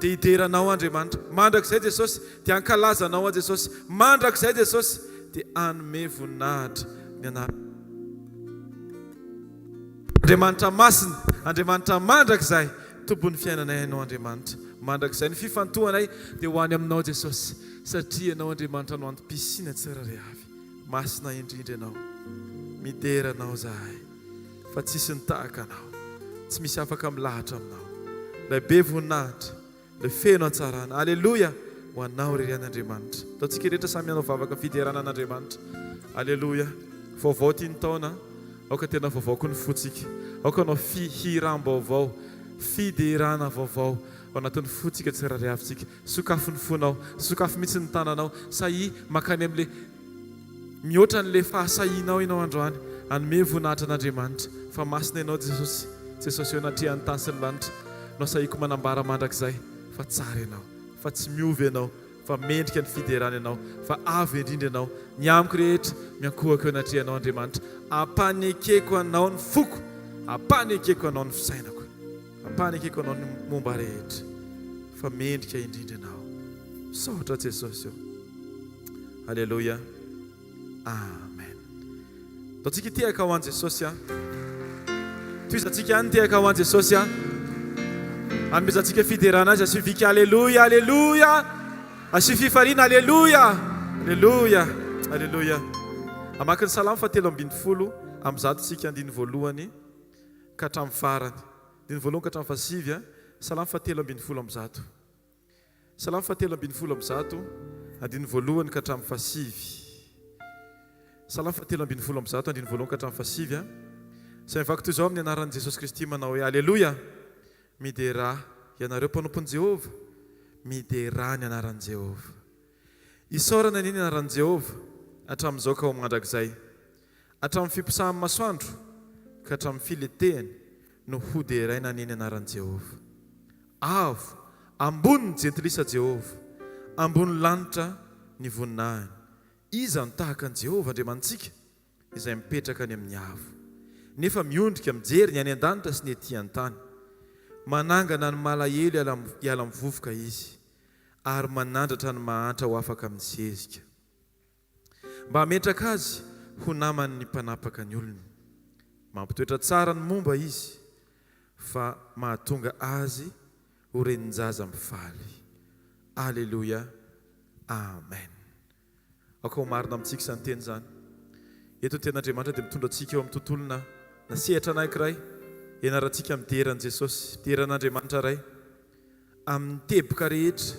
dia hideranao Andriamanitra. Mandrakizay Jesosy dia ankalazanao Jesosy. Mandrakizay Jesosy dia anome voninahitra ny anarana. Andriamanitra masina, Andriamanitra mandrakizay, tombony fiainanay ianao Andriamanitra. Mandrakizay ny fifantohanay dia ho any aminao Jesosy, satria ianao Andriamanitra no antom-pisina tsirairay avy. Masina indrindra ianao, mideranao zahay, fa tsisy nitahaka anao, tsy misy afaka milahatra aminao. Ilay be voninahitra, ilay feno antsarana. Aleloia ho anao rery an'Andriamanitra. Ataontsika rehetra samy hanao vavaka fiderana an'Andriamanitra. Aleloia. Vaovao ty ny taona, aoka tena vaovaoko ny fotsika, aoka anao hiram-baovao, fiderana vaovao ao anatin'ny fotsika tsirairay avitsika. Sokafo ny fonao, sokafo mihitsy ny tananao, sahi makany amin'le mihoatra n'le fahasahinao ianao androany, anome voninahitra an'Andriamanitra. Fa masina ianao Jesosy, Jesosy eo anatrihan'ny tany sy ny lanitra. Nao sahiko manambara mandrakizay fa tsara ianao, fa tsy miovy ianao, fa mendrika ny fiderana ianao, fa avo indrindra ianao. Ny amiko rehetra miankohaka eo anatrihanao Andriamanitra. Ampanekeko anao ny foko, ampanekeko anao ny fisainako, ampanekeko anao ny momba rehetra, fa mendrika indrindra ianao. Misaotra Jesosy eo. Aleluia. Amen. Ataontsika tehaka ho an Jesosy a. Toizantsika any tehaka ho an Jesosy a. Anomezantsika fiderana azy, asivika aleluia, aleluia. Asy fifariana aleluia, aleluia, aleluia. Amaky ny salamo fahatelo ambin'ny folo amin'ny zato tsika andiny voalohany ka hatramin'ny farany. Andiny voalohany ka hatramin'ny fahasivy a. Salamo fahatelo ambin'ny folo amin'ny zato. Salamo fahatelo ambin'ny folo amin'ny zato andiny voalohany ka hatramin'ny fahasivy. Salamo fahatelo ambin'ny folo amin'ny zato andiny voalohany ka hatramin'ny fahasivy a. Izay mivako toy izao amin'ny anaran'i Jesosy Kristy manao hoe aleluia. Midera ianareo mpanompon'i Jehova, midera ny anaran'i Jehova. Isaorana ny anaran'i Jehova hatramin'izao ka ho mandrakizay, hatramin'ny fiposahan'ny masoandro ka hatramin'ny filetehany no hoderaina ny anaran'i Jehova. Avo ambony ny jentilisa Jehova, ambony lanitra ny voninahiny. Iza no tahaka an'i Jehova Andriamantsika, izay mipetraka ny amin'ny avo, nefa miondrika mijery ny any an-danitra sy ny etỳ an-tany. Manangana ny malahelo hiala mivovoka izy, ary manandratra ny mahantra ho afaka amin'ny zezika. Mba hametraka azy ho namany ny mpanapaka ny olony. Mampitoetra tsara ny momba izy, fa mahatonga azy ho renin-jaza mifaly. Aleluia. Amen. Aoka ho marina amintsika izany teny izany. Eto ny ten'Andriamanitra dia mitondra antsika eo amin'ny tontolona na sehatra anankiray. Ianarantsika mideran'i Jesosy, mideran'Andriamanitra iray, amin'ny teboka rehetra,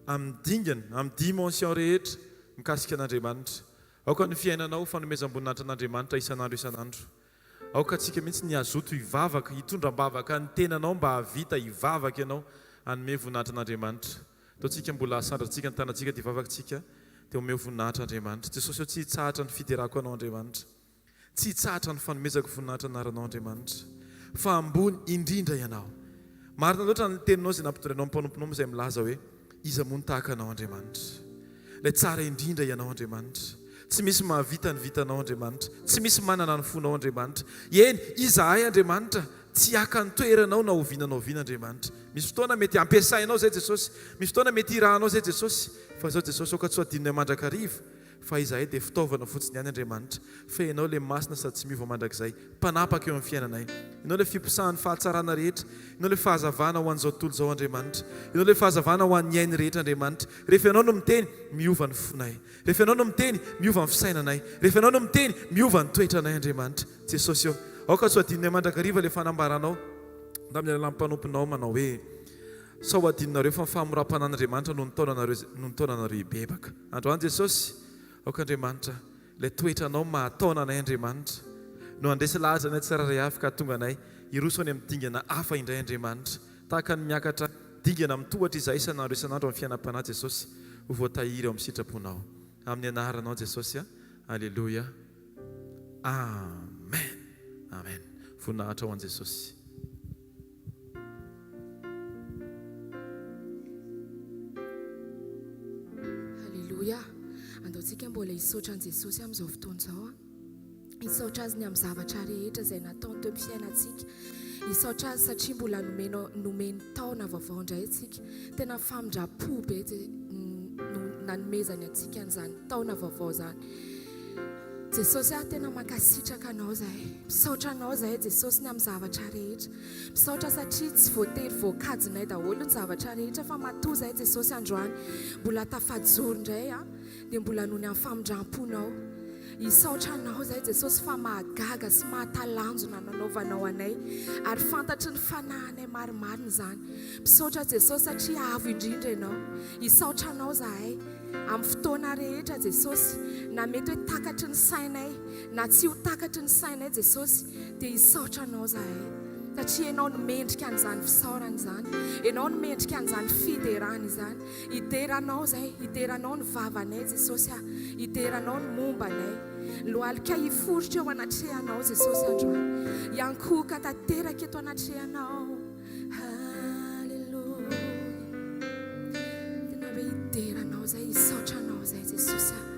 amin'ny dingana, amin'ny dimension rehetra mikasika an'Andriamanitra. Aoka ny fiainanao fanomezam-boninahitra an'Andriamanitra isan'andro isan'andro. Aoka antsika mihitsy ny azoto hivavaka, hitondram-bavaka ny tenanao mba havita hivavaka ianao hanome voninahitra an'Andriamanitra. Ataontsika mbola asandrantsika ny tanantsika dia hivavakantsika dia homeo voninahitra Andriamanitra. Jesosy eo tsy hitsahatra ny fiderako anao Andriamanitra, tsy hitsahatra ny fanomezako voninahitra anaranao Andriamanitra, fa ambony indrindra ianao. Marina loatra ny teninao izay nampitondrainao mpanomponao izay milaza hoe iza moa ny tahaka anao Andriamanitra. Ilay tsara indrindra ianao Andriamanitra. Tsy misy mahavita ny vitanao Andriamanitra, tsy misy manana ny fonao Andriamanitra. Eny, izahay Andriamanitra tsy haka ny toeranao na ovinanao oviana Andriamanitra. Misy fotoana mety ampiasainao zay Jesosy, misy fotoana mety irahanao zay Jesosy, fa zao Jesosy oka tsy adinonay mandrakariva, fa izahay dia fitaovana fotsiny ihany Andriamanitra. Fa ianao ilay masina sady tsy miova mandrakizay, mpanapaka eo amin'ny fiainanay. Ianao ilay fiposahan'ny fahatsarana rehetra, ianao ilay fahazavana ho an'izao tontolo izao Andriamanitra, ianao ilay fahazavana ho an'ny ainy rehetra Andriamanitra. Rehefa ianao no miteny, miova ny fonay. Rehefa ianao no miteny, miova ny fisainanay. Rehefa ianao no miteny, miova ny toetranay Andriamanitra. Jesosy eo, aoka tsy adinonay mandrakariva ilay fanambaranao tamin'ny alalan'ny mpanomponao manao hoe sao adinonareo fa ny famoram-panan'Andriamanitra no ny taonanareo hibebaka. Androany Jesosy, aoka Andriamanitra, ilay toetranao mahataona anay Andriamanitra no andresy lahatra anay tsirairay avy ka tonga anay hiroso any amin'ny dingana hafa indray Andriamanitra, tahaka ny miakatra dingana mitohatra izay isan'andro isan'andro amin'ny fiainam-panahy Jesosy ho voatahiry eo amin'ny sitraponao. Amin'ny anaranao Jesosy a. Aleluia. Amen. Amen. Voninahitra ho an Jesosy. Aleluia. Andaontsika mbola hisaotra an Jesosy amin'izao fotoana izao. Hisaotra azy ny amin'ny zavatra rehetra izay nataony teo amin'ny fiainantsika. isaotra azy satria mbola nomeny taona vaovao indray atsika tena famindrapo be nanomezany atsika an'izany taona vaovao zany Jesosy tena mankasitraka anao zahay misaotra anao zahay Jesosy ny amin'ny zavatra rehetra misaotra satria tsy voatery voakajinay daholo ny zavatra rehetra fa matoa zahay Jesosy androany mbola tafajoro indray dia mbola noho ny amin'ny famindramponao isaotra anao zahay Jesosy fa mahagaga sy mahatalanjona nanaovanao anay ary fantatry ny fanahinay marimarina izany misaotra Jesosy satria avo indrindra ianao isaotra anao zahay amin'ny fotoana rehetra Jesosy na mety hoe takatry ny sainay na tsy ho takatry ny sainay Jesosy dia isaotra anao zahay satria ianao no mendrika an'izany fisaorana izany ianao no mendrika an'izany fiderana izany hideranao zahay hideranao ny vavanay Jesosy hideranao ny mombanay lohalika hiforotra eo anatrehanao Jesosy androany iankoka tanteraka eto anatrehanao halleluja tena hoe hideranao zay hisaotra anao zay Jesosy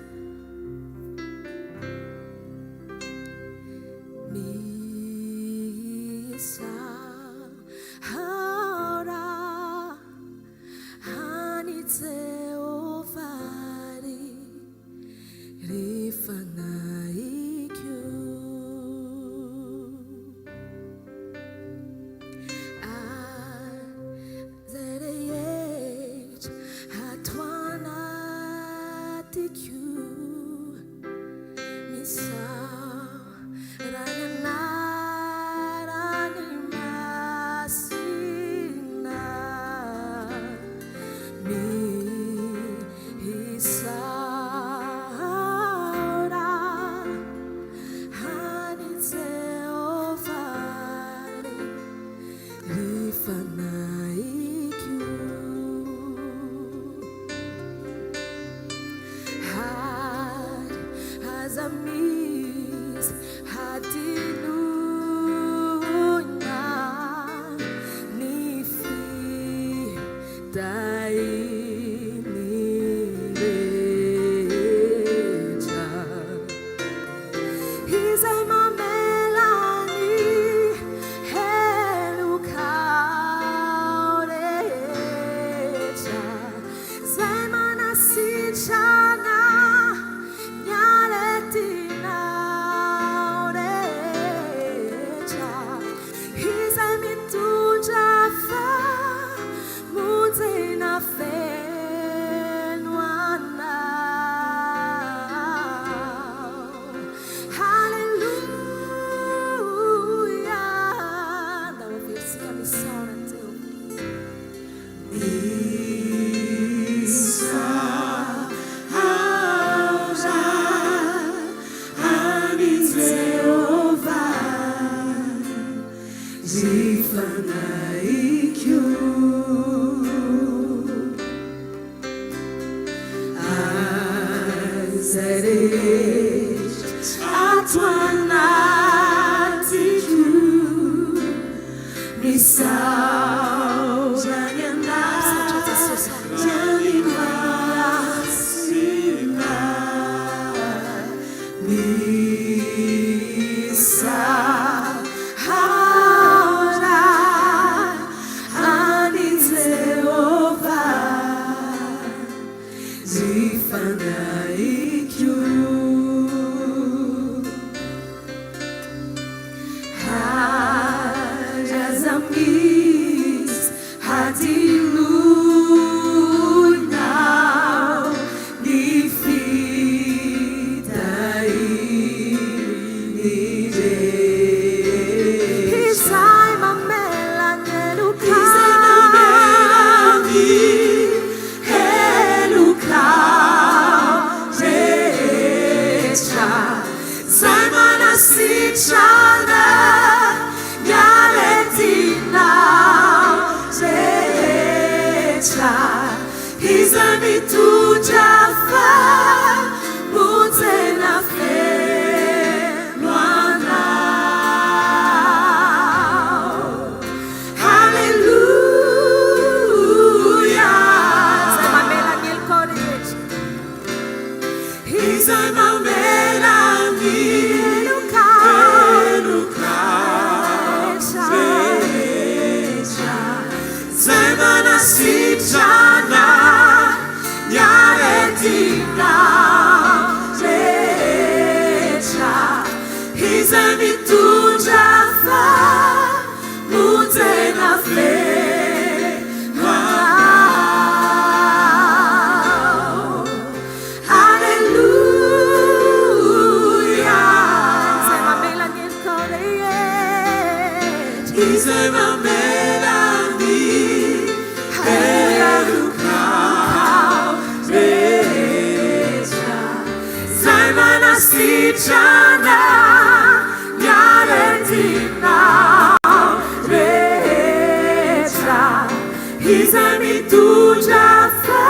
izay mitondra fa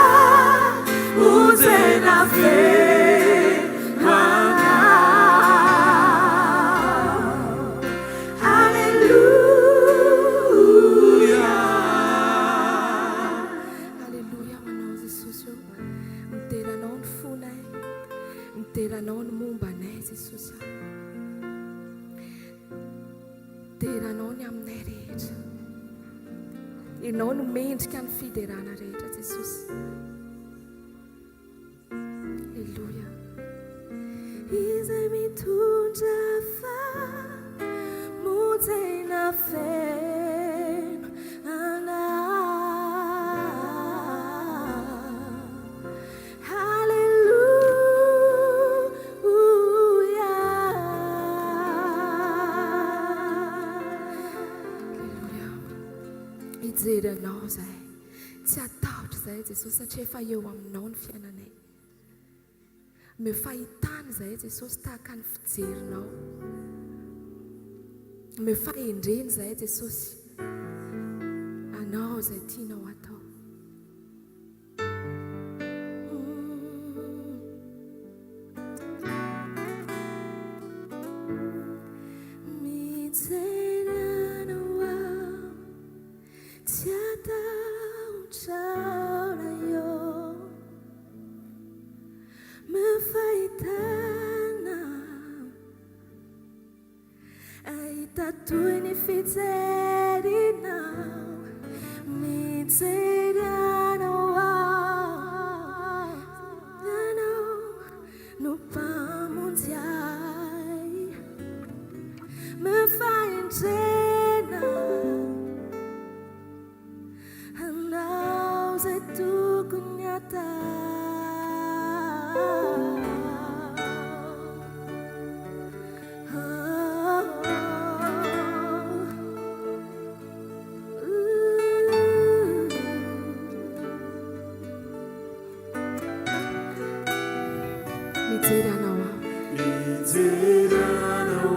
onjena feana. Halleluja. Halleluja ho anao Jesosy io. Miteranao ny fonay, miteranao ny mombanay Jesosy. Teranao ny aminay rehetra. Ianao no mendrika ny fiderana rehetra Jesosy. Halleluja. Izay mitondra fa monjena feno anao. Halleluja. Halleluja. Hijery anao izay. Tsy atahotra izay Jesosy satria efa eo aminao ny fiainanay. Me fahitana izay Jesosy tahaka ny fijerinao. Me fahendreny izay Jesosy. Anao izay tianao atao. Mijery anao tsy atahotra eo. Mefahitana ahita toy ny fijerinao. Mijery anao anao no mpamonjy ahy. Mefahendrena anao izay tokony atao. Mijery anao aho. Mijery anao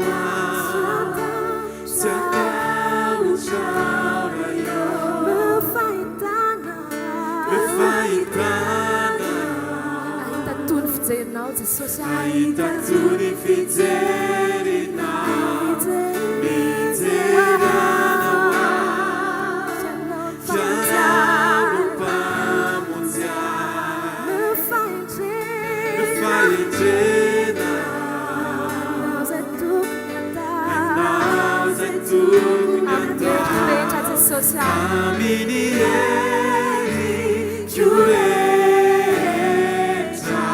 tsy atahotra eo. Mefahitana Ahita toy ny fijerinao Jesosy. ahita toy ny fijerinao. Mijery anao ianao mpamonjy ahy. Mefahindrena anao izay tokony atao. Rehetra Jesosy. Aminy hery rehetra.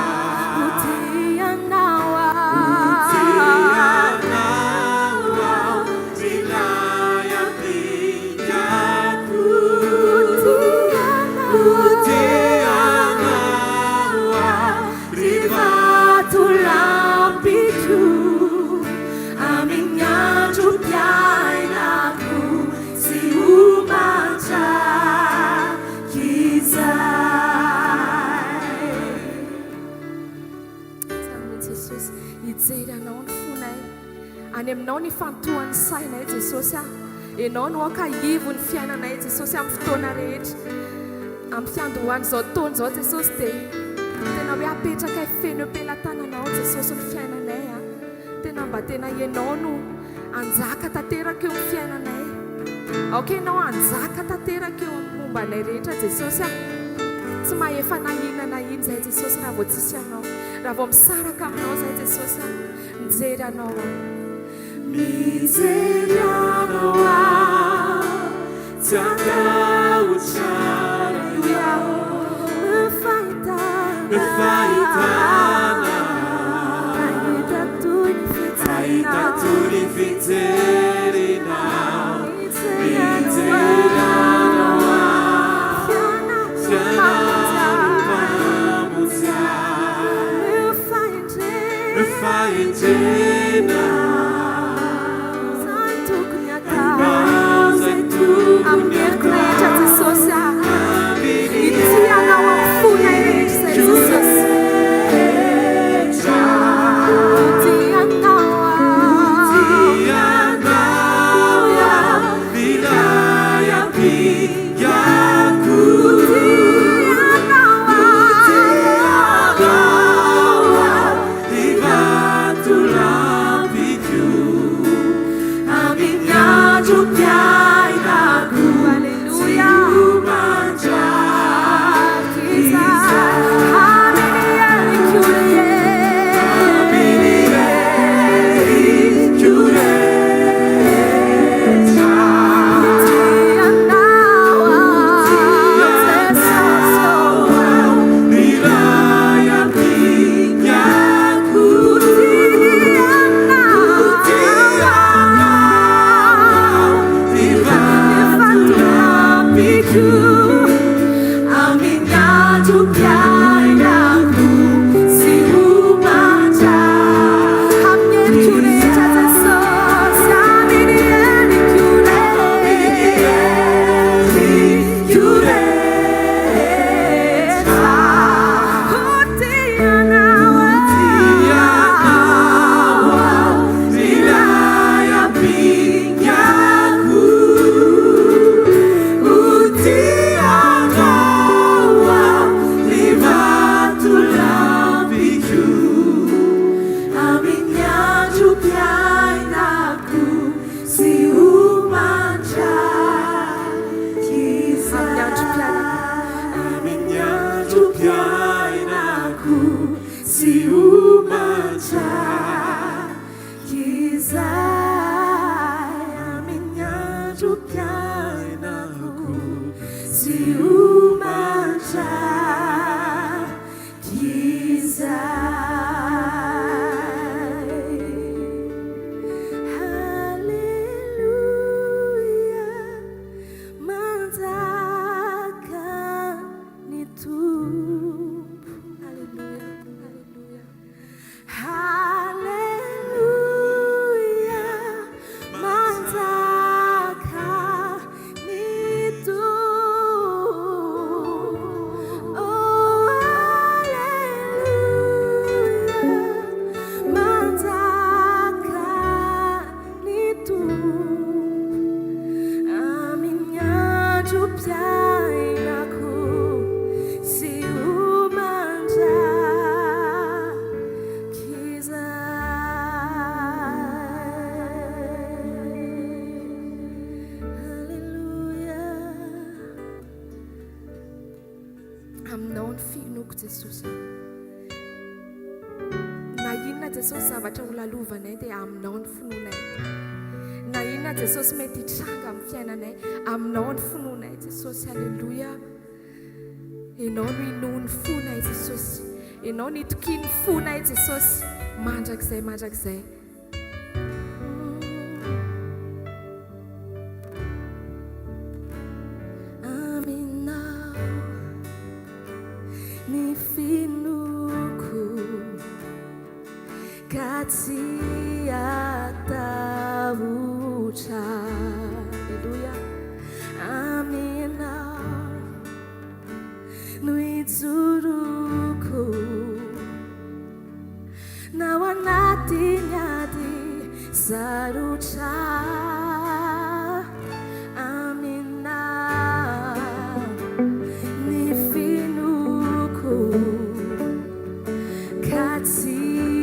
Utianao Ilay ampingako. Utianao rivato lampito amin'ny andro mpiainako sy omatsak'izay. Tamin'ny Jesosy hijery anao ny fonay. Any aminao ny fantohan'ny sainay Jesosy. Ianao no ankahivo ny fiainanay Jesosy amin'ny fotoana rehetra. Amin'ny fiandohan'izao taona izao Jesosy dia tena hoe apetraka feno am-pelantananao Jesosy ny fiainanay. Tena mba tena ianao no anjaka tanteraka eo amin'ny fiainanay. Aoka ianao anjaka tanteraka eo amin'ny mombanay rehetra Jesosy. Tsy mahefa nahinana iny izay Jesosy raha vao tsisy anao. Raha vao misaraka aminao izay Jesosy. Mijery anao aho. Mijery anao tsy atahotra eo. Mefahitana ahita toy ny fijerinao. Mijery anao ianao mpamonjy ahy. Mefahindrena Amin'ny rehetra Jesosy. Aminao ny fihinoko Jesosy. Na inona Jesosy zavatra ho lalovanay dia aminao ny finoanay. Na inona Jesosy mety hitranga amin'ny fiainanay, aminao ny finoanay Jesosy. Halleluja. Ianao no inoany fonay Jesosy. Ianao no itokiany fonay Jesosy. Mandrakizay, mandrakizay. Katsiata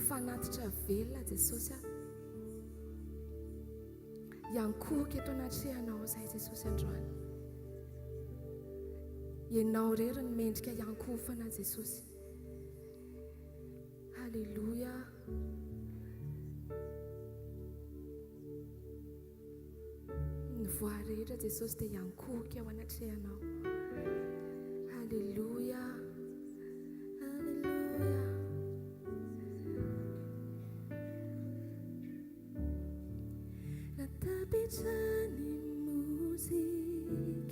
Fanatitra velona Jesosy iankohaka eto anatrehanao izay Jesosy androany. Ianao rery ny mendrika iankofana Jesosy. Halleluja. Ny voa rehetra Jesosy dia iankohaka ao anatrehanao. Halleluja. Tapitsany musik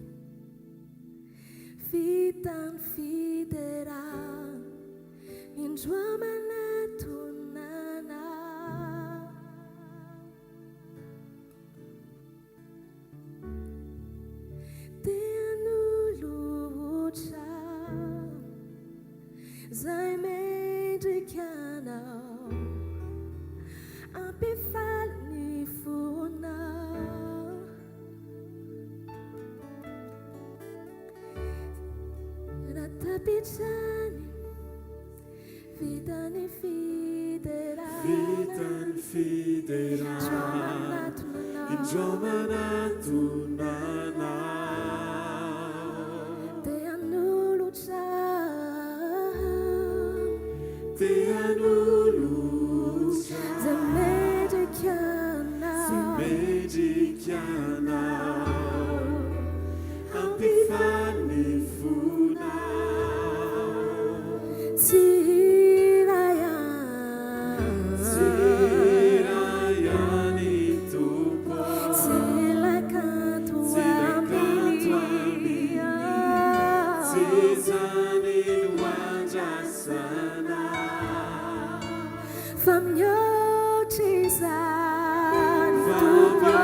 Fitan fidera Indroamana tonana Teanulutra Zay mendrikanao Ampifalni funa Natapitsani Vitani fiderai Vitani fiderai Injomana tunana Te anulucha Te anulucha Zemedikiana Ampifani funa Sirayani tupo Silakantu ambilia Sizani wajasana Famyotizani tupo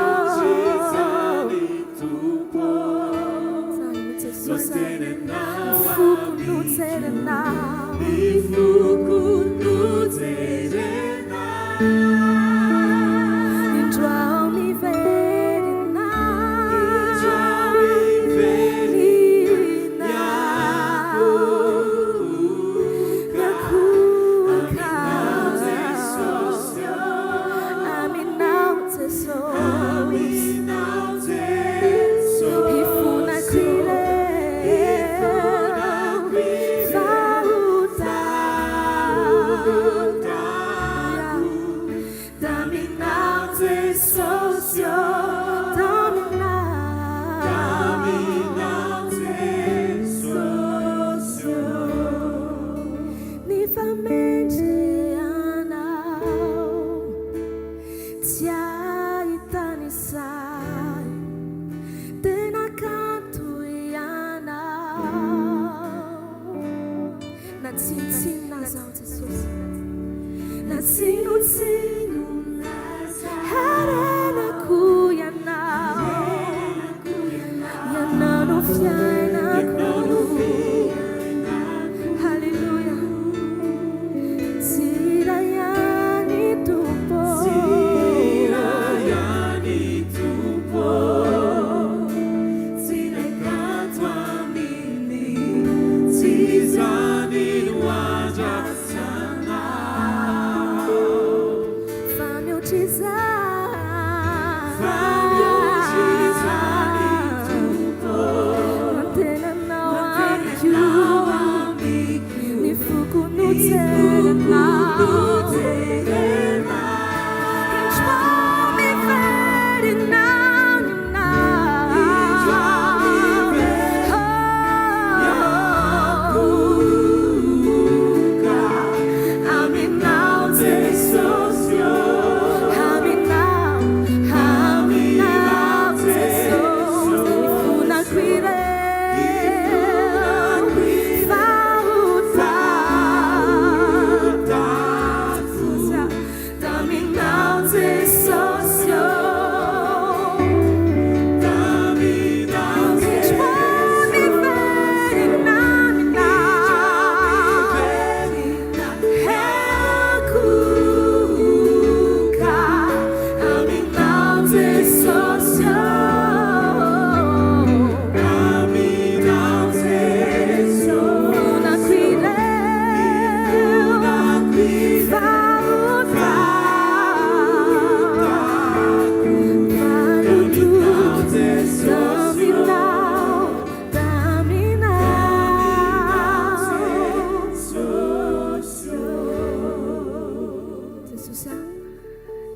Jesosy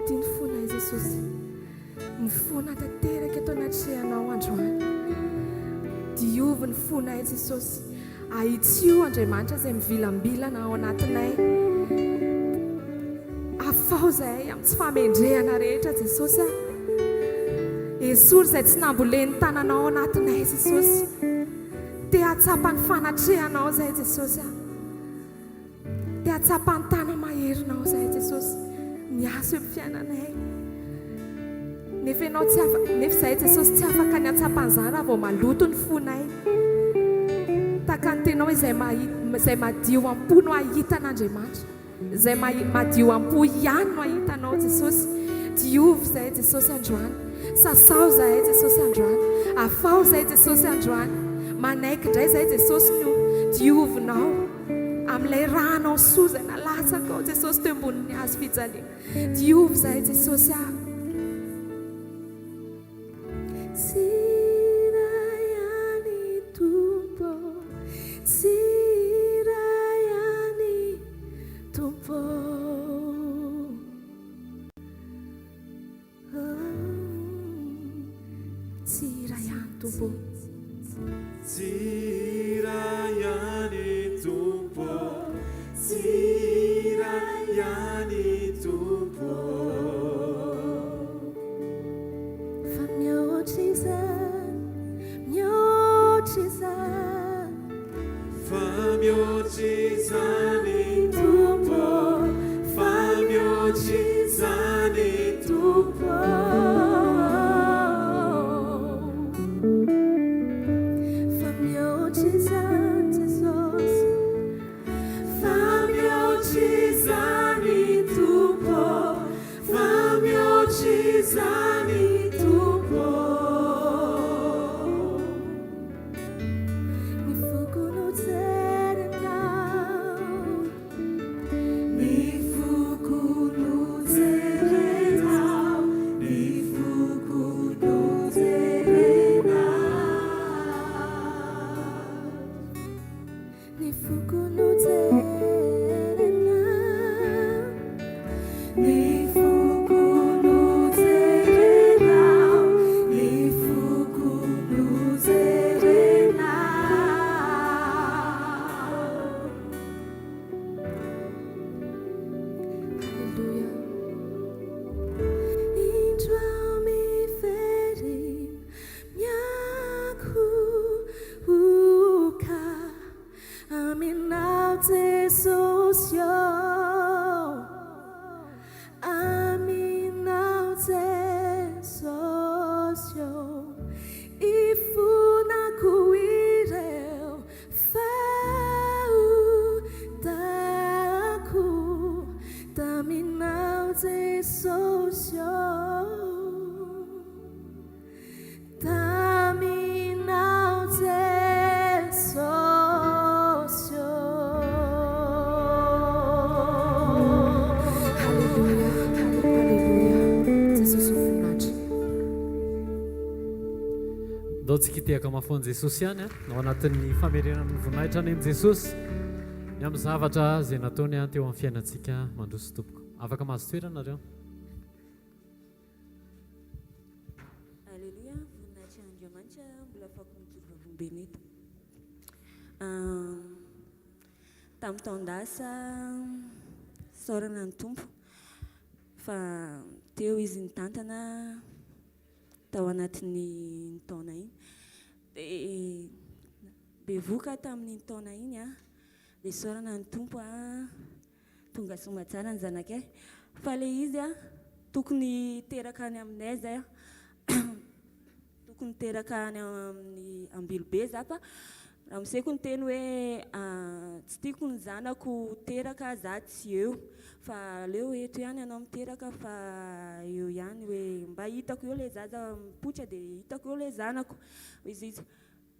tia ny fonay Jesosy mifona tanteraka eto anatrehanao androany diovy ny fonay Jesosy ahitsio Andriamanitra izay mivilambilana ao anatinay afao zahay amin'ny tsy famendrehana rehetra Jesosy esory izay tsy namboleny tananao anatinay Jesosy te hatsapany fanatrehanao zay Jesosy te hatsapany tana maherinao zay Jesosy miaso eo fiainanay nefa zahay Jesosy tsy afaka ny hatsapan'izany vao maloto ny fonay taka ny tenao izay madio am-po no ahitan'Andriamanitra izay madio am-po ihany no ahitanao Jesosy diovy zahay Jesosy androany sasao zahay Jesosy androany afao zahay Jesosy androany manaiky indray zahay Jesosy no diovinao amin'ilay ranao soa izay nalatsaka ao Jesosy teo ambonin'ny hazo fijaliana diovy zahay Jesosy Tsika tiaka mafon'ny Jesosy ihany nao anatin'ny famerenan'ny voninahitra any amin'i Jesosy ny amin'ny zavatra izay nataony teo amin'ny fiainantsika mandroso tompoko afaka mahazo toerana nareo Alleluia voninahitra Andriamanitra mbola afaka mikiry vavombenito tamin'ny taondasa saorana ny tompo fa teo izy nitantana tao anatin'ny taona iny dia bevoka tamin'ny taona iny dia saorana ny tompo tonga somatsara ny zanakay fa le izy tokony teraka any aminay zay tokony teraka any amin'ny Ambilobe za fa raha miseko ny teny hoe tsy tiako ny zanako teraka za tsy eo fa leo eto ihany anao miteraka fa eo ihany hoe mba hitako eo le zaza mipotra dia hitako eo le zanako izy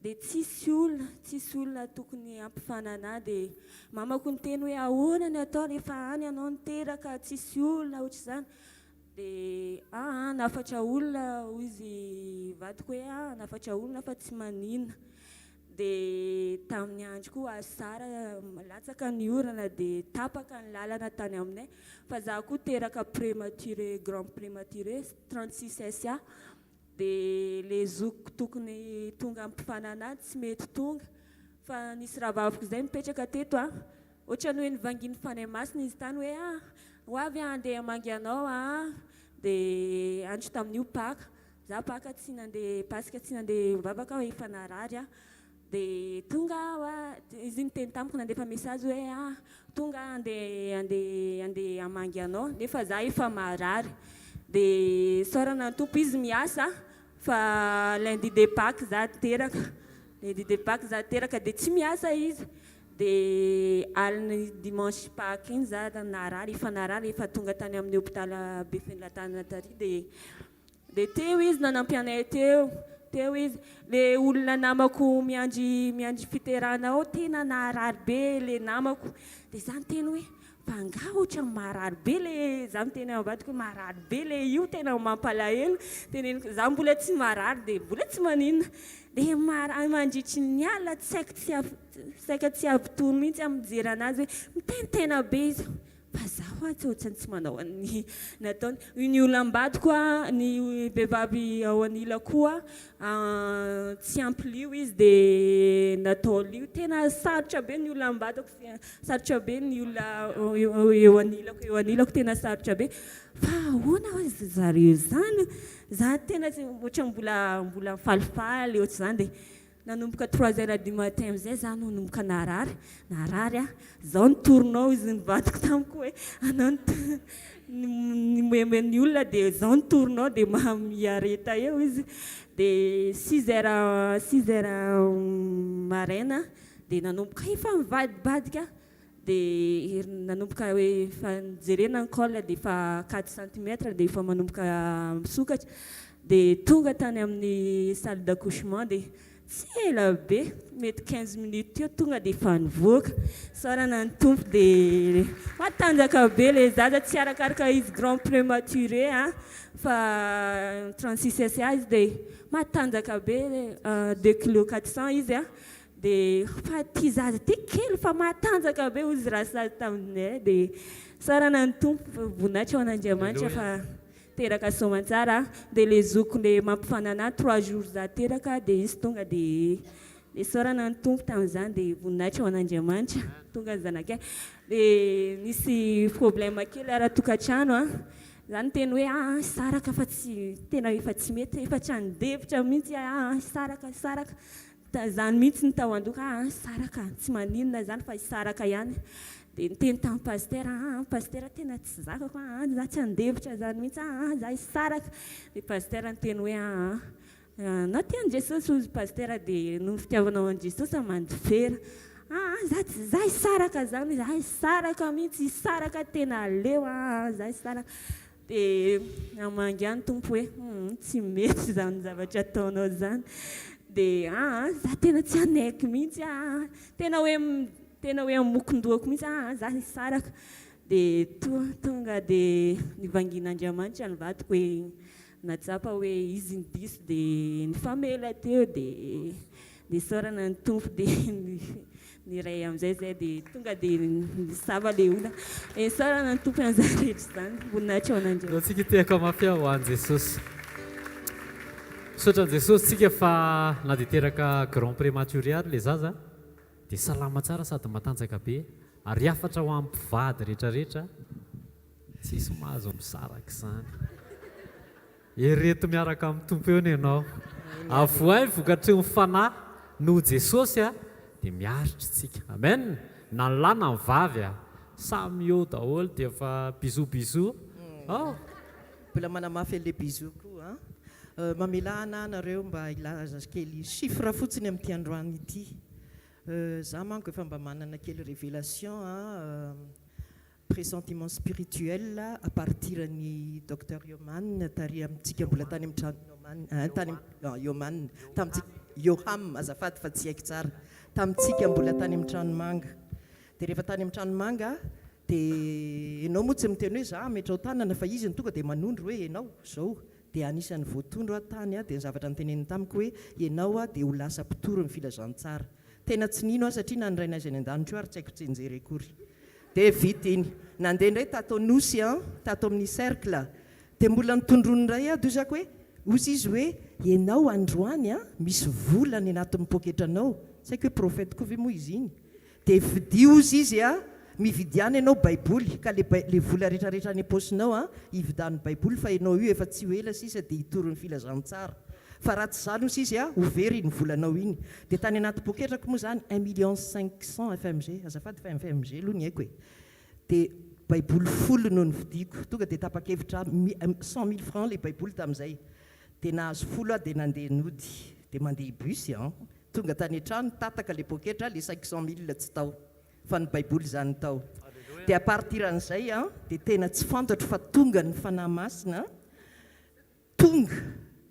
dia tsisy olona tokony ampifanana dia mamako ny teny hoe ahoana ny atao rehefa any anao niteraka tsisy olona ohatra izany dia nafatra olona hoy izy vadiko hoe nafatra olona fa tsy maninona dia tamin'ny andro koa azara latsaka ny orana dia tapaka ny lalana tany aminay fa za koa teraka prématuré grand prématuré 36 SA dia le zokiko tokony tonga ampifanana tsy mety tonga fa nisy ravaviko zay mipetraka teto ohatra ny hoe nivanginy fanay masina izy tany hoe ho avy andeha hamangy anao dia andro tamin'io paka za paka tsy nandeha pasika tsy nandeha mivavaka hoe efa narary dia tonga izy niteny tamiko nandefa message hoe tonga andeha hamangy anao nefa za efa marary dia sorana ny tompo izy miasa fa lundi de Pâques za teraka lundi de Pâques za teraka dia tsy miasa izy dia aliny dimanche Pâques iny za narary efa tonga tany amin'ny hôpital Befenlatanana tary dia teo izy nanampianay teo izy le olona namako miandry fiterana ao tena narary be le namako dia za miteny hoe fa nga ohatra marary be le za miteny ambadiko hoe marary be le io tena mampalahelo teneniko za mbola tsy marary dia mbola tsy maninona dia mandritry ny alina saika tsy avy-tono mihitsy mijery anazy hoe mitenitena be izy fa zaho tsy ohatrany tsy manao any nataony ny olona ambadiko ny vehivavy ao anila koa tsy ampy lio izy dia natao lio tena sarotra be ny olona ambadiko sarotra be ny olona eo anilako tena sarotra be fa ahoana hoe zareo zany za tena ohatra mbola falifaly ohatra zany dia nanomboka 3h du matin amizay za nanomboka narary zaho nitoronao izy nivadiko tamiko hoe anao ny olona dia zaho nitoronao dia miareta eo izy dia 6h maraina dia nanomboka efa mivadibadika dia nanomboka hoe efa nijerena ny col dia efa 4 cm dia efa manomboka misokatra dia tonga tany amin'ny salle d'accouchement dia tsy ela be mety 15 minutes eo tonga dia efa nivoaka sarana ny tompo dia matanjaka be le zaza tsy arakaraka izy grand prématuré fa 36 SA izy dia matanjaka be 2 kg 400 izy dia fa ty zaza ty kely fa matanjaka be ozy raha sazy taminay dia sarana ny tompo voninahitra ho an'Andriamanitra fa teraka soamantsara dia le zoko le mampifanana 3 jours za teraka dia izy tonga dia sorana ny tompo tamin'izany dia voninahitra ho an'Andriamanitra tonga ny zanakay dia nisy problème kely ara-tokantrano za niteny hoe saraka fa tsy tena efa tsy mety efa tsy handevitra mihitsy saraka zany mihitsy ny tao an-doka saraka tsy maninona zany fa saraka ihany dia niteny tamin'ny paster tena tsy zakako za tsy handevitra zany mihitsy za saraka dia paster niteny hoe na tian'i Jesosy ozy paster dia no fitiavanao an' Jesosy mandifera za saraka zany za saraka mihitsy saraka tena leo za saraka dia namangy any tompo hoe tsy mety zany zavatra ataonao zany dia za tena tsy anaiky mihitsy tena hoe amokon-dohako mihitsy za saraka dia tonga dia nivangin'Andriamanitra nivadiko hoe natsapa hoe izy ndiso dia nifamela teo dia sorana ny tompo dia niray amin'izay zay dia tonga dia nisava le olona sorana ny tompo an'izay rehetra zany voninahitra ao an'Andriamanitra tsika tehaka mafia ho an'i Jesosy misaotra an'i Jesosy tsika fa na dia teraka grand prématuré ary le zaza dia salama tsara sady matanjaka be ary afatra ho amin'ny mpivady rehetrarehetra tsisy mahazo misaraka izany ereto miaraka amin'ny tompo eo ny ianao avoay vokatry ny fanahy no Jesosy dia miaritra tsika amen na ny lahy na ny vavy samy eo daholo dia efa bisou mbola manamafy an'ilay bisou koa mamelana nareo mba ilaza kely chiffre fotsiny amin'ity androany ity za manko efa mba manana kely révélation pressentiment spirituel à partir ny docteur Yoman tary amintsika mbola tany amin'ny trano Yoman tamintsika Yoham azafady fa tsy haiko tsara tamintsika mbola tany amin'ny tranomanga dia rehefa tany amin'ny tranomanga dia ianao moa tsy miteny hoe za metra ho tanana fa izy ny tonga dia manondro hoe ianao zao dia anisan'ny voatondro atany dia ny zavatra nyteneniny tamiko hoe ianao dia ho lasa mpitoro ny filazantsara. Tena tsy nino satria na niraina azy any an-danitra ary tsy haiko tsenjery akory. Dia vita iny nandeha indray tato nosy tato amin'ny cercle dia mbola nitondrony ray dozako hoe ozy izy hoe ianao androany misy volany anatin'ny poketranao, tsy haiko hoe profeta koa ve moa izy iny. Dia vidio ozy izy mividiana ianao baiboly ka le vola rehetrarehetra any am-posinao hividan'ny baiboly fa ianao io efa tsy ho ela sisa dia hitoro ny filazantsara. Fa raha tsy zany ozy izy ho very ny volanao iny. Dia tany anaty poketrako moa zany 1,500,000 FMG, azafady fa FMG aloha ny haiko e. Dia baiboly folo no nividiko, tonga dia tapa-kevitra 100,000 francs le baiboly tamin'izay. Dia nahazo folo dia nandeha nody, dia mandeha bus tonga tany an-trano tataka le poketra le 500,000 tsy tao, fa ny baiboly zany tao. Dia apartiran'izay dia tena tsy fantatro fa tonga ny fanahy masina, tonga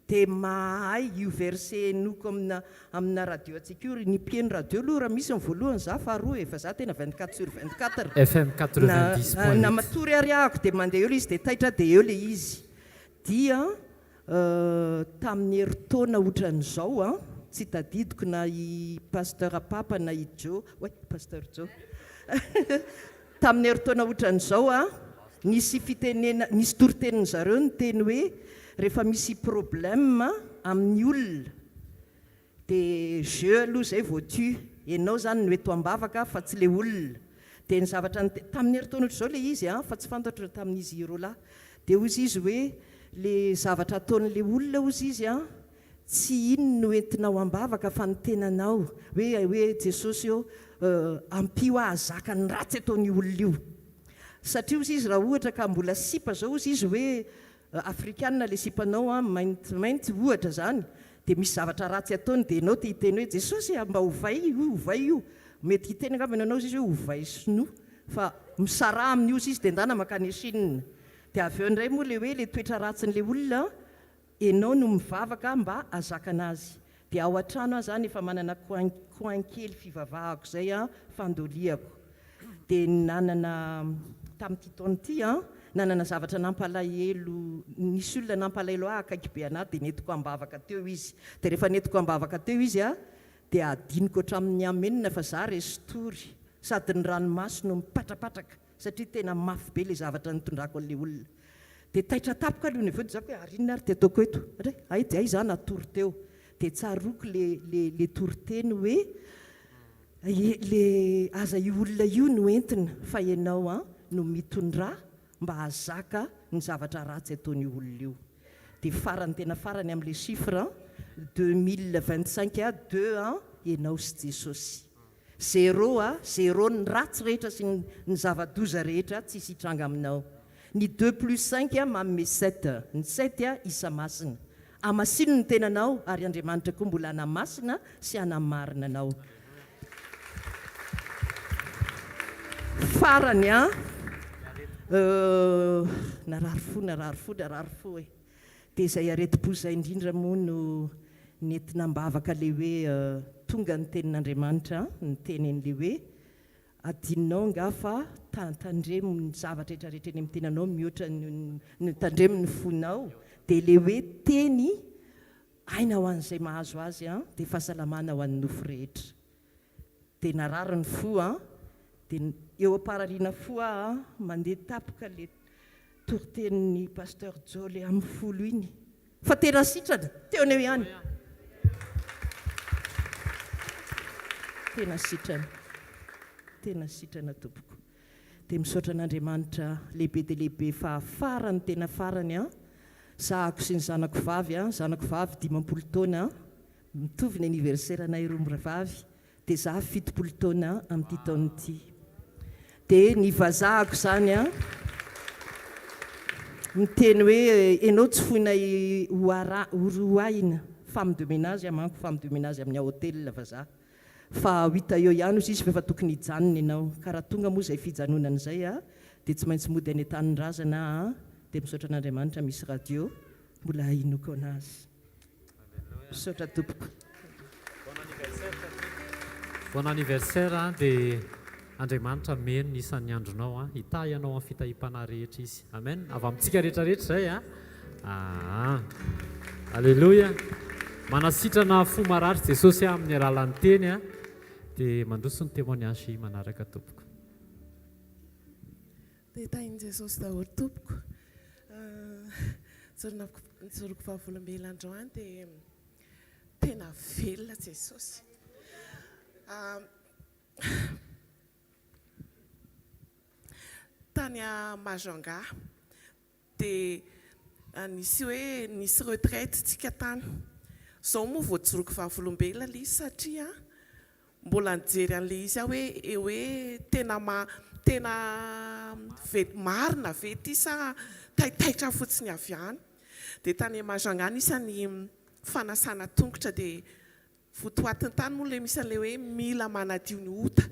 dia mahay io verset noko amina radio antsika io ny plieny radio aloha raha misy ny voalohany za faharoa efa za tena 24/24 FM 90.8 na matory ariako dia mandeha eo le izy dia taitra dia eo le izy dia tamin'ny heritaona ohatran'izao tsy tadidiko na i pasteur papa na i Jo pasteur Jo tamin'ny heritaona ohatran'izao nisy fitenena nisy toritenin zareo ny teny hoe rehefa misy problème amin'ny olona dia jeu aloha zay voatu ianao zany no eto ambavaka fa tsy le olona. Dia ny zavatra tamin'ny heritaona ohatr'izao le izy fa tsy fantatro tamin'izy irolahy dia ozy izy hoe le zavatra ataon'le olona ozy izy tsy ino no entinao ambavaka fa ny tenanao hoe Jesosy eo ampio ahazaka ny ratsy ataon'ny olona io. Satria ozy izy raha ohatra ka mbola sipa zao ozy izy hoe afrikanina le sipanao maintimainty ohatra zany dia misy zavatra ratsy ataony dia ianao te hiteny hoe Jesosy mba hovay io mety hiteny angambany anao izy hoe hovay sinoa fa misara amin'ny ozy izy dia ndana makany Chine. Dia avy eo indray moa le hoe le toetra ratsin'le olona ianao no mivavaka mba hazaka anazy. Dia ao an-trano zany efa manana coin kely fivavahako zay fandoliako. Dia nanana tamin'ity taona ity nanana zavatra nampalahelo, nisy olona nampalahelo akaiky be anahy dia netiko ambavaka teo izy. Dia rehefa netiko ambavaka teo izy dia adiniko hatramin'ny amenina fa za restory sady ny ranomasy no mipatrapatraka satria tena mafy be le zavatra nitondrako an'le olona. Dia taitra tapoka aloha ny aveo zako hoe arinona ary dia ataoko eto ay dia ay za natory teo. Dia tsaroko le toriteny hoe le aza io olona io no entina fa ianao no mitondra mba hazaka ny zavatra ratsy ataon'io olona io. Dia farany tena farany amin'le chiffre 2025 2 ianao sy Jesosy. 0 ny ratsy rehetra sy ny zava-doza rehetra tsy isy hitranga aminao. Ny 2 + 5 manome 7, ny 7 isa masina. Amasino ny tenanao ary Andriamanitra koa mbola anamasina sy anamarina anao. Farany narary fo e. Dia izay areti-po izay indrindra moa no nentina mbavaka le hoe tonga ny tenin'Andriamanitra ny tenen'le hoe adinonao nga fa tandremo ny zavatra rehetrarehetra eny amin'ny tenanao mihoatra ny tandremo ny fonao. Dia le hoe teny aina ho an'izay mahazo azy dia fahasalamana ho an'ny nofo rehetra. Dia narary ny fo dia eo am-parariana fo mandeha tapoka le toritenin'ny pasteur Joly amin'ny folo iny fa tena sitrana teo aneo ihany. Tena sitrana tompoko. Dia misaotra an'Andriamanitra lehibe dia lehibe fa farany tena farany sahako sy ny zanako vavy 15 taona mitovy ny anniversaire anay roa vavy dia za 17 taona amin'ity taona ity. Dia ny vazahako zany miteny hoe ianao tsy foinay horoaina femme de ménage manko femme de ménage amin'ny hôtel vazaha fa 8 eo ihany izy fa efa tokony hijanona ianao ka raha tonga moa izay fijanonana izay dia tsy maintsy mody any an-tanin-drazana dia misaotra an'Andriamanitra misy radio mbola inoko anazy. Misaotra tompoko. Bon anniversaire dia Andriamanitra meno nisan'ny andronao hitahy ianao amin'ny fitahim-panahy rehetra izy. Amen. Avy amintsika rehetrarehetra izay Alleloia. Manasitrana fo maratry Jesosy amin'ny alalan'ny teny a dia mandroso ny témoignage manaraka tompoko. Dia tain'i Jesosy daholo tompoko. Nijoroko vavolombelona androany dia tena velona Jesosy. Tany a Majunga dia nisy retraite tsika tany. Zao moa voajoroko vavolombelona ilay izy satria mbola nijery an'ilay izy aho hoe tena marina ve ty sa taitaitra fotsiny avy any. Dia tany Majunga isany fanasana tongotra dia votoatiny tany moa ilay misy an'ilay hoe mila manadio ny ota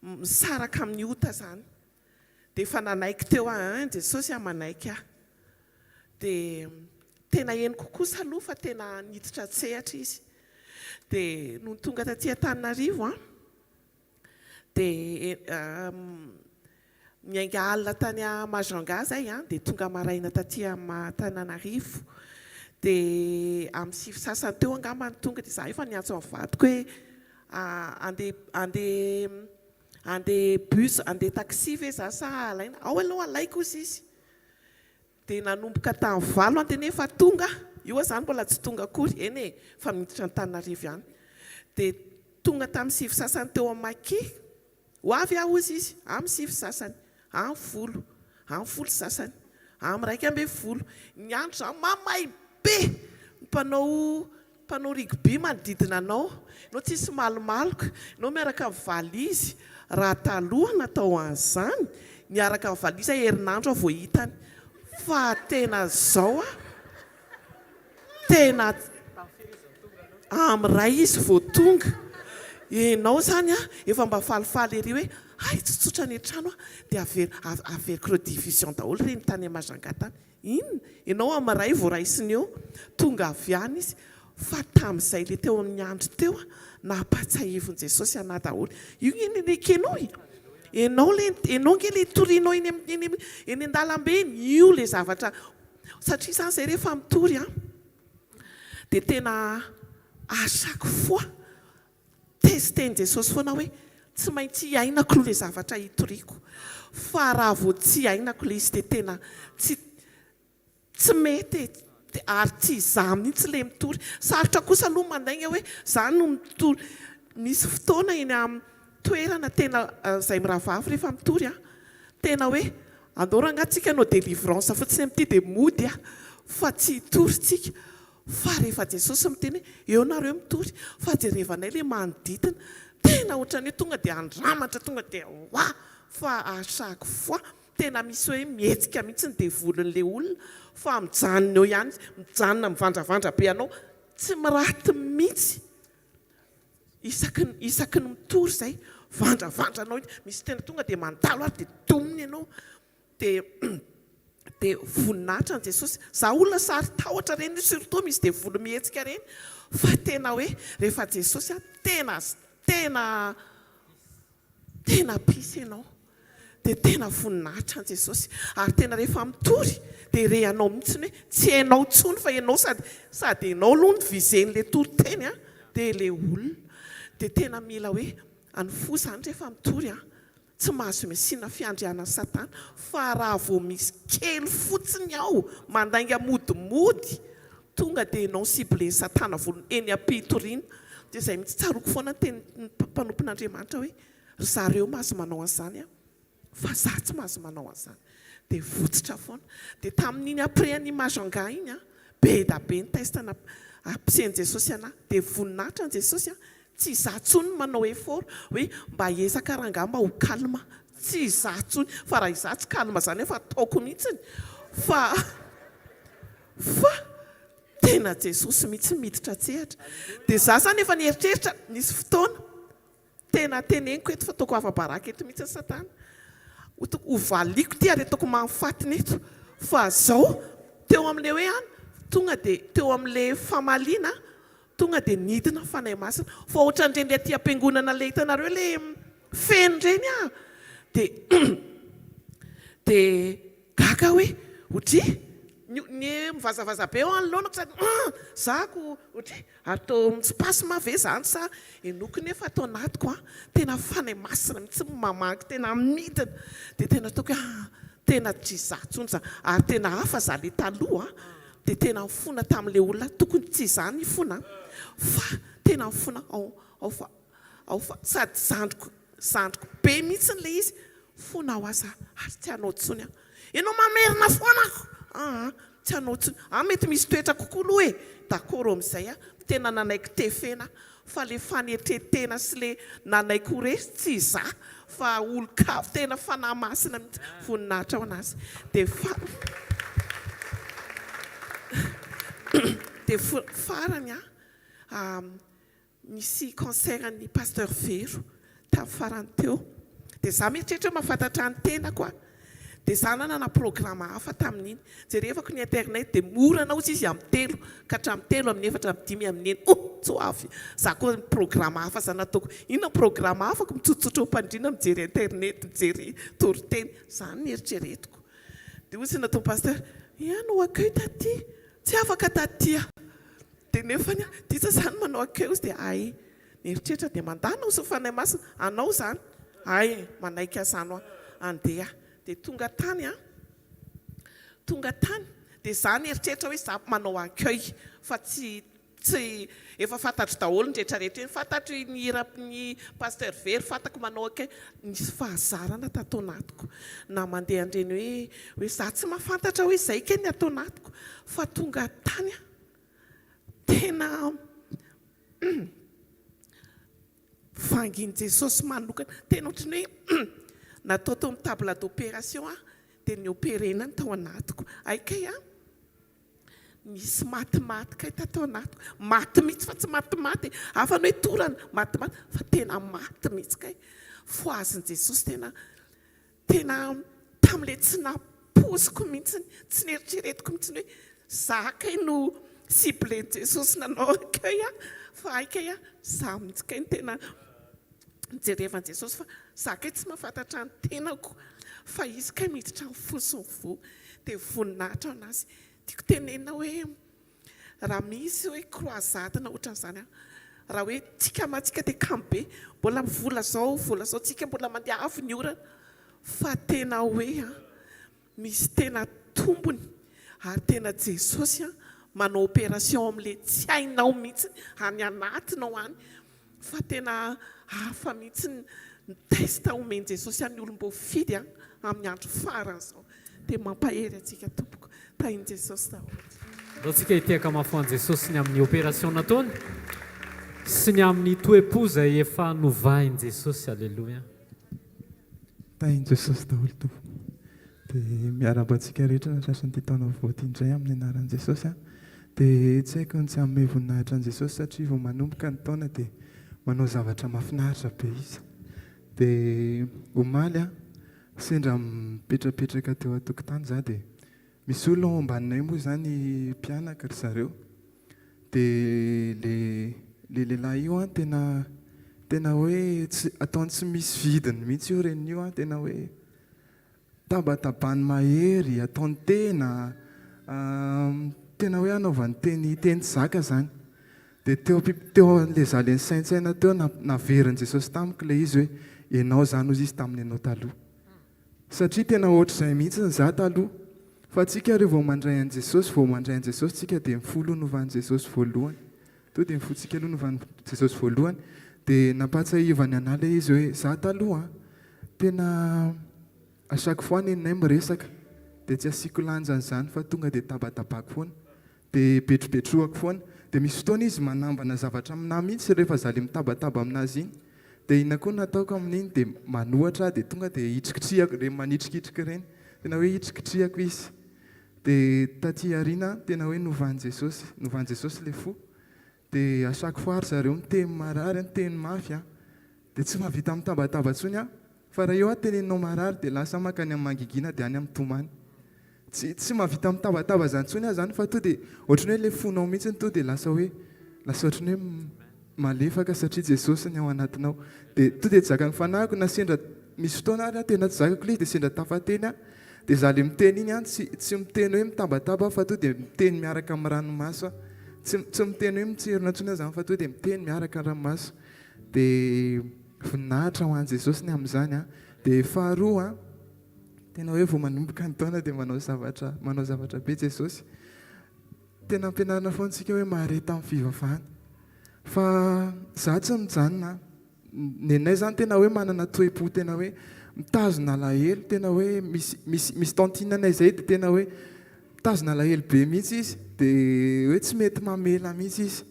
misaraka amin'ny ota zany. Dia efa nanaiky teo Jesosy manaiky aho. Dia tena eny kokoa saloha fa tena niditra tsehatra izy. Dia no tonga taty Antananarivo dia miainga alina tany a Majunga zay dia tonga maraina taty Antananarivo. Dia amin'ny sivy sasany teo angamba ny tonga dia za efa niantso amin'ny vadiko hoe andeha bus, andeha taxi ve za sa alaina? Ao aloha alaiko izy. Dia nanomboka tamin'ny 9 dia nefa tonga. Io zany mbola tsy tonga akory. Eny fa miditra Antananarivo ihany. Dia tonga tamin'ny sivy sasany teo amin'ny Maki. Ho avy aho izy amin'ny sivy sasany, amin'ny folo sasany, amin'ny 12. Ny andro zany mamay be. Mpanao rugby manodidina anao. Nao tsisy malomaloka. Nao miaraka amin'ny valizy. Raha taloha natao an'izany. Miaraka amin'ny valizy herinandro vao hitany. Fa tena zao tena amin'ny ray izy vao tonga. Enao zany efa mba falifaly ery hoe tsotsotra ny trano dia averiko division daholo reny tany Majunga tany. Inona? Enao amin'ny ray vao raisiny eo tonga avy any izy. Fa tamin'izay le teo amin'ny andro teo nampatsahivon'i Jesosy anahy daholo. Io eny ekenao enao nge le torinao eny an-dalambe io le zavatra. Satria zany zay rehefa mitory dia tena à chaque fois testeny Jesosy foana hoe tsy maintsy hiainako aloha le zavatra hitoriako. Fa raha vao tsy hiainako le izy dia tena tsy mety ary tsy izaho mihitsy le mitory. Sarotra kosa aloha mandaina hoe zany no mitory. Misy fotoana eny amin'ny toerana tena izay miravavy rehefa mitory tena hoe andao rangatsika anao délivrance fotsiny amin'ity dia mody fa tsy hitory tsika. Fa rehefa Jesosy miteny eo nareo mitory fa jerevanay le manodidina tena ohatrany hoe tonga dia andramatra tonga dia fa à chaque fois tena misy hoe mihetsika mihitsy ny devolon'ilay olona fa mijanona eo ihany, mijanona mivandravandra be anao tsy miraty mihitsy. Isaky ny mitory zay vandravandra anao misy tena tonga dia mandalo ary dia dominy ianao dia voninahitra ny Jesosy. Za olona sary tahotra reny surtout misy dia volo mihetsika reny fa tena hoe rehefa Jesosy tena pisy ianao dia tena voninahitra ny Jesosy. Ary tena rehefa mitory dia rehanao mihitsy hoe tsy hainao tsony fa ianao sady ianao aloha ny vizen'le tory teny dia le olona. Dia tena mila hoe anyfo zany rehefa mitory tsy mahazo mesiana fiandrianan'ny Satana. Fa raha vao misy kely fotsiny ao mandainga modimody tonga dia ianao siblen'ny Satana volony eny am-pitoriana. Dia izay mihitsy tsaroko foana teny mpanompon'Andriamanitra hoe ry zareo mahazo manao an'izany fa za tsy mahazo manao an'izany. Dia votsitra foana. Dia tamin'iny après ny Majunga iny be da be ny testana ampiasain'i Jesosy anahy. Dia voninahitra ny Jesosy tsy izaho tsony manao effort hoe mba hiezaka rangamba ho kalma. Tsy izaho tsony fa raha izaho tsy kalma zany efa ataoko mihitsiny. Fa tena Jesosy mihitsy miditra tsehatra. Dia za zany efa nieritreritra nisy fotoana tena teneniko eto fa ataoko ava-baraka eto mihitsy ny Satana. Ho valiko ty ary ataoko manifatiny eto. Fa zao teo amin'ilay hoe tonga dia teo amin'ilay famaliana tonga dia nidina fanahy masina. Fa ohatran'ireny aty am-piangonana le hitanareo le feno ireny dia gaga hoe otry ny mivazavaza be eo anolonako zany zako otry atao spasma ve zany sa enoko nefa atao anatiko tena fanay masina mihitsy mamaky tena midina dia tena ataoko hoe tena tsy zatsony zany ary tena hafa za le taloha dia tena mifona tamin'ilay olona tokony tsy zany ifona fa tena mifona ao fa sady zandriko be mihitsy n'le izy fona ao aza ary tsy hanao tsony ianao mamerina foanako tsy hanao tsony mety misy toetra kokoa aloha e d'accord amin'izay tena nanaiko tefena fa le fanetetena sy le nanaiko resy tsy za fa olokavo tena fanahy masina mihitsy voninahitra ao anazy dia farany misy concert ny pasteur Vero tamin'ny farany teo dia za mieritreritra hoe mahafantatra ny tenako dia za nanana programme hafa tamin'iny jerevako ny internet dia morana ozy izy amin'ny 3 ka hatramin'ny 3 amin'ny 4 amin'ny 5 amin'ny 9 tsy avy za koa programme hafa za nataoko inona programme hafako mitsotsotra ho mpandrina mijery internet mijery toriteny zany ny eritreretiko dia ozy natao pasteur no accueil taty tsy afaka taty dia nefany tisa zany manao accueil ozy dia ay nieritreritra dia mandana ozy fanay masina anao zany ay manaiky azano andeha dia tonga tany dia za nieritreritra hoe za manao accueil fa tsy efa fantatro daholo ny rehetrarehetra fantatro ny pasteur Vero fantako manao accueil nisy fahazarana tatao anatiko na mandeha andreny hoe za tsy mahafantatra hoe izay ke ny atao anatiko fa tonga tany tena vangin' Jesosy manokana tena ohatrany hoe natao tao amin'ny table d'opération dia ny opérena ny tao anatiko aikay misy matimaty kay tatao anatiko maty mihitsy fa tsy matimaty afany hoe torana matimaty fa tena maty mihitsy kay foazin' Jesosy tena tamin'ilay tsy napoziko mihitsy tsy nieritreretiko mihitsy hoe za kay no ciblen' Jesosy nanao akay fa aikay za mihitsy kay ny tena nijerevan' Jesosy fa za kay tsy mahafantatra ny tenako fa izy kay miditra ny fosiny vo dia voninahitra anazy tiako tenena hoe raha misy hoe croisade na ohatran'izany raha hoe tsika matsika dia kamo be mbola vola zao tsika mbola mandeha avy ny orana fa tena hoe misy tena tombony ary tena Jesosy manao opération amin'ilay tsy hainao mihitsy any anatinao any fa tena hafa mihitsy ny testa omeny Jesosy any olom-boafidy amin'ny andro farany izao dia mampahery atsika tompoko tahiny Jesosy daholo dao tsika hitiaka mahafoany Jesosy ny amin'ny opération nataony sy ny amin'ny toe-po izay efa novahin' Jesosy alleloia tahiny Jesosy daholo tompoko dia miaraba antsika rehetra na trasan'ity taona voaty indray amin'ny anaran'i Jesosy dia tsy haiko ny tsy hanome voninahitra an'i Jesosy satria vao manomboka ny taona dia manao zavatra mahafinaritra be izy dia omaly sendra mipetrapetraka teo an-tokotany za dia misy olona ao ambaninay moa zany mpianaka ry zareo dia le lehilahy io tena hoe ataony tsy misy vidiny mihitsy io reny io tena hoe tabatabany mahery ataony tena hoe anaovany teny zaka zany dia teo le za le nsaintsaina teo naveriny Jesosy tamiko le izy hoe ianao zany ozy izy tamin'ny ianao taloha satria tena ohatr'izay mihitsy ny za taloha fa tsika reo vao mandray an'i Jesosy tsika dia mifolo novan'i Jesosy voalohany to dia mifotsika aloha novan'i Jesosy voalohany dia nampatsahivany ana le izy hoe za taloha tena à chaque fois nenay miresaka dia tsy asiako lanjan'izany fa tonga dia tabatabako foana dia petropetroako foana dia misy fotoana izy manambana zavatra aminahy mihitsy rehefa za le mitabataba aminazy iny dia ina koa nataoko amin'iny dia manohatra dia tonga dia hitrikitriako le manitrikitrika ireny tena hoe hitrikitriako izy dia taty ariana tena hoe novan'i Jesosy le fo dia à chaque fois ry zareo miteny marary miteny mafy dia tsy mahavita mitabataba ntsony fa raha eo teneninao marary dia lasa makany amin'ny mangigina dia any amin'ny tomany tsy mahavita mitabataba zany ntsony zany fa to dia ohatrany hoe le fonao mihitsy to dia lasa ohatrany hoe malefaka satria Jesosy ny ao anatinao dia to dia tsy zakany fanahiko na sendra misy fotoana ary tena tsy zakako le izy dia sendra tafateny dia za le miteny iny tsy miteny hoe mitabataba fa to dia miteny miaraka amin'ny ranomaso tsy miteny hoe mitserona ntsony zany fa to dia miteny miaraka ranomaso dia voninahitra ho an'i Jesosy ny amin'izany a. Dia faharoa tena hoe vao manomboka ny taona dia manao zavatra be Jesosy. Tena ampianarina foana antsika hoe mahare tamin'ny fivavahana fa za tsy mijanona ny anay zany tena hoe manana toe-po tena hoe mitazona alahelo tena hoe misy tantinanay zay dia tena hoe mitazona alahelo be mihitsy izy dia hoe tsy mety mamela mihitsy izy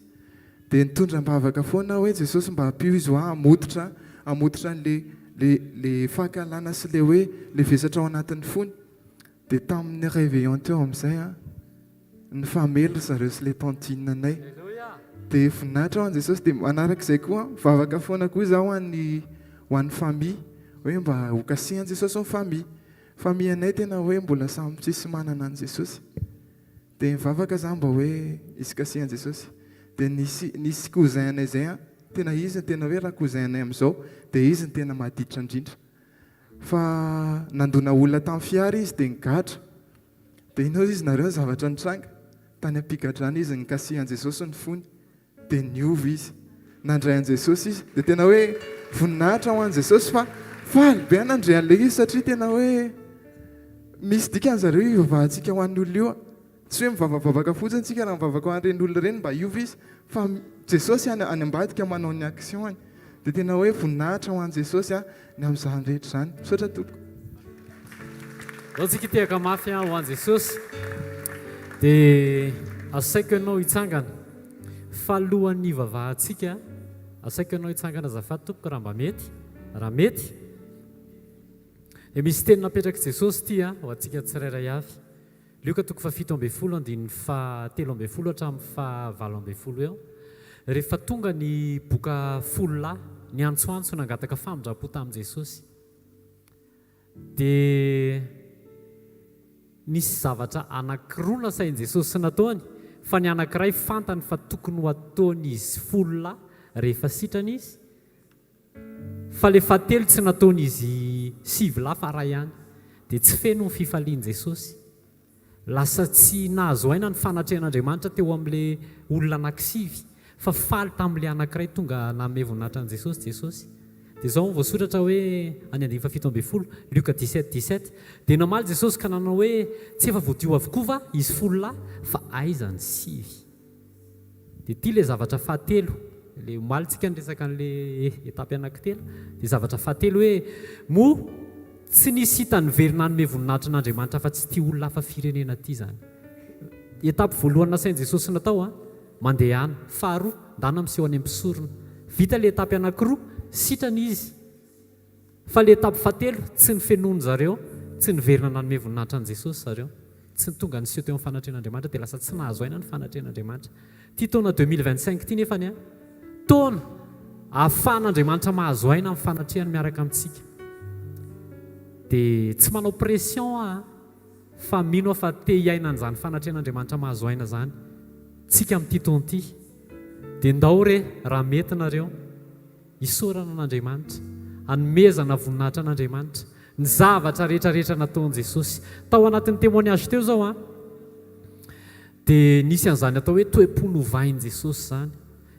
dia nitondra mbavaka foana hoe Jesosy mba hampio izy ho hamototra le fahakalana sy le hoe le vesatra ao anatin'ny fony. Dia tamin'ny réveillon teo amin'izay a ny famely zareo sy le tantinanay dia voninahitra ho an'i Jesosy. Dia manarak'izay koa mivavaka foana koa izaho ho an'ny famille hoe mba hokasihan Jesosy ny famille anay tena hoe mbola samy tsisy manana an' Jesosy dia mivavaka za mba hoe izy kasihan Jesosy. Dia nisy cousin anay zay a tena izy tena hoe raha cousin anay amin'izao dia izy ny tena mahaditra indrindra fa nandona olona tamin'ny fiara izy dia nigatra dia inao izy nareo zavatra nitranga tany ampikadrana izy nikasihan Jesosy ny fony dia niova izy nandray an' Jesosy izy dia tena hoe voninahitra ho an'i Jesosy fa faly be nandray an'ilay izy satria tena hoe misy dikan'zareo ivavahantsika ho an'ny olona io tsy hoe mivavavavaka fotsiny tsika raha mivavaka ho an'ireny olona ireny mba hiova izy fa Jesosy any ambadika manao ny action any dia tena hoe voninahitra ho an'i Jesosy a ny amin'izany rehetra zany. Misaotra tompoko. Antsika tehaka mafy ho an'i Jesosy dia asaiko ianao hitsangana fa alohan'ny ivavahantsika asaiko ianao hitsangana azafady tompoko raha mety dia misy teny napetraka Jesosy ty a ho antsika tsirairay avy lioka toko fa 7:10 andininy fa 3:10 hatramin'ny fa 8:10 eo rehefa tonga ny boka folo lahy ny antsoantso nangataka famindrapo tamin'i Jesosy dia nisy zavatra anankiroa nasain'i Jesosy sy nataony fa ny anankiray fantany fa tokony ho ataon'izy folo lahy rehefa sitrana izy fa le fahatelo tsy nataon'izy 7 lahy fa ray ihany dia tsy feno ny fifalian'i Jesosy lasa tsy nahazo aina ny fanatrehan'Andriamanitra teo amin'ilay olona anankisivy fa faly tamin'ilay anankiray tonga nanome voninahitra an'i Jesosy dia izao voasoratra hoe any andiny fa 7:10 Luka 17:17 dia namaly Jesosy ka nanao hoe tsy efa voadio avokoa va izy folo lahy fa aiza ny sivy dia ity ilay zavatra fahatelo le malitsika nyresaka an'ilay etapy anankitelo dia zavatra fahatelo hoe mo tsy nisy hitany verina anome voninahitra n'Andriamanitra fa tsy tia olona hafa firenena ty zany. Etapy voalohany nasain'i Jesosy natao a mandehana faharoa ndana miseho any am-pisorona vita le etapy anankiroa sitrana izy fa le etapy fahatelo tsy ny fenony zareo tsy niverina nanome voninahitra an'i Jesosy zareo tsy tonga niseho teo amin'ny fanatrehan'Andriamanitra dia lasa tsy nahazo aina ny fanatrehan'Andriamanitra. Ty taona 2025 ty nefany a taona ahafahan'Andriamanitra mahazo aina amin'ny fanatrehany miaraka amintsika dia tsy manao pression a fa mino fa te hiaina an'izany fanatrehan'Andriamanitra mahazo aina zany tsika amin'ity taona ity dia ndao re raha mety nareo hisorana an'Andriamanitra hanomezana voninahitra an'Andriamanitra ny zavatra rehetrarehetra nataon'i Jesosy tao anatin'ny témoignage teo zao a dia nisy an'izany atao hoe toe-po novain'i Jesosy zany.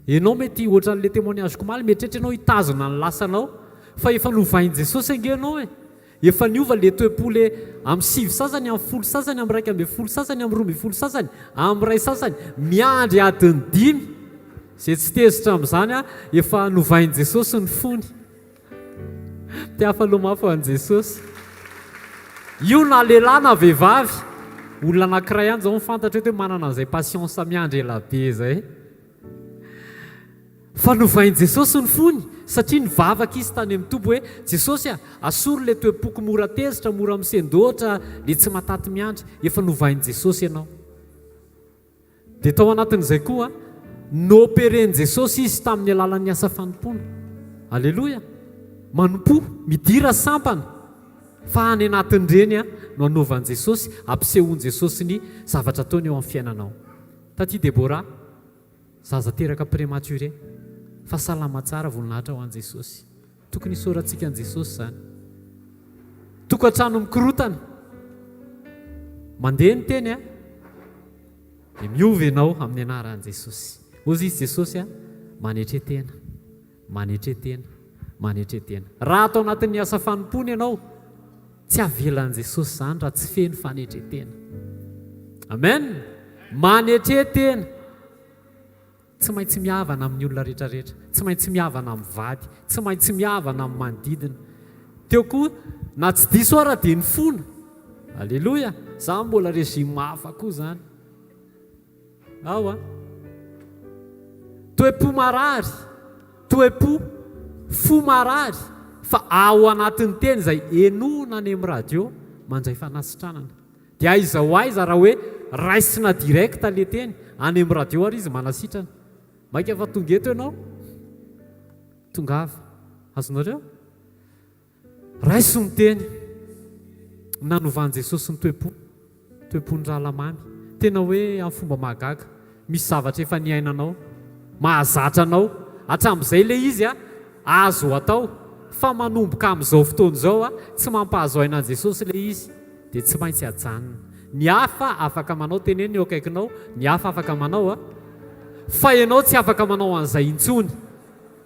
Ianao mety ohatran'ilay témoignage komaly mietrehitra ianao hitazona ny lasanao fa efa novain'i Jesosy angenao efa niova le toe-po le amin'ny 7 sasany amin'ny 10 sasany amin'ny 1:10 sasany amin'ny 12 sasany amin'ny 1 sasany miandry adiny 5 izay tsy tezitra amin'izany a efa novain'i Jesosy ny fony tiafaloha mafy ho an'i Jesosy io na lehilahy na vehivavy olona anankiray ihany zao mifantatra hoe manana an'izay patience miandry elabe zay fa novain'i Jesosy ny fony satria nivavaka izy tany amin'ny tobo hoe Jesosy asoro le toe-poko mora tezitra mora misendoatra le tsy mataty miandry efa novain'i Jesosy ianao dia tao anatin'izay koa noopéren'i Jesosy izy tamin'ny alalan'ny asa fanompona alleloia manompo midira sampana fa any anatin'ireny no anaovan'i Jesosy ampisehoan'i Jesosy ny zavatra ataony eo amin'ny fiainanao. Taty Debora zaza teraka prématuré fa salama tsara voninahitra ho an'i Jesosy tokony hisorantsika an'i Jesosy zany tokantrano mikorotana mandeha ny teny a dia miova ianao amin'ny anaran'i Jesosy. Ozy izy Jesosy a manetretena, manetretena, manetretena. Raha atao anatin'ny asa fanompony ianao, tsy avelan'i Jesosy zany raha tsy feno fanetretena. Amen. Manetretena. Tsy maintsy mihavana amin'ny olona rehetrarehetra, tsy maintsy mihavana amin'ny vady, tsy maintsy mihavana amin'ny manodidina. Teo koa na tsy diso ara dia ny fona. Alleloia. Za mbola régime hafa koa zany. Ao a. Toe-po marary, toe-po fo marary, fa ao anatin'ny teny izay enona any amin'ny radio mandray fanasitranana. Dia aiza ho aiza raha hoe raisina direkta le teny any amin'ny radio ary izy manasitrana. Maika fa tonga eto ianao? Tongava. Azonareo? Raiso ny teny. Nanovan'i Jesosy ny toe-po, toe-pony rahalamamy. Tena hoe amin'ny fomba mahagaga, misy zavatra efa niainanao, mahazatra anao, hatramin'izay le izy a azo atao, fa manomboka amin'izao fotoana izao a tsy mampahazo aina an'i Jesosy le izy, dia tsy maintsy hajanona. Ny hafa afaka manao, teneny eo akaikinao, ny hafa afaka manao a, fa ianao tsy afaka manao an'izay intsony,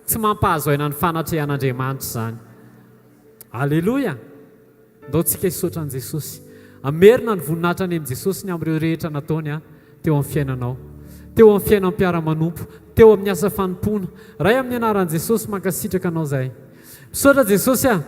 tsy mampahazo aina ny fanatrehan'Andriamanitra zany. Alleloia. Ndao tsika hisaotra an'i Jesosy. Amerina ny voninahitra any amin'i Jesosy ny amin'ireo rehetra nataony a teo amin'ny fiainanao, teo amin'ny fiainan'ny mpiara-manompo, teo amin'ny asa fanompona. Ray amin'ny anaran'i Jesosy mankasitraka anao zahay. Misaotra Jesosy a,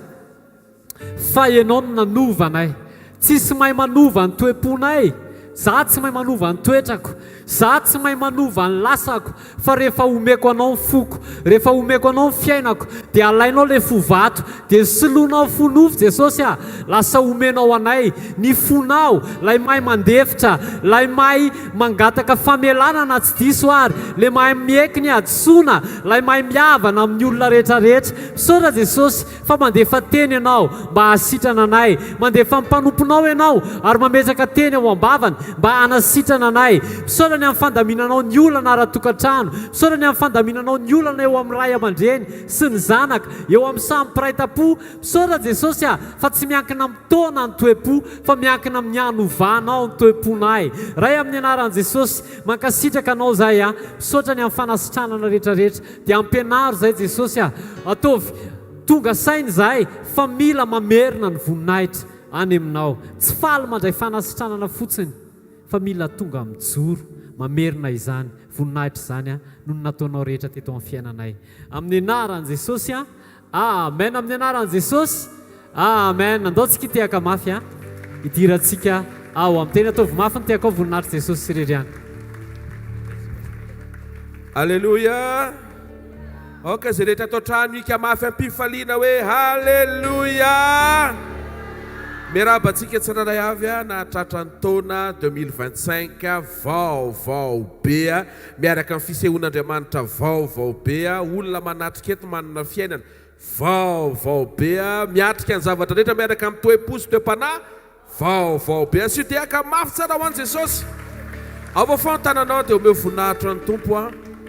fa ianao no nanova anay. Tsisy mahay manova ny toe-ponay. Za tsy mahay manova ny toetrako, za tsy mahay manova ny lasako, fa rehefa omeko anao ny foko, rehefa omeko anao ny fiainako, dia alainao le fovato, dia soloinao fonofo Jesosy a, lasa omenao anay ny fonao, lay mahay mandefitra, lay mahay mangataka famelana na tsy diso ary, le mahay mieky ny adisona, lay mahay mihavana amin'ny olona rehetrarehetra. Misaotra Jesosy fa mandefa teny ianao mba hasitrana anay, mandefa mpanomponao ianao ary mametraka teny ao ambavany mba hanasitrana anay. Misaotra ny amin'ny fandaminanao ny olana ara-tokantrano, misaotra ny amin'ny fandaminanao ny olana eo amin'ny ray aman-dreny sy ny zanaka, eo amin'ny samy mpiray-tam-po. Misaotra Jesosy a, fa tsy miankina amin'ny taona ny toe-po, fa miankina amin'ny hanovanao ny toe-ponay. Ray amin'ny anaran'i Jesosy mankasitraka anao zahay a, misaotra ny amin'ny fanasitranana rehetrarehetra, dia ampianaro zay Jesosy a, ataovy tonga sainy zahay fa mila mamerina ny voninahitra any aminao, tsy faly mandray fanasitranana fotsiny, fa mila tonga mijoro mamerina izany voninahitra izany a no nataonao rehetra teto amin'ny fiainanay. Amin'ny anaran'i Jesosy a, amen. Amin'ny anaran'i Jesosy, amen. Andaontsika hitehaka mafy a, hidirantsika ao amin'ny teny. Ataovy mafy ny tehaka ao voninahitra Jesosy sireriana. Alleluia. Ok, zay rehetra atao trano ika mafy ampifaliana hoe halleluia. Miarabantsika tsiraray avy a na tratra ny taona 2025 vaovao be a, miaraka amin'ny fisehoan'Andriamanitra vaovao be a, olona manatrika eto manana fiainana vaovao be a, miatrika ny zavatra rehetra miaraka amin'ny toe-posy toe-panahy vaovao be a. Sy tehaka mafy tsara ho an'i Jesosy. Ao fa ny tananao dia omeo voninahitra ny tompo a,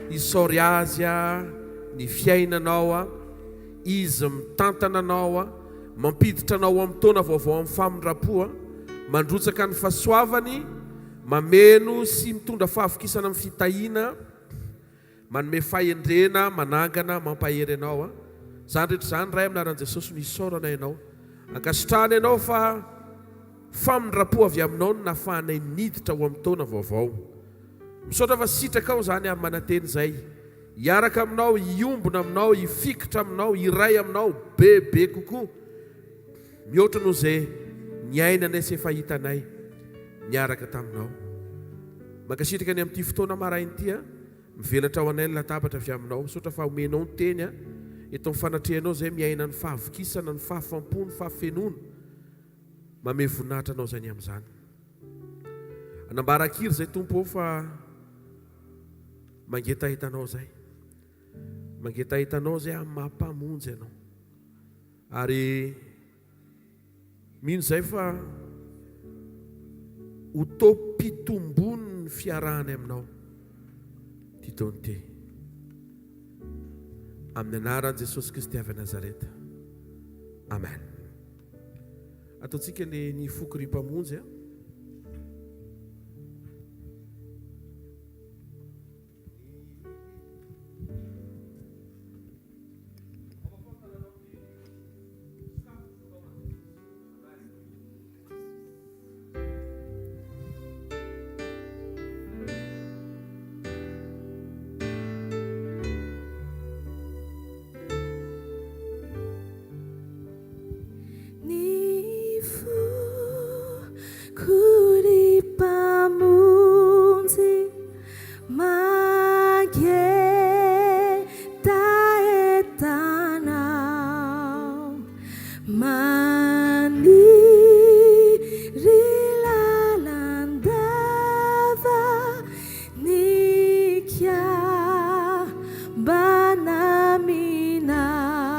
hisaory azy a ny fiainanao a, izy mitantana anao a, mampiditra anao amin'ny taona vaovao amin'ny famindrapoa, mandrotsaka ny fahasoavany, mameno sy mitondra fahavokisana amin'ny fitahiana, manome fahendrena, manangana, mampahery anao a. Zany rehetra zany ray amin'ny anaran'i Jesosy no hisaorana ianao, ankasitrahana ianao fa famindrapoa avy aminao no nahafahanay niditra ho amin'ny taona vaovao. Misaotra fa sitraka ao zany amin'ny mananteny zay, hiaraka aminao, hiombona aminao, hifikitra aminao, hiray aminao bebe kokoa, mihoatra noho izay niainanay sy efa hitanay niaraka taminao. Mankasitraka any amin'ity fotoana marain'ity a, mivelatra ao anay ny latabatra avy aminao, misaotra fa omenao ny teny a, eto amin'ny fanatrehanao izay miaina ny fahavokisana, ny fahafampo, ny fahafenoana, mame voninahitra anao zany amin'izany. Anambara-kiry zay tompo ao fa mangeta hitanao zay, mangeta hitanao zay amin'ny mampamonjy ianao, ary mino zay fa ho tompitombony ny fiarahany aminao titaon'ity. Amin'ny anaran'i Jesosy Kristy avy Nazareta, amen. Ataontsika ny foko ry mpamonjy a. kuripamunzi mageta etanao maniry lalandava nikiambanaminao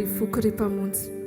Rifoky ripamonjy.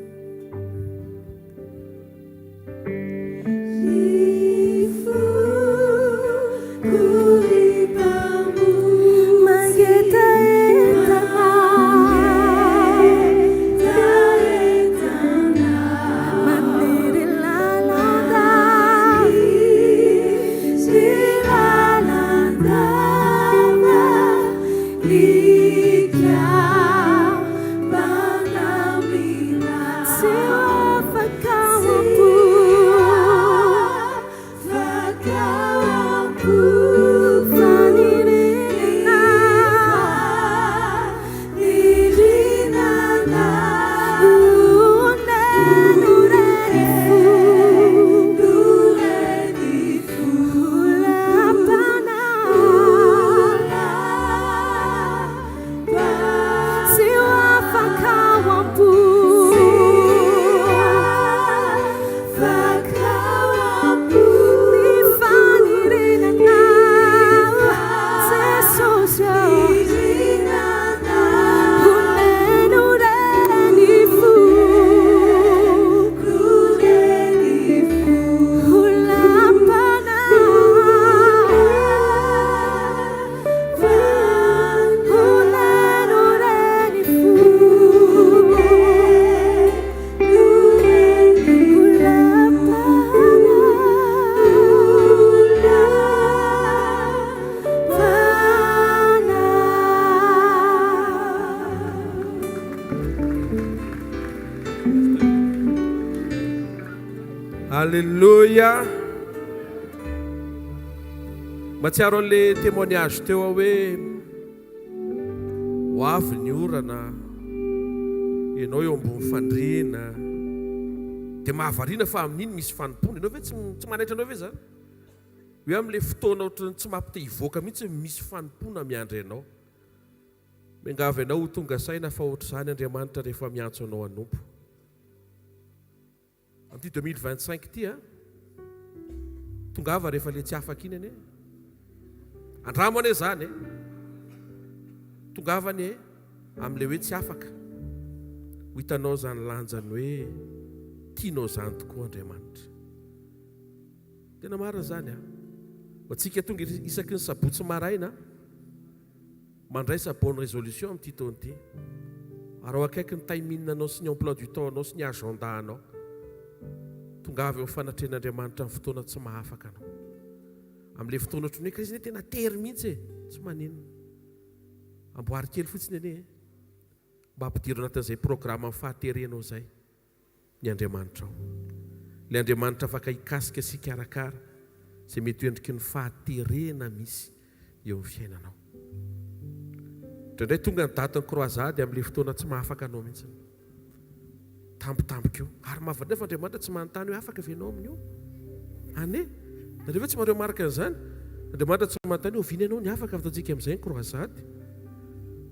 Alléluia. Matsiaro an'le témoignage teo hoe ho avy ny orana ianao eo ambony fandriana dia mahavariana fa amin'iny misy fanompona ianao ve tsy manaitra anao ve zany hoe amin'le fotoana ohatrany tsy mampite hivoaka mihitsy misy fanompona miandry ianao miangavy ianao ho tonga saina fa ohatr' izany Andriamanitra rehefa miantso anao hanompo amin'ity 2025 ity tongava rehefa le tsy afaka iny ane andramo ane zany tongavany amin'le hoe tsy afaka ho hitanao zany lanjany hoe tianao zany tokoa Andriamanitra tena marina zany atsika tonga isaky ny sabotsy maraina mandraisa bonne résolution amin'ity taona ity ary ao akaiky ny taiminanao sy ny emploi du temps anao sy ny agenda anao tongavy eo fanatren'Andriamanitra amin'ny fotoana tsy mahafaka anao amin'ilay fotoana ohatrany hoe Kristy tena tery mihitsy tsy maninona amboary kely fotsiny ane mba hampidiro anatin'izay programme amin'ny fahaterenao zay ny Andriamanitra ao ilay Andriamanitra afaka hikasika sika arakara izay mety endriky ny fahaterena misy eo amin'ny fiainanao. Indraindray tonga ny daty ny croisade amin'ilay fotoana tsy mahafaka anao mihitsy. Tampotampoka eo. Ary mahavatra nefa Andriamanitra tsy manontany hoe afaka ve anao amin'io? Ane? Nareo ve tsy mareo marika an'izany? Andriamanitra tsy manontany hoe oviana ianao ny afaka fataontsika amin'izay ny croisade.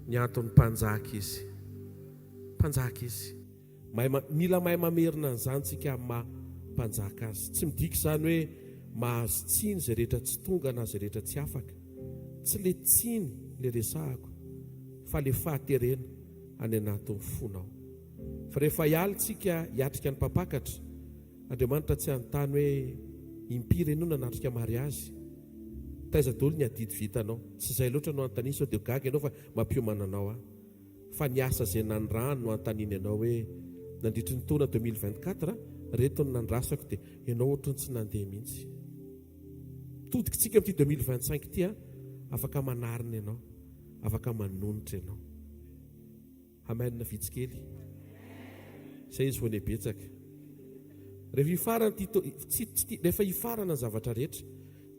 Ny antony mpanjaka izy. Mpanjaka izy. Mila mahay mamerina an'izany tsika mpanjaka azy. Tsy midika izany hoe mahazo tsiny izay rehetra tsy tonga na izay rehetra tsy afaka. Tsy le tsiny le resahako, fa le fahaterena any anatin'ny fonao. Fa rehefa hialitsika hiatrika ny mpampakatra, Andriamanitra tsy anontany hoe impiry ianao nanatrika mariazy. Taiza daholo ny adidy vitanao. Tsy izay loatra no anontany sao dia gaga ianao fa mampiomana anao. Fa ny asa izay nandrano no antaniny ianao hoe nandritry ny taona 2024 reto ny nandrasako dia ianao ohatrany tsy nandeha mihitsy. Todikitsika amin'ity 2025 ity afaka manarina ianao, afaka manonitra ianao. Amen na vitsikely. Izay izy hoany betsaka. Rehefa hifarana zavatra rehetra,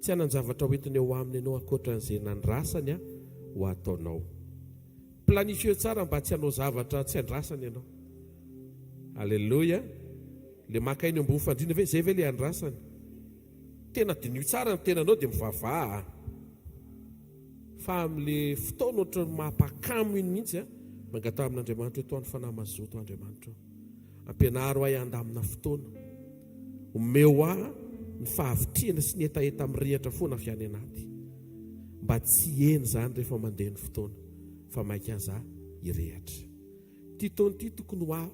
tsy hanan zavatra hoentiny eo aminy ianao ankoatran'izay nandrasany ho ataonao. Planifio tsara mba tsy hanao zavatra tsy andrasany ianao. Alleluia. Le maka iny ambony fandrina ve zay ve le andrasany? Tena dinio tsara ny tenanao dia mivavaha. Fa amin'ile fotoana ohatry ny mampakamo iny mihitsy mangata amin'Andriamanitra hoe toa ny fanahy mazoto Andriamanitra. Ampianaro ahy andamina fotoana. Omeo ahy ny fahavitriana sy ny etaeta mirehatra foana avy any anaty. Mba tsy eny zany rehefa mandeha ny fotoana, fa maika aza hirehatra. Ty taona ty tokony ho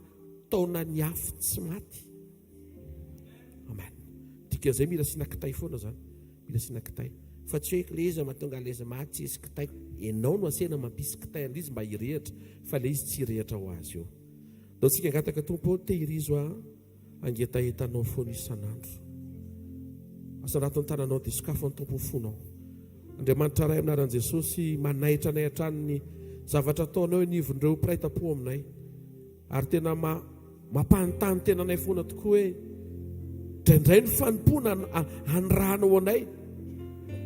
taona ny afo tsy maty. Amen. Dika izay mila sina kitay foana zany. Mila sina kitay. Fa tsy hoe leza mahatonga leza maty tsy hisy kitay. Ianao no asena mampisy kitay an'izy mba hirehatra, fa le izy tsy hirehatra ho azy eo. Dao tsika angataka tompo tehirizo angetahetanao foana isan'andro. Asa anatin'ny tananao dia sokafo ny tompo fonao. Andriamanitra ray aminaran'i Jesosy manaitra anay hatrany ny zavatra ataonao nivon'ireo mpiray-tam-po aminay. Ary tena mampanontany tena anay foana tokoa hoe indraindray ny fanompona hanrahanao anay.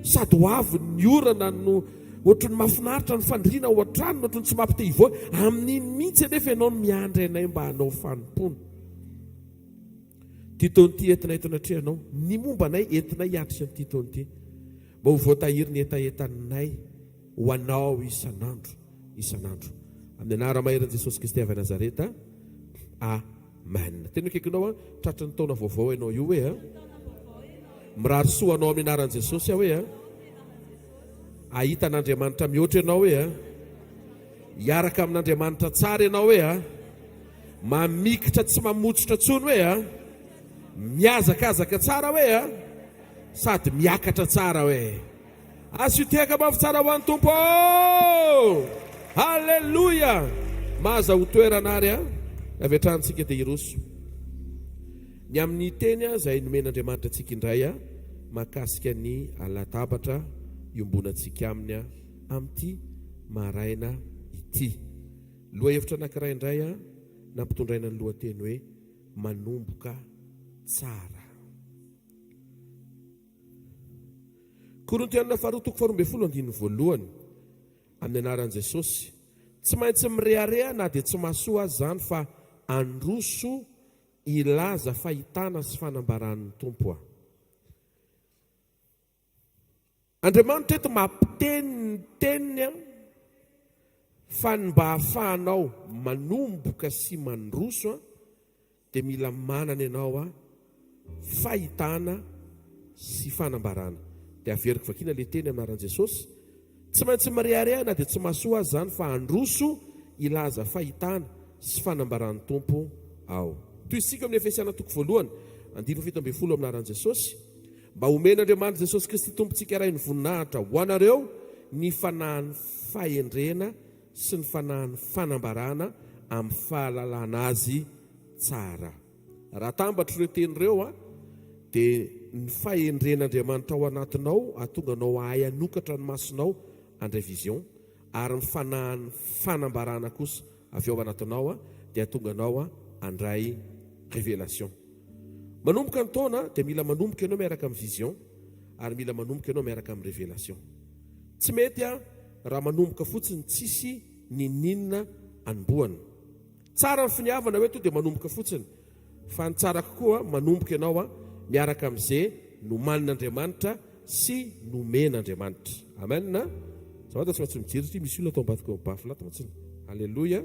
Sady ho avy ny orana no ohatrany mahafinaritra ny fandriana ao an-trano, ohatrany tsy mampite hivoaka. Amin'iny mihitsy anefa ianao no miandry anay mba hanao fanompona. Ty taona ity entina hitanatrihanao, ny momba anay entina hiatrika ny ty taona ity. Mba ho voatahiry ny etaetanay ho anao isan'andro, isan'andro. Amin'ny anarana maheran'i Jesosy Kristy avy Nazareta. Amen. Tena kekinao tratra ny taona vaovao ianao io hoe mirary soa anao amin'ny anaran'i Jesosy hoe ahita an'Andriamanitra mihoatra ianao hoe hiaraka amin'Andriamanitra tsara ianao hoe mamikitra tsy mamotsitra tsony hoe miazakazaka tsara hoe sady miakatra tsara hoe azo iteka mafy tsara ho an'ny Tompo. Halleluja. Maza ho toerana ary avy hatranintsika dia iroso. Ny amin'ny teny izay nomen'Andriamanitra antsika indray mahakasika ny latabatra iombonantsika aminy amin'ity maraina ity. Lohahevitra anankiray indray nampitondraina ny lohateny hoe manomboka tsara. Korintianina faharoa toko 12:1 amin'ny anaran'i Jesosy. Tsy maintsy mirearea na dia tsy mahasoa azy zany fa androso ilaza fahitana sy fanambaran'ny Tompo. Andriamanitra eto mampiteny ny teniny fa mba hahafahanao manomboka sy mandroso dia mila manana ianao fahitana sy fanambarana. Dia averiko vakina le teny amin'anaran'i Jesosy. Tsy maintsy mirearea na dia tsy mahasoa azy zany fa androso ilaza fahitana sy fanambaran'ny Tompo ao. Toy isika amin'ny Efesiana toko 1:17 amin'anaran'i Jesosy. Mba omen'Andriamanitra Jesosy Kristy tompontsika iray ny voninahitra ho anareo ny fanahin'ny fahendrena sy ny fanahin'ny fanambarana amin'ny fahalalana azy tsara. Raha tambatra ireo teny ireo dia ny fahendren'Andriamanitra ao anatinao ahatonga anao ahay anokatra ny masonao andray vision, ary ny fanahin'ny fanambarana kosa avy ao anatinao dia ahatonga anao andray révélation. Manomboka ny taona dia mila manomboka ianao miaraka amin'ny vision, ary mila manomboka ianao miaraka amin'ny révélation. Tsy mety raha manomboka fotsiny tsisy nininna anomboana. Tsara ny finiavana hoe to dia manomboka fotsiny, fa ny tsara kokoa manomboka ianao miaraka amin'izay nomanin'Andriamanitra sy nomen'Andriamanitra. Amen. Zavatra tsy maintsy mijery satria misy olona atao ambadika bafilata matsiny. Alleluia.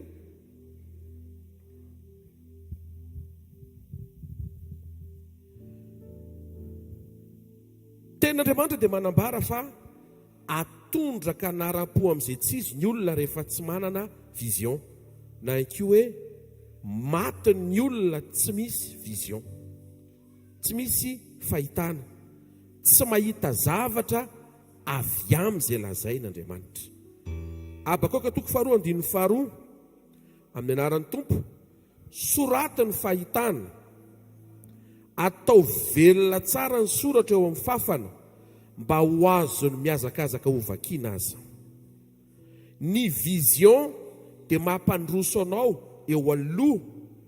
Tenin'Andriamanitra dia manambara fa atondraka anaram-po amin'izay tsy izy ny olona rehefa tsy manana vision, na inkoa hoe maty ny olona tsy misy vision, tsy misy fahitana, tsy mahita zavatra avy amin'izay lazain'Andriamanitra. Abakoka 2:2 amin'ny anaran'ny Tompo, soratany fahitana, atao velona tsara ny soratra eo amin'ny fafana mba ho azony miazakazaka ho vakiana aza. Ny vision dia mampandroso anao eo aloha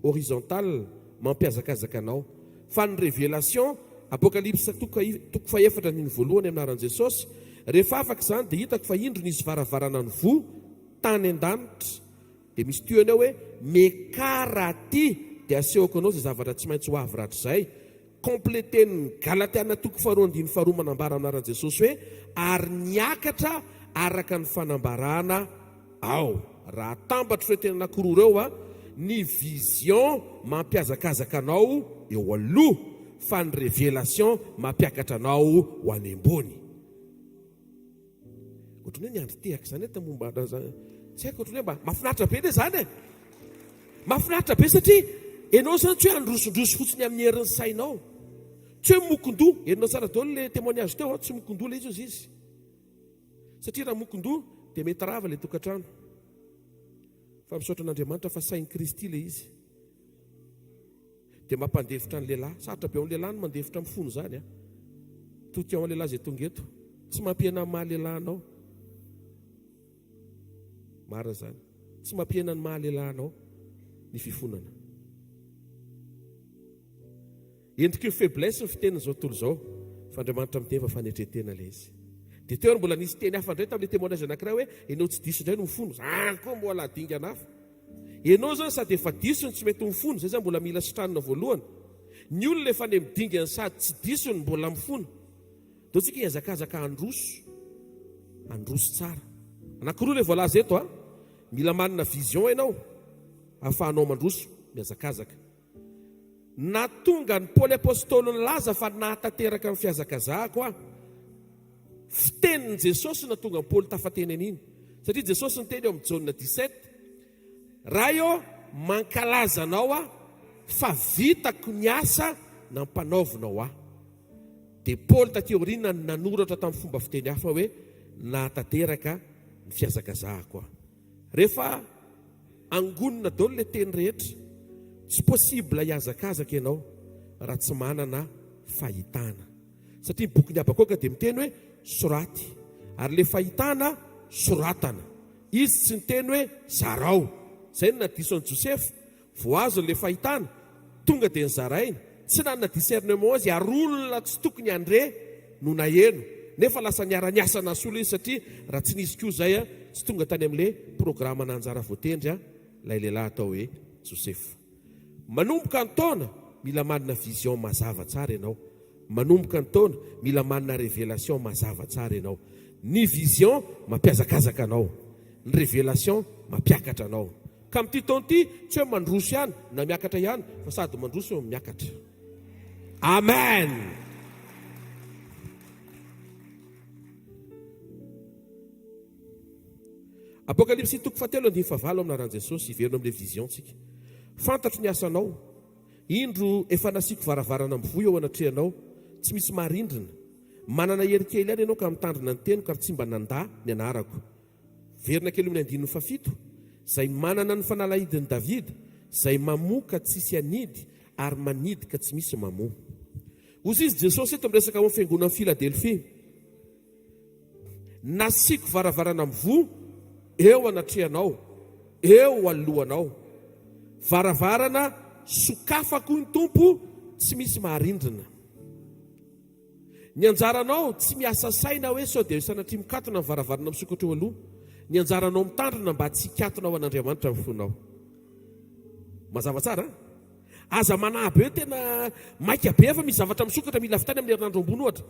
horizontal, mampiazakazaka anao. Fa ny révélation, Apocalypse 2:4 ny voalohany amin'ny anaran'i Jesosy, rehefa afaka izany dia hitako fa indro nisy varavarana ny vo tany an-danitra, dia misy teo anao hoe mekaraty dia asehoko anao izay zavatra tsy maintsy ho avy ratrizay. Kompleten'ny Galatiana 2:2 manambara anaran'i Jesosy hoe ary niakatra araka ny fanambarana ao. Raha tambatra fetena anankiroa ireo ny vision mampiazakazaka anao eo aloha, fa ny révélation mampiakatra anao ho any ambony. Ohatrany hoe ny andro tehaka izany eta momba tsy haiko, ohatrany hoe mba mahafinaritra be ilay izany mahafinaritra be satria ianao zany tsy hoe androsondroso fotsiny amin'ny herin'ny sainao, tsy hoe mokondoha. Herinao tsara daholo ilay témoignage teo, tsy mokondoha ilay izy. Satria raha mokondoha dia mety rava ilay tokantrano. Fa misaotra an'Andriamanitra fa sain'i Kristy ilay izy. Dia mampandevitra ny lehilahy, sarotra be amin'ny lehilahy no mandevitra amin'ny fony zany. Toty ao amin'ny lehilahy izay tonga eto, tsy mampihana ny mahalehilahinao. Marina zany, tsy mampihana ny mahalehilahinao ny fifonana. Endriky ny faiblesse ny fiteniny izao tontolo izao, fa Andriamanitra miteny fa fanetretena ilay izy. Dia teo mbola nisy teny hafa indray tamin'ilay témoignage anankiray hoe ianao tsy diso indray no mifono, zany koa mbola dingana hafa. Ianao zany sady efa disony tsy mety mifono, zay zany mbola mila sitranina voalohany. Ny olona efa ny midingana sady tsy disony mbola mifono, dia tsika hiazakazaka androso tsara. Anankiroa ilay voalaza eto mila manana vision ianao ahafahanao mandroso miazakazaka. Na tonga ny Paoly apôstôly nilaza fa nahatanteraka ny fiazakazahako fitenin'i Jesosy na tonga ny Paoly tafateny an'iny. Satria Jesosy niteny eo amin'ny Jaona 17, raha io mankalaza anao fa vitako ny asa nampanaovinao Dia Paoly taty aoriana nanoratra tamin'ny fomba fiteny hafa hoe nahatanteraka ny fiazakazahako Rehefa angonina daholo ilay teny rehetra, tsy possible hiazakazaka ianao raha tsy manana fahitana. Satria boky ny Abakoka dia miteny hoe soraty, ary ilay fahitana soratana. Izy tsy niteny hoe zarao. Izay no nadiso an'i Joseph, voazo ilay fahitana, tonga dia nizaraina, tsy nanana discernement azy, ary olona tsy tokony andre no naheno. Nefa lasa niara-niasa nasolo izy satria raha tsy nisy koa izay tsy tonga tany amin'ilay programa nanjara voatendry ilay lehilahy atao hoe Joseph. Manomboka ny taona mila manana vision mazava tsara ianao. Manomboka ny taona mila manana révélation mazava tsara ianao. Ny vision mampiazakazaka anao, ny révélation mampiakatra anao. Ka amin'ity taona ity tsy hoe mandroso ihany na miakatra ihany, fa sady mandroso eo miakatra. Amen. Apocalypse 3:7 amin'ny anaran'i Jesosy iverina amin'ilay vision tsika. Fantatro ny asanao, indro efa nasiako varavarana mivoy eo anatrehanao, tsy misy marindrina. Manana hery kely ihany ianao ka mitandrina ny teniko ary tsy mba nandà ny anarako. Verina kely amin'ny 9:7, izay manana ny fanalahidin'i Davida, izay mamoaka tsisy anidy ary manidy ka tsy misy mamoa. Ozy izy Jesosy eto miresaka amin'ny fiangonan'i Philadelphie. Nasiako varavarana mivoy eo anatrehanao, eo alohanao. Varavarana sokafako ny tompo, tsy misy maharindrina. Ny anjaranao tsy miasa saina hoe sao dia sanatria mikatona ny varavarana misokatra eo aloha. Ny anjaranao mitandrina mba tsy hikatona ho an'Andriamanitra amin'ny fonao. Mazava tsara? Aza manaby hoe tena maika be fa misy zavatra misokatra mila fitany amin'ny herinandro ambony ohatra.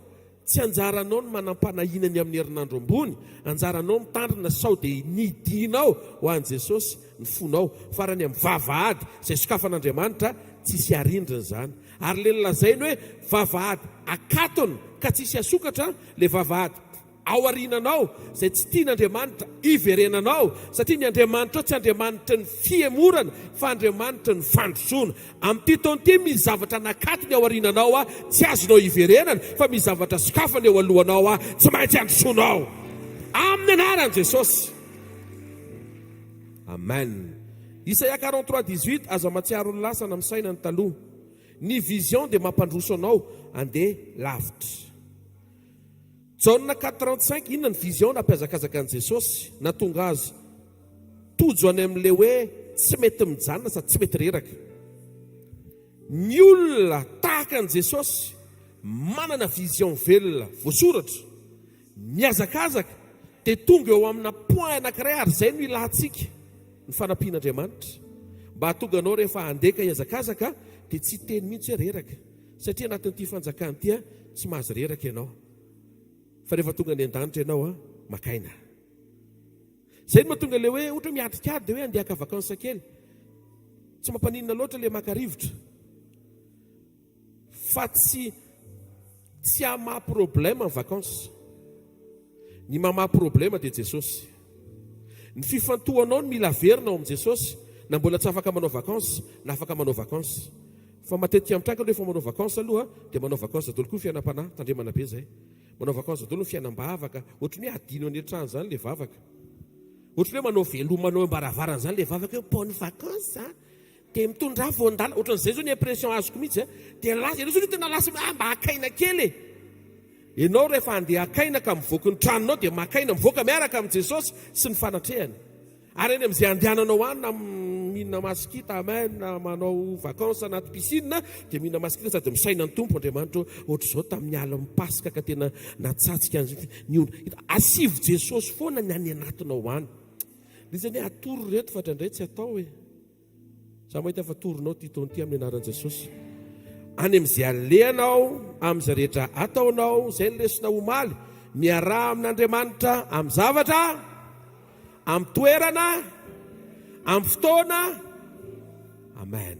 Tsy anjaranao ny manam-panahinany amin'ny herinandro ambony, anjaranao mitandrina sao dia nidinao ho an'i Jesosy ny fonao farany amin'ny vavahady izay sokafan'Andriamanitra tsisy arindrina izany. Ary le lazainy hoe vavahady akatona ka tsisy asokatra, le vavahady ao arinanao izay tsy tian'Andriamanitra iverenanao, satria ny Andriamanitra tsy Andriamanitra ny fiemorana fa Andriamanitra ny fandrosoana. Amin'ity taon'ity misy zavatra nakatony ao arinanao tsy azonao iverenana, fa misy zavatra sokafany eo alohanao tsy maintsy androsoanao amin'ny anaran'i Jesosy. Amen. Isaia 43:18 aza matsiaro ny lasana amin'ny saina ny taloha. Ny vision dia mampandroso anao andeha lavitra. Jauna 4:35 inona ny vision nampiazakazaka an'i Jesosy natonga azy tojo any amin'ile hoe tsy mety mijanona sady tsy mety reraka. Ny olona tahaka an'i Jesosy manana vision velona voasoratra, miazakazaka, dia tonga eo amina point anankiray ary izay no ilahantsika ny fanampian'Andriamanitra mba hatonga anao rehefa handeka hiazakazaka dia tsy teny mihitsy hoe reraka, satria anatin'ity fanjakana ity tsy mahazo reraka ianao. Fa rehefa tonga ny an-danitra ianao makaina. Izay no mahatonga le hoe ohatra miatrikady dia hoe andeha haka vakansa kely, tsy mampaninona loatra le maka-rivotra, fa tsy hamaha problema ny vakansa. Ny mamaha problema dia Jesosy. Ny fifantohanao no mila verina ao amin'i Jesosy, na mbola tsy afaka manao vakansa na afaka manao vakansa. Fa matetika mitranga rehefa manao vakansa aloha dia manao vakansa daholo koa ny fiainam-panahy, tandremana be izay. Manao vakansa daholo ny fiainam-bavaka, ohatran'ny hoe adino any an-trano izany le vavaka. Ohatran'ny hoe manao velomanao am-baravarana izany le vavaka hoe bonne vakansa dia mitondra voandala. Ohatran'izay zao ny impression azoko mihitsy dia lasa ianao zao tena lasa mba hakaina kely. Ianao rehefa andeha hakaina ka mivoaka ny tranonao dia makaina mivoaka miaraka amin'i Jesosy sy ny fanatrehany. Ary eny amin'izay andehananao any na mihinana masikita amen na manao vakansa anaty piscine dia mihinana masikita sady misaina ny tompo Andriamanitra ohatr'izao tamin'ny alina Pasika ka tena natsatsika ny ona. Asivo Jesosy foana ny any anatinao any. Izany hoe atoro reto fa drandray tsy atao hoe. Za mahita fa atoronao ty taon'ity amin'ny anaran'i Jesosy. Any amin'izay alehanao, amin'izay rehetra ataonao, izay ny lesona omaly, miaraha amin'Andriamanitra amin'ny zavatra, amin'ny toerana, amin'ny fotoana. Amen.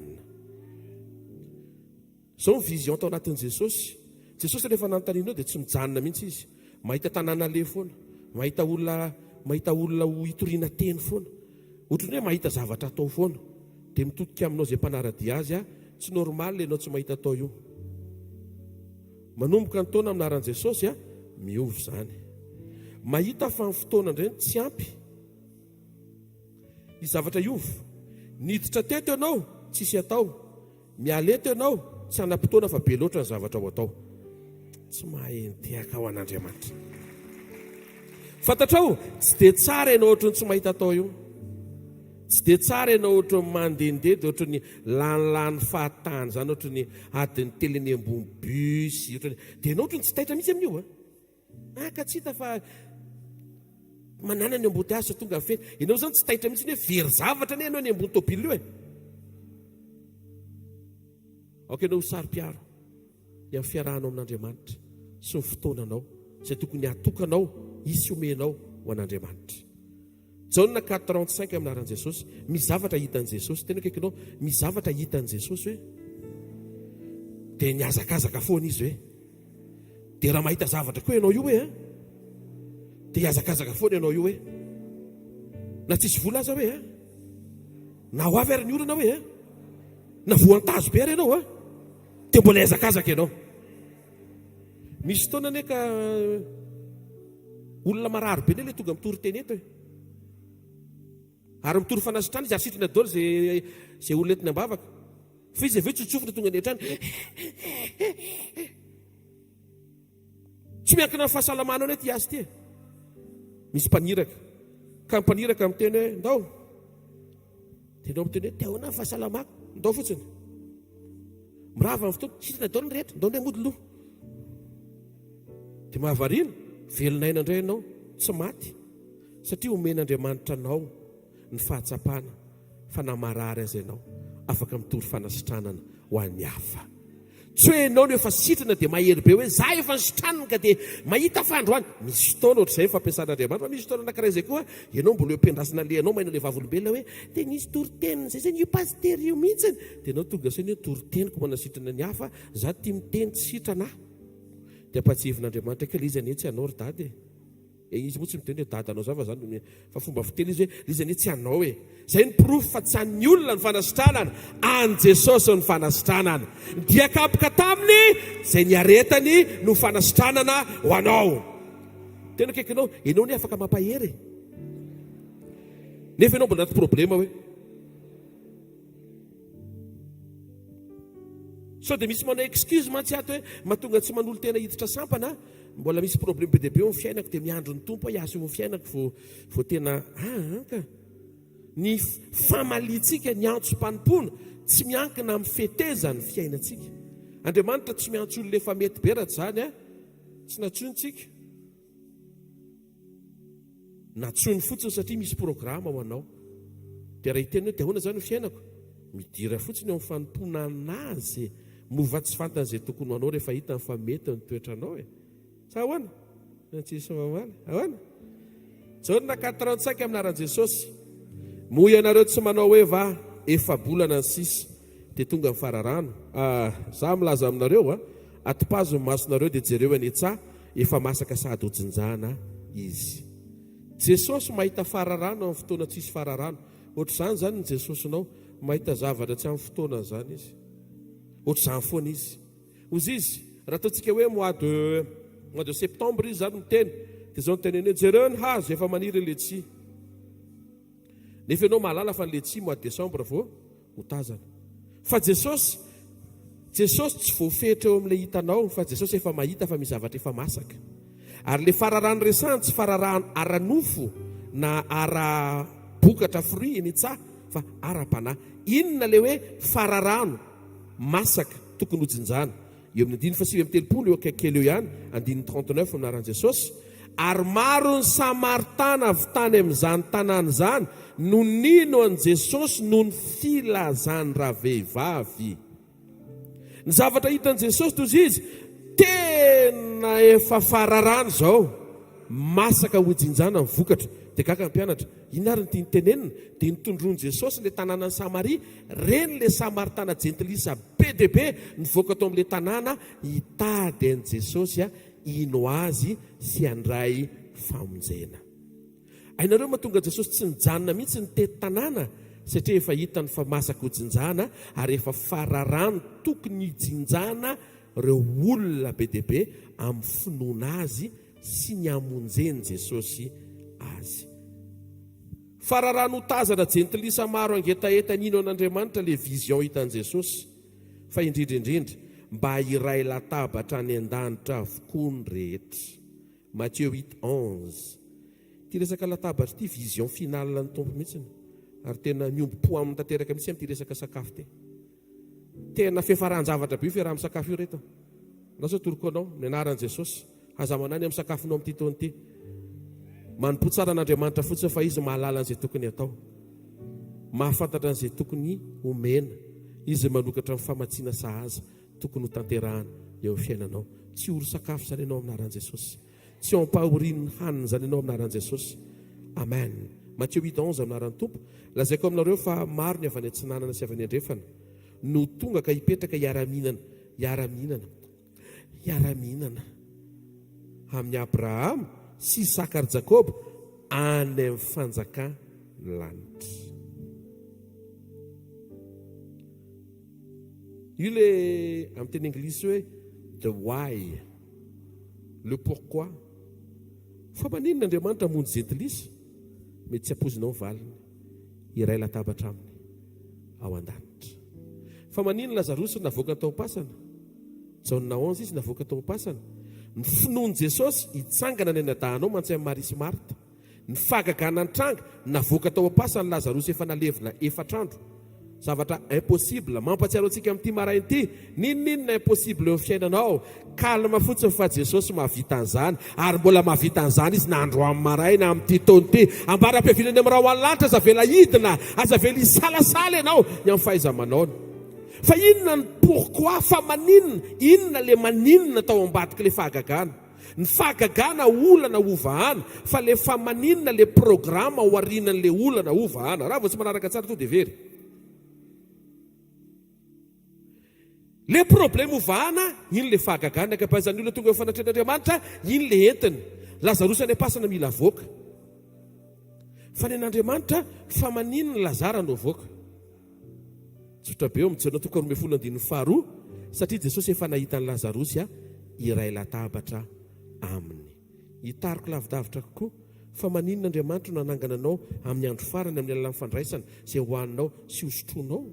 Zao ny vision tao anatin'i Jesosy. Jesosy rehefa nanontanianao dia tsy mijanona mihitsy izy. Mahita tanàna le foana, mahita olona ho hitoriana teny foana. Ohatran'ny hoe mahita zavatra atao foana dia mitodika aminao izay mpanaradia azy tsy normal ianao tsy mahita atao io. Manomboka ny taona amin'ny anaran'i Jesosy miovy izany. Mahita fa ny fotoana indray tsy ampy. Ny zavatra iovy. Niditra teto ianao tsisy atao. Mialeto ianao tsy anam-potoana fa be loatra ny zavatra ho atao. Tsy mahentehaka ao an'Andriamanitra. Fantatrao, tsy dia tsara ianao ohatrany tsy mahita atao io. Tsy dia tsara ianao ohatrany mandehandeha dia ohatrany lanilany fahatany izany, ohatrany adiny teleny ambony bus, dia ianao ohatrany tsy taitra mihitsy amin'io. Ka tsy hita fa manana ny ambony asa tonga ny fety. Ianao zany tsy taitra mihitsy hoe very zavatra ne ianao ny ambony tôbily io. Aoka ianao sary-piaro ny amin'ny fiarahanao amin'Andriamanitra sy ny fotoananao izay tokony hatokanao isy omenao ho an'Andriamanitra. Jauna 4:35 amin'ny anaran'i Jesosy. Misy zavatra hitan'i Jesosy, tena kaikinao misy zavatra hitan'i Jesosy hoe dia niazakazaka foana izy hoe. Dia raha mahita zavatra koa ianao io hoe dia hiazakazaka foana ianao io hoe. Na tsisy vola aza hoe na ho avy ary ny orana hoe na voantazo be ary ianao dia mbola hiazakazaka ianao. Misy fotoana ane ka olona marary be ilay tonga mitory teny eto ary mitory fanasitrana izy ary sitrina daholo izay olona entiny ambavaka. Fa izy avy tsotsofina tonga ny an-trano tsy miankina ny fahasalamanao ane ty azy ty. Misy mpaniraka ka mpaniraka miteny hoe ndao, dia ndao miteny hoe te ahoana ny fahasalamako, ndao fotsiny. Mirava amin'ny fotoana sitrina daholo ny rehetra, ndao ny amody loha. dia mahavariana velonaina indray ianao tsy maty satria omen'Andriamanitra anao ny fahatsapana fa namarary azy ianao afaka mitory fanasitranana ho an'ny hafa. Tsy hoe ianao no efa sitrana dia mahery be hoe za efa nisitranana ka dia mahita fa androany. Misy fotoana ohatr'izay fampiasan'Andriamanitra, fa misy fotoana anankiray izay koa ianao mbola ampiandrasana le ianao maina le vavolombelona hoe dia nisy toritenina izay zany io pastery io mihitsiny, dia ianao tonga saina hoe toriteniko manasitrana ny hafa, za tia miteny tsy sitrana. Dia ampatsivin'Andriamanitra ka izy anie tsy anao ry dady izy moa tsy miteny hoe dady anao zava zany fa fomba fiteny izy hoe izy anie tsy anao zay ny proof fa tsy an'ny olona ny fanasitranana, an Jesosy ny fanasitranana. Dia kapoka taminy zay ny aretany no fanasitranana ho anao. Tena kaikinao ianao ny afaka mampahery nefa ianao mbola anaty problema hoe so dia misy manao excuse mantsy ato hoe mahatonga tsy manolo tena hiditra sampana, mbola misy problème be dia be ny fiainako dia miandro ny tompo hiaso ny fiainako vao tena ka ny famalitsika ny antso mpanompoana tsy miankina amin'ny fetezany fiainantsika. Andriamanitra tsy miantso olona efa mety be raha zany tsy natsonitsika, natsony fotsiny satria misy programa ho anao. Dia raha hiteny hoe dia ahoana zany ny fiainako, midira fotsiny eo amin'ny fanompoana anazy mova tsy fantany izay tokony ho anao rehefa hitany fa mety ny toetranao sa ahoana tsisy mamaly ahoana jaona 45 aminaran'i Jesosy. Moa ianareo tsy manao hoe va efa bolana ny sisa dia tonga ny fararano. Za milaza aminareo atopazo ny masonareo dia jereo any tsa efa masaka sady hojinjana izy. Jesosy mahita fararano amin'ny fotoana tsisy fararano. Ohatr'izany zany ny Jesosynao mahita zavatra tsy amin'ny fotoana zany izy. Ohatr'izany foana izy. Ozy izy raha ataontsika hoe mois de septembre izy zany miteny dia zao niteneny jereo ny hazo efa maniry letsi. Nefa ianao mahalala fa ny letsi mois de décembre vao ho tazana. Fa Jesosy tsy voafehitra eo amin'ilay hitanao, fa Jesosy efa mahita fa misy zavatra efa masaka. Ary le fararano resany tsy fararano ara-nofo na ara-bokatra fruit ny tsa fa ara-panahy. Inona le hoe fararano masaka tokony hojinjana. Eo amin'ny 9:7 eo akaikely eo ihany, 39 minaran'i Jesosy. Ary maro ny Samaritana avy tany amin'izany tanàna izany no nino an' Jesosy no ny filazany ravehivavy. Ny zavatra hitan'i Jesosy toy izy tena efa fararano zao, masaka hojinjana ny vokatra. Dia kaka mpianatra, inary ny tia nitenenina dia nitondroan'i Jesosy le tanàna ny Samaria, reny le Samaritana jentilisa be dia be nivoaka tao amin'ile tanàna hitady an'i Jesosy ino azy sy andray famonjena. Ainareo mahatonga Jesosy tsy nijanona mihitsy ny tety tanàna satria efa hitany fa masaka hojinjana ary efa fararano tokony hijinjana reo olona be dia be amin'ny finoana azy sy ny amonjeny Jesosy azy. Fararano tazana jentilisa maro angetaeta nino an'Andriamanitra le vision hitan'i Jesosy, fa indrindra mba iray latabatra any an-danitra avokoa ny rehetra. Matthieu 8:11. Ty resaka latabatra ty vision finale ny tompo mihitsiny, ary tena miombo-po amin'ny tanteraka mihitsy amin'ity resaka sakafo ty. Tena fiafaran-javatra be fiaraha amin'ny sakafo io reto. Lasa toroko anao ny anaran'i Jesosy hazamanany amin'ny sakafonao amin'ity taona ity. Manompo tsara an'Andriamanitra fotsiny fa izy mahalala an'izay tokony atao, mahafantatra an'izay tokony omena, izy manokatra amin'ny famatsiana sahaza tokony ho tanterahana eo amin'ny fiainanao. Tsy oro sakafo zany ianao amin'ny anaran'i Jesosy, tsy ampahorian'ny hanina zany ianao amin'ny anaran'i Jesosy. Amen. Matthieu 8:11 amin'ny anaran'ny Tompo. Lazaiko aminareo fa maro ny avy any antsinanana sy avy any andrefana no tonga ka hipetraka hiara-mihinana amin'ny Abrahama sy Isaka ary Jakoba any amin'ny fanjakana lanitra. Io le amin'ny teny anglisy hoe the why, le pourquoi. Fa maninona Andriamanitra hamonjy jentilisa mety tsy hapozinao valiny iray latabatra aminy ao an-danitra. Fa maninona Lazarosy navoaka tao am-pasana, Jaona 11 izy navoaka tao am-pasana. Ny finoan'i Jesosy hitsangana ny anadanao mantsy amin'ny Maria sy Marta. Ny fagagana ny tranga navoaka tao am-pasana Lazarosy efa nalevina 4 andro. zavatra impossible mampatsiaro antsika amin'ity marain'ity ninninona impossible eo amin'ny fiainanao kalma fotsiny fa Jesosy mahavita an'izany ary mbola mahavita an'izany izy nandro amin'ny maraina amin'ity taona ity ambara-piavinany amin'ny raha hoalanitra aza vela hidina aza vela hisalasala ianao ny amin'ny fahaiza-manaony fa inona ny pourquoi fa maninona inona le maninona tao ambadika le fahagagana ny fahagagana olana ovahana fa le famaninona le programa ho arinan'le olana ovahana raha vao tsy manaraka tsara to dia very le problème ovahana iny le fahagagana kapazan'ny olona tonga fanatren'Andriamanitra iny le entiny Lazarosy any am-pasana mila voaka fa ny an'Andriamanitra fa maninona Lazara no voaka tsotra be eo mijeona toka 12 satria Jesosy efa nahita ny Lazarosy iray latabatra aminy hitariko lavidavitra kokoa fa maninona Andriamanitra no nanangana anao amin'ny andro farany amin'ny alalan'ny fandraisana izay hohaninao sy hosotroanao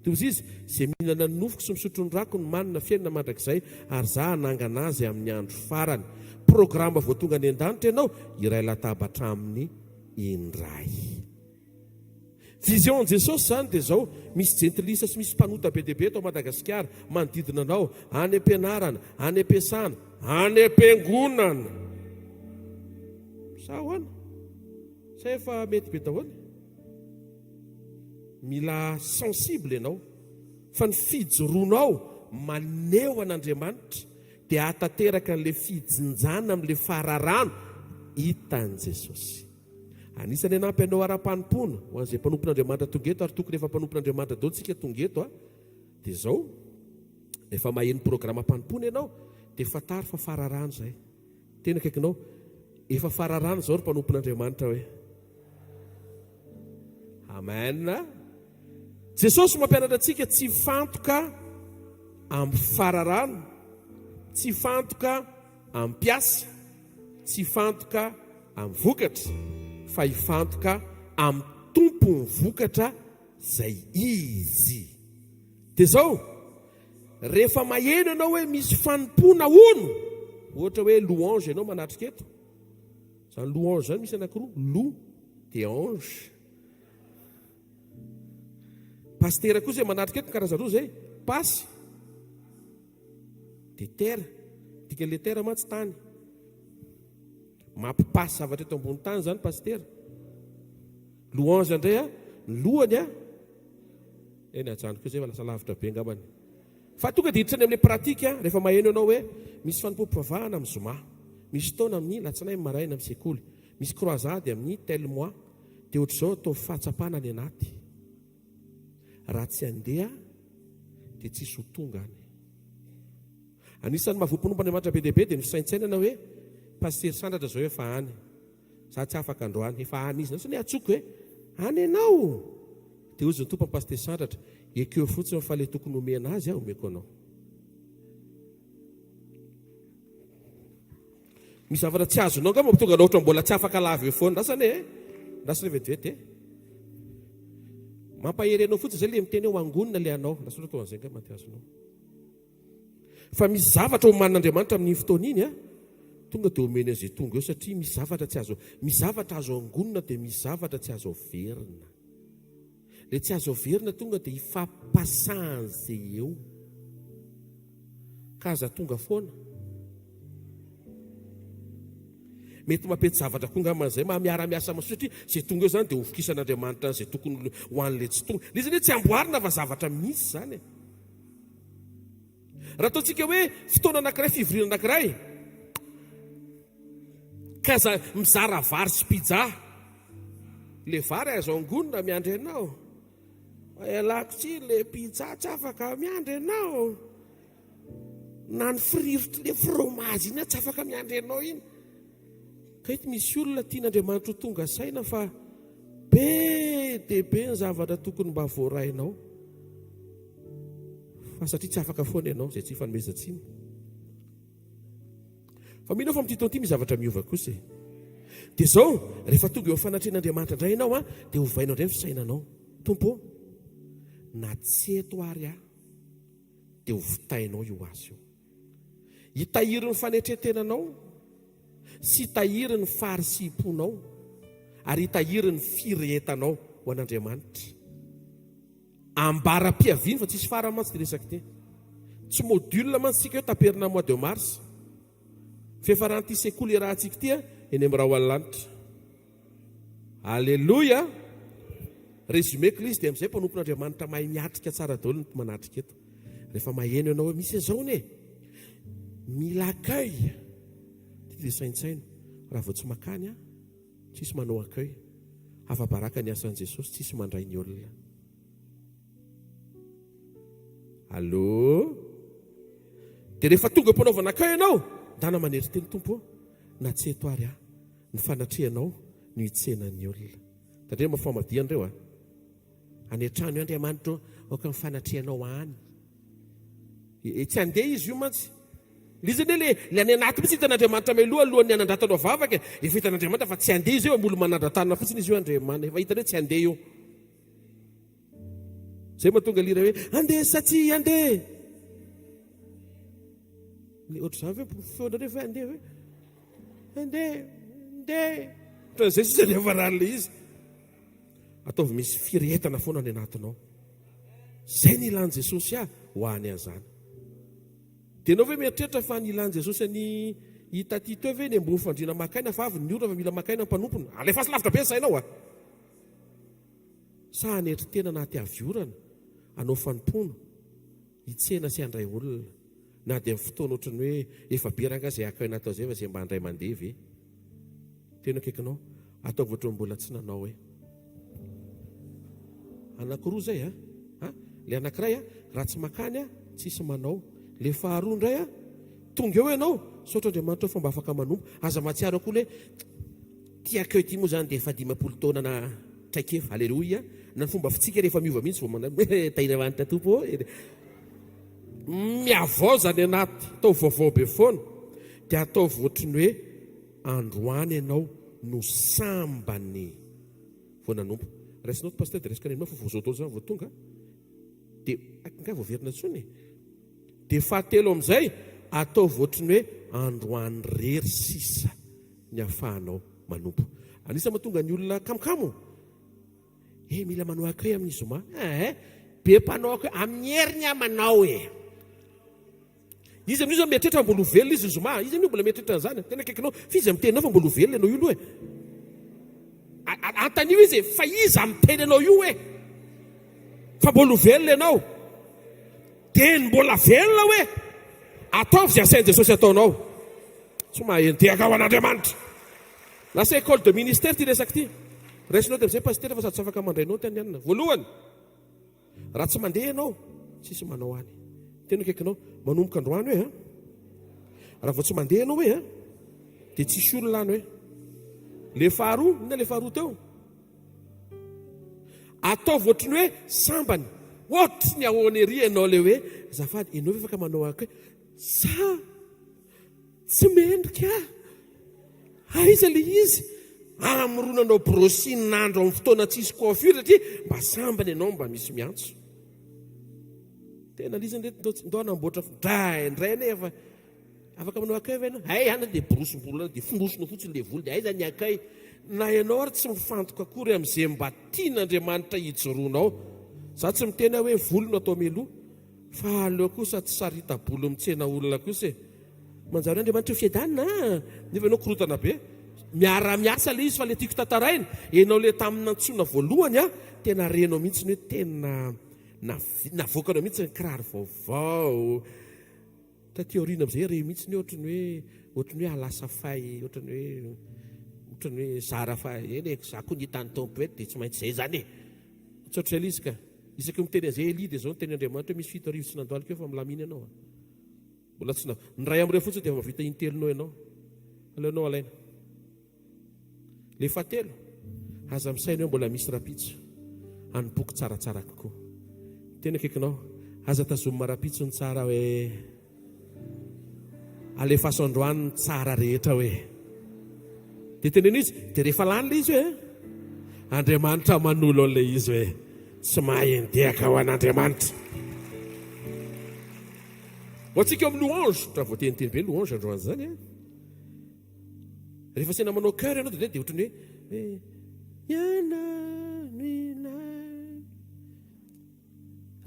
toy izy izay mihinana ny nofoko sy misotro ny rako ny manina fiainana mandrakizay ary za hanangana azy amin'ny andro farany programa vao tonga any an-danitra ianao iray latabatra aminy indray vision Jesosy zany dia zao misy jentilisa sy misy mpanota be dia be tao Madagasikara manodidina anao any am-pianarana any am-piasana any am-piangonana sa hoana sa efa mety be daholo mila sensible ianao fa ny fijoroanao maneho an'Andriamanitra dia hatateraka n'le fijinjana amin'le fararano hitan' Jesosy anisany anampy ianao ara-panimpona ho an'izay mpanompon'Andriamanitra tonga eto ary tokony efa mpanompon'Andriamanitra dao tsika tonga eto dia zao efa maheno programa mpanimpona ianao dia fatary fa fararano zay tena akaikinao efa fararano zao ry mpanompon'Andriamanitra hoe amen Jesosy mampianatra antsika tsy fantoka amin'ny fararano tsy fantoka amin'ny piasa tsy fantoka amin'ny vokatra fa hifantoka amin'ny tompony vokatra zay izy dia zao rehefa maheno ianao hoe misy fanimpona ono ohatra hoe louange ianao manatrika eto zany louange zany misy anankiroa lou dia ange pastera koa zay manatrika eto karaza roa zay pasy dia terre dikan'le terre matsy tany mampipasy zavatra eto ambony tany zany pastera louange indray ny lohany eny ajanoko zay fa lasa lavitra be ngambany fa tonga dia hiditra any amin'le pratika rehefa maheno ianao hoe misy fanompoam-pivavahana amin'ny zoma misy taona amin'ny latsinainy maraina amin'ny sekoly misy croisade amin'ny tel mois dia ohatr'izao atao fahatsapana any anaty raha tsy handeha dia tsisy ho tonga any anisan'ny mahavoam-panompon'Andriamanitra be dia be dia nisaintsainana hoe pastery sandratra zao efa any za tsy afaka androany efa any izy nasany atsoko hoe any ianao dia ozy ny tompo ny pastery sandratra ekeo fotsiny fa le tokony omena azy omeko anao misy zavatra tsy azonao nga mampitonga anao ohatra mbola tsy afaka lava eo foana rasany vetivety mampahery anao fotsiny zay le miteny hoe angonina le anao nasatra tao an'izay nga mantiazonao fa misy zavatra oman'Andriamanitra amin'iny fotoana iny tonga dia omeny an'izay tonga eo satria misy zavatra tsy azo misy zavatra azo angonina dia misy zavatra tsy azo verina le tsy azo verina tonga dia hifampasan'izay eo ka aza tonga foana mety mampety zavatra koa ngaman'izay miara-miasa satria zay tonga eo zany dia hofokisan'Andriamanitra zay tokony ho an'le tsy tonga le zany hoe tsy amboarina fa zavatra misy zany raha ataontsika hoe fotoana anankiray fivoriana anankiray ka mizara vary sy pizza le vary azo angonina miandry anao alako tsy le pizza tsy afaka miandry anao na ny friritry le fromage iny tsy afaka miandry anao iny ka ety misy olona tian'Andriamanitra ho tonga saina fa be dia be ny zavatra tokony mba voarainao fa satria tsy afaka foana ianao zay tsy fanomezantsiny fa mino fa mitito ty misy zavatra miova kosa dia zao rehefa tonga eo fanatren'Andriamanitra indray ianao dia hovainao indray ny fisainanao tompo na tsy eto ary dia hovitainao io azy io hitahiry ny fanetretenanao sy hitahiry ny farisim-ponao ary hitahiry ny firehetanao ho an'Andriamanitra ambara-piaviany fa tsisy farany mantsy resaky ty tsy module mantsy tsika hoe taperina mois de mars fiafaranty sekoly raha antsika ty eny amin'ny raha ho alanitra alleloia résumé que l'izy dia amin'izay mpanompon'Andriamanitra mahay miatrika tsara daholo ny manatrika eto rehefa maheno ianao hoe misy izao ne mila accueil ty dia saintsaino raha vao tsy makany tsisy manao accueil afa-baraka ny asan'i Jesosy tsisy mandray ny olona allô dia rehefa tonga mpanaovana accueil ianao dana manery teny tompo na tsy eto ary ny fanatrehanao no hitsenan'ny olona tandreo mafamadian'ireo anetrano io Andriamanitra oka ny fanatrehanao any tsy andeha izy io mantsy lizy le any anaty mitsy hitan'Andriamanitra mialoha alohan'ny anandratanao vavaka efa hitan'Andriamanitra fa tsy andeha izy eo amolo manandratana fotsiny izy io Andriamanitra efa hitany hoe tsy andeha io zay mahatonga lira hoe andeha satsia andeha le ohatr'izany hoe feona rehefa andeha hoe andeha zay sisa ny avarale izy ataovy misy firetana foana any anatinao zay ny ilan'i Jesosy ho any an'izany dia anao hoe mieritreritra fa ny ilan'i Jesosy ny hita ty teo ve ny ambony fandriana makaina fa avy ny ora fa mila makaina mpanompona alefa sy lavitra be sainao sa hanetry tena naty aviorana anao fanompono hitsena sy handray olona na dia amin'ny fotoana ohatrany hoe efa beranga zay akay natao zay fa zay mba handray mandeha ve tena akaikinao atao voatra mbola tsy nanao hoe anankiroa zay le anankiray raha tsy makany tsisy manao le faharoa indray tonga eo ianao saotra Andriamanitra fomba afaka manompo aza matsiaro akoa le ty akeo ty moa zany dia efa 10 taona na traikefa alleloia na ny fomba fitsika rehefa miova mihitsy vao manao tainavanitra tompo miavao zany anaty atao vaovao be foana dia atao voatriny hoe androany ianao no sambany vao nanompo raisinao ty pasteur dia resaka nenao fa vao zao zany vao tonga dia nga voaverina tsony dia fahatelo amin'izay atao voatriny hoe androany rery sisa ny ahafahanao manompo anisa mahatonga ny olona kamokamo mila manao accueil amin'ny zoma be mpanao accueil amin'ny heriny manao izy amin'io zao mieritreritra mbola velona izy zoma izy amin'io mbola mieritreritra an'izany tena akaikinao fizy amin'ny teninao fa mbola velona ianao io loha antan'io izy fa izy amin'ny teny ianao io fa mbola velona ianao dia ny mbola velona ataovy zay asain'i Jesosy ataonao tsy mahentehaka ao an'Andriamanitra lasa école de ministère ty resaka ty raisinao dia amin'izay pasteur fa sady tsy afaka mandrainao ty any voalohany raha tsy mandeha ianao tsisy manao any tena akaikinao manomboka androany hoe raha vao tsy mandeha ianao dia tsisy olona any le faharoa ina le faharoa teo atao voatriny hoe sambany ohatry ny ahonery ianao le hoe zafady ianao afaka manao akay sa tsy mendrika aiza le izy amronanao brosin'andro amin'ny fotoana tsisy coiffure satria mba sambany ianao mba misy miantso tena lizy ndo anamboatra ndray nefa afaka manao akay va ianao ana dia brosombolona dia fondrosona fotsiny le volo dia aiza ny akay na ianao ary tsy mifantoka akory amin'izay mba tian'Andriamanitra hijoroanao za tsy mitena hoe volona atao meloa fa aleo kosa tsy sarita-bolo mitsena olona kosa manjary Andriamanitra fiadanina nefa ianao korotana be miara-miasa le izy fa le tiako tantaraina ianao le tamin'ny nantsona voalohany tena renao mihitsy ny hoe tena navoakanao mihitsy ny kiraro vaovao tatiorina amin'izay re mihitsy ny ohatrany hoe alasa fay ohatrany hoe zara fa za koa ny hitany tempête dia tsy maintsy zay zany tsotra ilay izy ka isaky miteny an'izay Eli dia zao nyteny Andriamanitra misy 7 arivo tsy nandalika eo fa milamina ianao mbola tsy ny ray amin'ireo fotsiny dia mavita intelonao ianao aleonao alaina le fahatelo aza misainao mbola misy rapitso anyboky tsaratsara kokoa tena akaikinao aza tazomina rapitso ny tsara hoe alefaso androany ny tsara rehetra dia tenena izy dia rehefa lany le izy Andriamanitra manolo an'ilay izy tsy mahentehaka ho an'Andriamanitra ho antsika amin'ny louange raha voateniteny be louange androany zany rehefa sena manao cœur ianao dia ohatrany hoe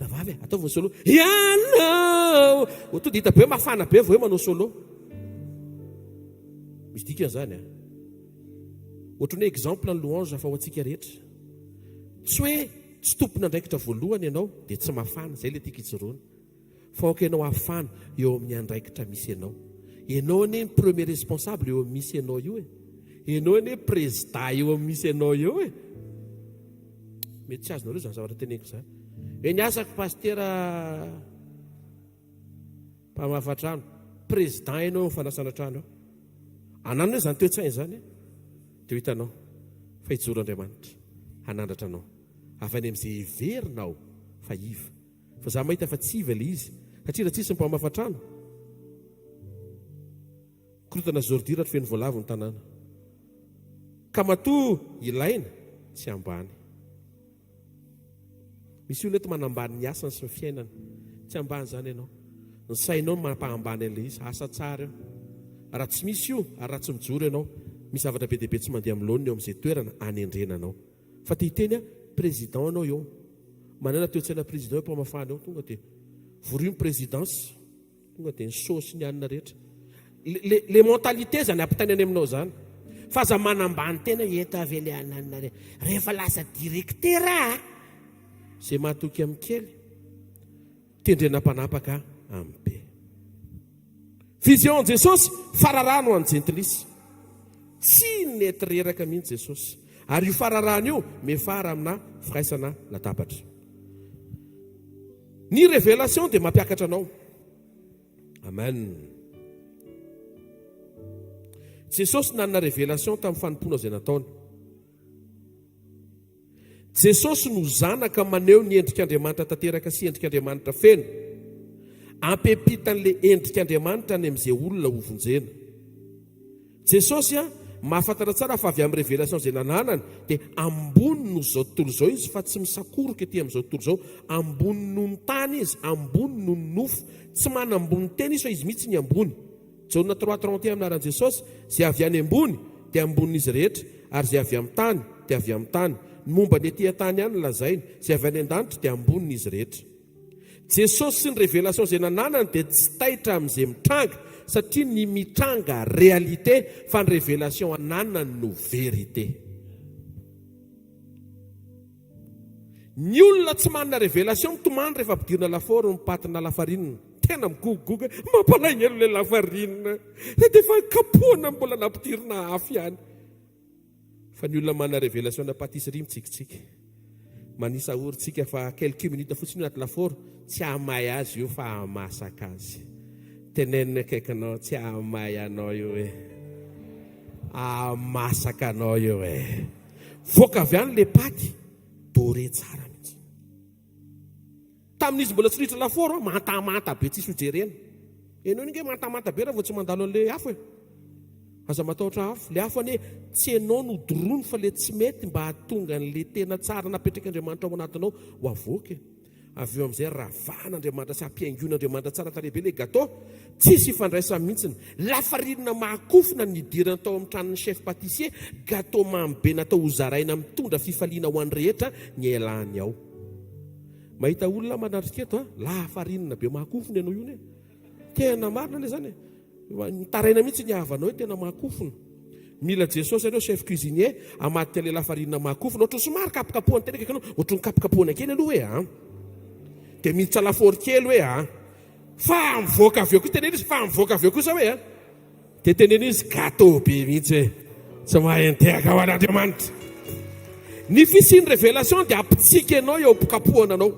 vavy ataoviny solo ianao to dia hita be mafana be vao hoe manao solo misy dikany zany ohatry ny exemple ny louange fa ho antsika rehetra tsy hoe tsy tompona andraikitra voalohany ianao dia tsy mafana zay le tiaka itsoroana fa oka ianao afana eo amin'ny andraikitra misy ianao ne premier responsable eo amin'ny misy ianao io ianao ne président eo amin'ny misy ianao io mety tsy azonareo zany zavatra teneniko zany ny asako pastera mpamafatrano président ianao fanasana trano anano hoe zany toetsainy zany teo hitanao fa hijoro Andriamanitra hanandratra anao avy any amin'izay heverinao fa iva fa za mahita fa tsy iva le izy satria raha tsisy ny mpamafatrano korotana zordi raha feno voalavo ny tanàna ka matoa ilaina tsy ambany misy olona eto manambany ny asany sy ny fiainana tsy ambany zany ianao ny sainao mampahambany an'ilay izy asa tsara eo raha tsy misy io ary raha tsy mijoro ianao misy zavatra be deaibe tsy mandeha amin'ny laoniny eo amin'izay toerana anendrenanao fa tia hiteny président anao eo manana toetsaina président eo mpamafana eo tonga dia vorio ny présidence tonga dia ny saosy ny anina rehetra le mentalité zany ampitany any aminao zany fa aza manambany tena eto avy le ananina rehefa lasa directera zay mahatoky amin'ny kely tendrenampanapaka amin'ny be vision Jesosy fararano any gentlisy tsy netreraka mihitsy Jesosy ary io fararano io mefara amina firaisana latabatra ny révélation dia mampiakatra anao amen Jesosy nanana révélation tamin'ny fanompoana izay nataony Jesosy no zanaka maneho ny endrik'Andriamanitra tanteraka sy endrik'Andriamanitra feno ampepitan'le endrik'Andriamanitra any amin'izay olona hovonjena Jesosy mahafantatra tsara fa avy amin'ny révélation izay nananany dia ambony no zao tontolo zao izy fa tsy misakoroka ety amin'izao tontolo zao ambony noho ny tany izy ambony noho ny nofo tsy manambony tena izy fa izy mihitsy ny ambony Jauna 3:31 aminaran'i Jesosy zay avy any ambony dia ambonin'izy rehetra ary zay avy amin'ny tany dia avy amin'ny tany ny momba ny etỳ tany ihany lazainy zay avy any an-danitra dia ambonin'izy rehetra Jesosy sy ny révélation izay nananany dia tsy taitra amin'izay mitranga satria ny mitranga réalité fa ny révélation ananany no vérité ny olona tsy manana révélation mitomany rehefa ampidirina lafaoro mipatina lafarinina tena migogogoga mampalahelo le lafarinina dia fa kapoana mbola nampidirina afy ihany fa ny olona manana révélation na patisserie mitsikitsiky manisa orintsika fa quelques minutes fotsiny anaty lafaoro tsy hamay azy io fa hamasaka azy tenenina akaikinao tsy hamay anao io hamasaka anao io voaka avy any le paty dore tsara mihitsy tamin'izy mbola tsy ritra lafaoro mantamanta be tsisy hojerena enao ninge mantamanta be raha vao tsy mandalo an'le afo aza matahotra afo le afo ane tsy enao no dorono fa le tsy mety mba hahatonga an'le tena tsara napetraka-Andriamanitra ao anatinao ho avoaka avy eo amin'izay ravahan'Andriamanitra sy ampiaingon'Andriamanitra tsara tarehibe le gâteau tsisy ifandraisany mihitsiny lafarinina mahakofina nidirana tao amin'ny tranon'ny chef pâtissier gâteau mamy be natao hozaraina mitondra fifaliana ho an'ny rehetra ny elany ao mahita olona manatrika eto lafarinina be mahakofina ianao io tena marina le zany taraina mihitsy ny havanao tena mahakofina mila Jesosy anao chef cuisinier amaty le lafarinina mahakofina ohatry ny somary kapokapohany tena kaikanao ohatry ny kapokapohana kely aloha dia miditra lafaoro kely hoe fa mivoaka avy eo kosa tenena izy fa mivoaka avy eo kosa hoe dia tenena izy gâteau be mihitsy tsy mahay nitehaka ho an'Andriamanitra ny fisiny révélation dia ampitsika anao eo kapohana anao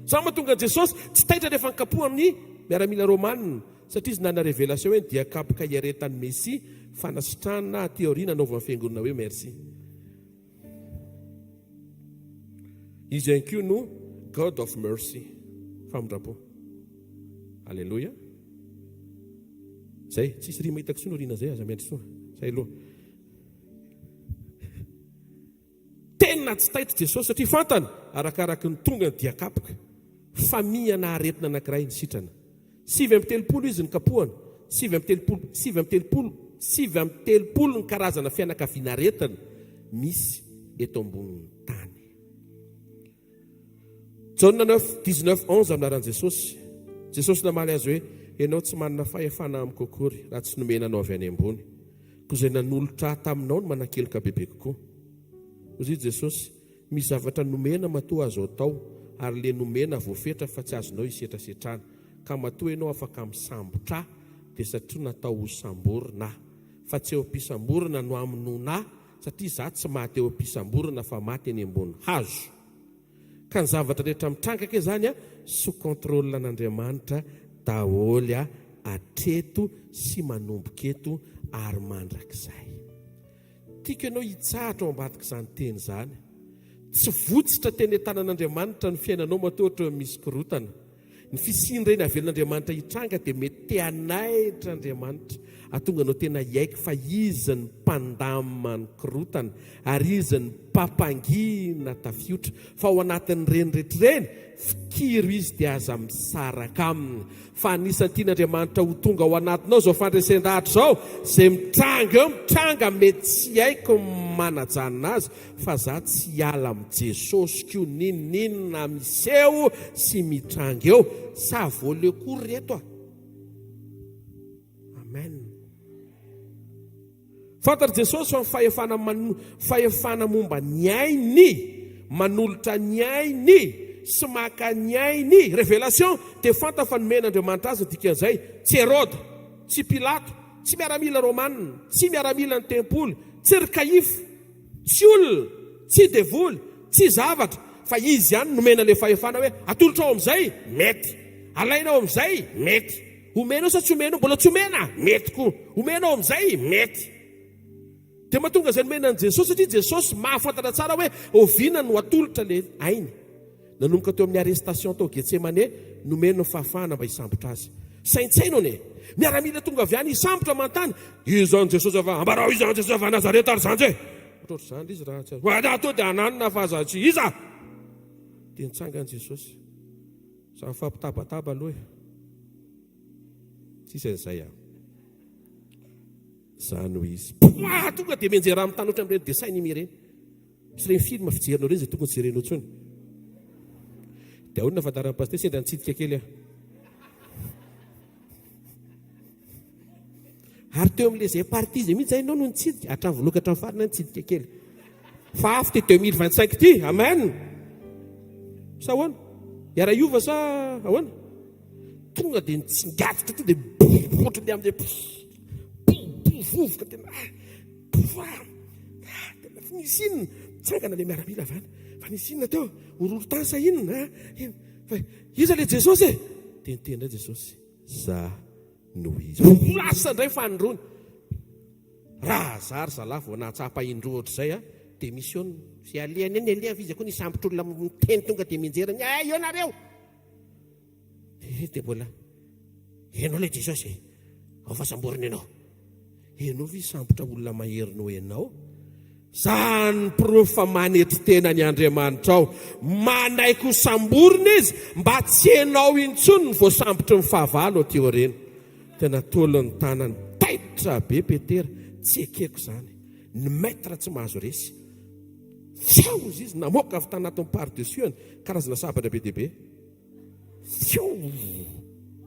sa mahatonga Jesosy tsy taitra rehefa nikapohany miaramila romanina satria izy nana révélation hoe dia kapoka iaretany Messia fanasitrana teoriana anaovana fiangonana hoe merci izy ihany koa no God of mercy famondrapo alleluia zay tsisy rima hitako soa no rina zay aza miandry soa zay aloha tena tsy taitra Jesosy satria fantany arakaraky ny tonga ny diakapoka famiyana aretina anankiray ny sitrana 7 izy ny kapohana 7 ny karazana fianakaviana aretina misy eto ambonin'ny tany Jauna 9:19-11 aminaran'i Jesosy. Jesosy namaly azy hoe ianao tsy manana fahefana amin'ny kokory raha tsy nomenanao avy any ambony. Koa izay nanolotra taminao no manan-keloka bebe kokoa. Hoy Jesosy, misy zavatra nomena matoa azo atao, ary le nomena voafetra fa tsy azonao hisetrasetrana. Ka matoa ianao afaka misambotra dia satria natao ho samborina. Fa tsy eo ampisamborina no aminona, satria za tsy maty eo ampisamborina fa maty eny ambony hazo. Ka ny zavatra rehetra mitrangaka izany sous contrôle an'Andriamanitra daholo atreto sy manomboka eto ary mandrakizay. Tiako ianao hitsahatra ao ambadika izany teny izany. Tsy votsitra teny tanan'Andriamanitra ny fiainanao matoa ohatra misy korotana. Ny fisiany ireny avelan'Andriamanitra hitranga dia mety te-anaitra Andriamanitra. Atonga anao tena hiaiky fa izy ny mpandamina ny korotana ary izy ny mpapangina tafiotra. Fa ao anatin'ny reny rehetrareny fikiro izy dia aza misaraka aminy. Fa anisan'ny tian'Andriamanitra ho tonga ao anatinao izao fandresendahatra izao, izay mitranga eo mitranga mety tsy haiko manajanona azy, fa za tsy hiala amin'i Jesosy koa ninona miseho sy mitranga eo sa voaleo kory reto a. Amen. Fantar Jesosy fa fahefana momba ny ainy, manolotra ny ainy sy maka ny ainy. Révélation dia fanta fa nomen'Andriamanitra azy dikan'izay. Tsy Hérode, tsy Pilato, tsy miaramila Romanina, tsy miaramila ny tempoly, tsy ry Kaify, tsy olona, tsy devoly, tsy zavatra, fa izy ihany nomena le fahefana hoe atolotra ao amin'izay mety, alainao amin'izay mety, omenao sa tsy omenao, mbola tsy omena mety koa, omenao amin'izay mety. Dia mahatonga izay nomenan'i Jesosy satria Jesosy mahafantatra tsara hoe oviana no atolotra le ainy. Nanomboka teo amin'ny arrestation tao Getsemane, nomena fahafahana mba hisambotra azy. Saintsaino ne, miaramila tonga avy any hisambotra mantany. Izany Jesosy avy ambarao, izany Jesosy avy Nazareta ary izany zay. Ohatratra izany izy raha tsy azo. Ho atao dia ananina fa zatsy iza. Dia nitsangany Jesosy. Sa mifampitabataba aloha. Tsisy an'izay aho. Zany ho izy. Tonga dia menjera amin'ny tany ohatra amin'ireny dessin animé ireny. Sy ireny film fijerinao ireny izay tokony tsy jerenao intsony. Dia ahoana afantaran'ny pasteur sendra nitsidika kely aho. Ary teo amin'ilay izay parti izay mihitsy zay ianao no nitsidika. Hatramin'ny voaloka hatramin'ny farany nitsidika kely. Fa afo ty 2025 ty. Amen. Sa ahoana? Iara iova sa ahoana? Tonga dia nitsingatitra to dia ohatra dia amin'izay vovoka tena nisinina tsangana le miaramila avany fa nisinina teo ororo-tany sa inona fa iza le Jesosy e dia niteny Jesosy za no izy lasa indray fanindrony raha zary zalahy vao nahatsapa indro ohatr'izay dia misy eo sy alehany eny aleha izy koa nisambotra olona miteny tonga dia minjerany eo nareo dia mbola enao le Jesosy ao fasamborina ianao enao vi sambotra olona maherinao ianao. Zany proof fa manetry tena ny Andriamanitra ao. Manaiko samborina izy mba tsy enao intsony ny voasambotry ny fahavalo aty oreny. Tena tolo ny tanany taitra be Petera. Tsy ekeko izany. Ny maître tsy mahazo resy. Fiao izy namoaka avy tanatin'ny par-dessus karazana sabatra be dia be. Fiao.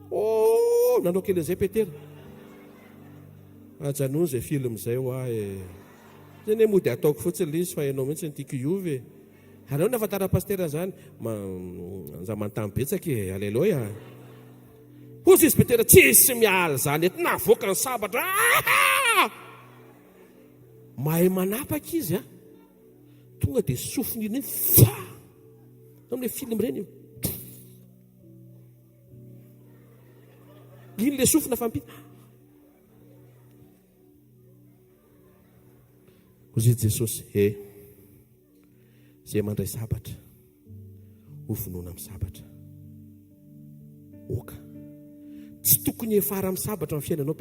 Oh, nanao kely an'izay Petera. Ajanony izay film izay ho zany hoe mody ataoko fotsiny le izy fa ianao mihitsy nytiako iovy. Aleo ny afantara pastera zany za mantamy betsaka aleloia. Hozy izy Petera tsisy miala zany eto navoaka ny sabatra. Mahay manapaka izy tonga dia sofiny iny fa amin'ilay film ireny iny le sofina fampita. Hozy Jesosy zay mandray sabatra ho vonoina amin'ny sabatra oka tsy tokony efara amin'ny sabatra amin'ny fiainanao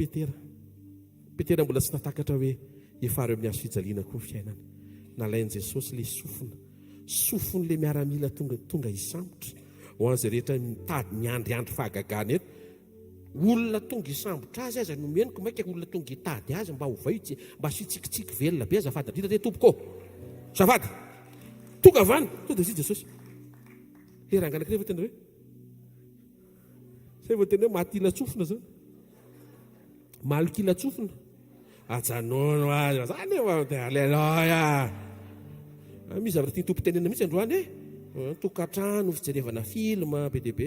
Petera mbola tsy natakatra hoe efara eo amin'ny azo fijaliana koa ny fiainana. Nalain'i Jesosy le sofiny le miaramila tonga hisambotra ho an'izay rehetra mitady miandriandry fahagagana eto. Olona tonga hisambotra azy aza nomeniko maika olona tonga hitady azy mba ho vaitsy mba sitsikitsiky velona be azafady ndritra te tompoko zafady tonga avany to dia Jesosy le rangana kire tena hoe zay vao tena hoe mahatilatsofina zao malokilatsofina ajanono azy zany aleloia misy zavatra tia tompo-tenena mihitsy androany tokantrano fijerevana filma be dia be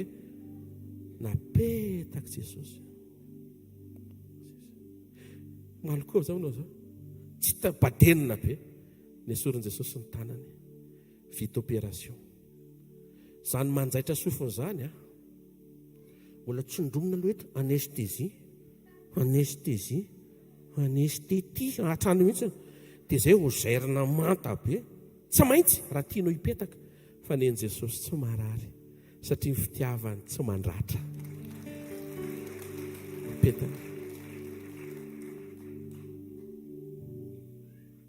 napetaka Jesosy maloko zao nao zao tsy tapadenina be ny esorin' Jesosy ny tanany vita opération zany manjaitra sofiny zany mbola tsondromina loha eto anestesie anestesie anestetie atrano mihitsy dia zay ho zairina manta be tsy maintsy raha tianao hipetaka fa neny Jesosy tsy marary satria ny fitiavany tsy mandratra petaka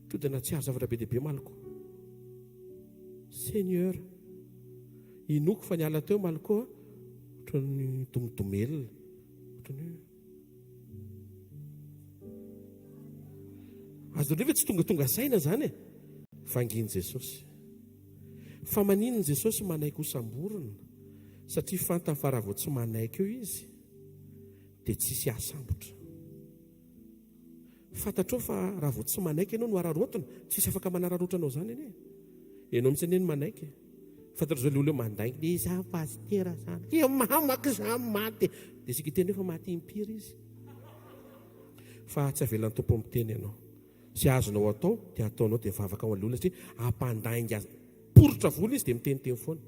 to dia na tsy azo zavatra be dia be maloko Seigneur inoko fa niala teo maloko ohatrany domodomelina ohatrany azo rehefa tsy tonga saina zany vanginy Jesosy fa maninony Jesosy manaiky hosamborona satria fantany fa raha vao tsy manaiky eo izy dia tsisy asambotra fantatrao fa raha vao tsy manaiky ianao no ararotana tsisy afaka manararotranao zany anie ianao mitsy anie no manaiky fantatro zao le olo mandaingy dia za pastera zany dia mamaka za maty dia sika teny efa maty impiry izy fa tsy avelan'ny tompo miteny ianao sy azonao atao dia ataonao dia vavaka ao an'olona satria ampandaingy azy porotra vola izy dia miteniteny foana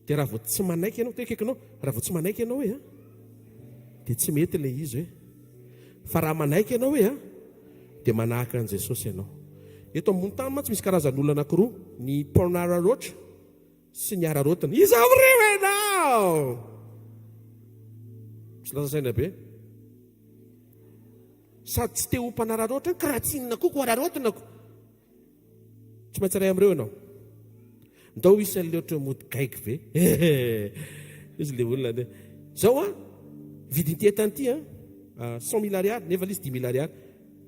dia raha vao tsy manaiky ianao tekekinao raha vao tsy manaiky ianao hoe dia tsy mety ilay izy hoe fa raha manaiky ianao hoe dia manahaka an' Jesosy ianao eto ambony tany ma tsy misy karazan'olona anankiroa ny mpanararoatra sy ny ararotana izao reo ianao tsy lazasaina be sady tsy te ho mpanararoatra ka raha tsy inona koa ko ararotanako tsy maintsy ray amin'ireo ianao ndao isan'le ohatra mody gaiky ve izy le olona zao vidin'ity etan'ity 100 000 ariary nefa izy 10 000 ariary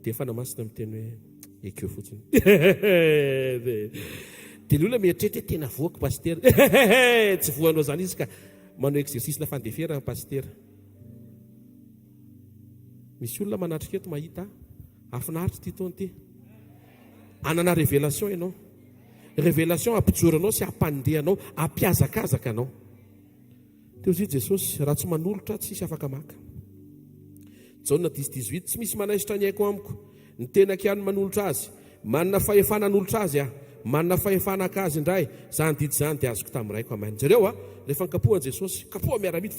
dia efa namasina miteny hoe ekeo fotsiny dia le olona mieritreritra tena voaka pastera tsy voanao zany izy ka manao exercice na fandefera pastera misy olona manatrika eto mahita afinaritra ty taony ty anana révélation ianao révélation ampijoranao sy ampandehanao ampiazakazaka anao teo izy Jesosy raha tsy manolotra tsisy afaka maka Jaona 10:18 tsy misy manaisitra ny haiko amiko ny tena kiano manolotra azy manana fahefana nolotra azy manana fahefana ka azy indray zany didy zany dia azoko tamin'iraiko amainy zareo rehefa nikapohan Jesosy kapoha miaramily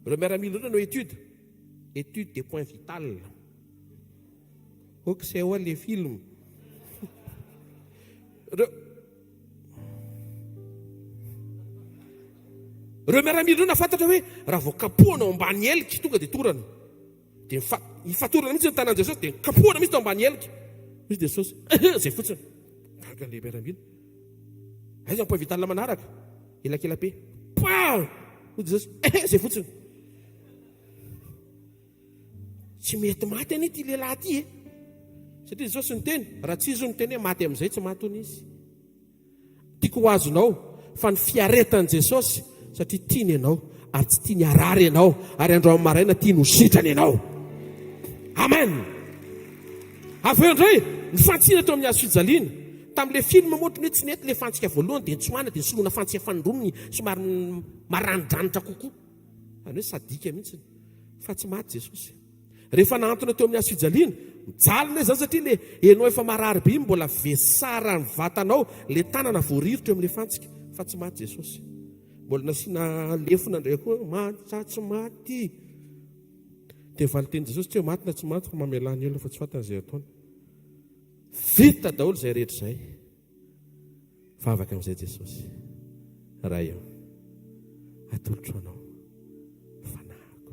ireo miaramily ireo no étude des points vital ok c'est où les films ireo miaramily ireo nafantatra hoe raha vao kapohanao ambany elika tonga dia torana dia ifatorana mihitsy ny tanàn Jesosy dia kapohana mihitsy tao ambany elika misy Jesosy zay fotsiny gaga le miaramily aiza point vital manaraka elakelape Jesosy zay fotsiny tsy mety maty any ity lehilahy ty satria Jesosy ny teny raha tsy izy ny teny hoe maty amin'izay tsy maty hony izy tiako ho azonao fa ny fiaretan'i Jesosy satria tiany ianao ary tsy tiany arary ianao ary andro amin'ny maraina tiany ho sitrany ianao amen avy eo indray ny fantsina teo amin'ny hazo fijaliana tamin'ilay film motriny hoe tsy nety ilay fantsika voalohany dia nitsoahana dia nisoloana fantsika fanindromony somary maranidranitra kokoa any hoe sadika mihitsy fa tsy maty Jesosy rehefa nahantona teo amin'ny hazo fijaliana mijalina zany satria le ianao efa marary be mbola vesara ny vatanao le tanana voarirotra eo amin'ilay fantsika fa tsy maty Jesosy mbola nasiana lefona indray koa maty tsy maty dia valiteny Jesosy tsy hoe maty na tsy maty fa mamelany olona fa tsy fantany izay ataony vita daholo izay rehetra izay fa afaka amin'izay Jesosy raha eo atolotro anao fanahako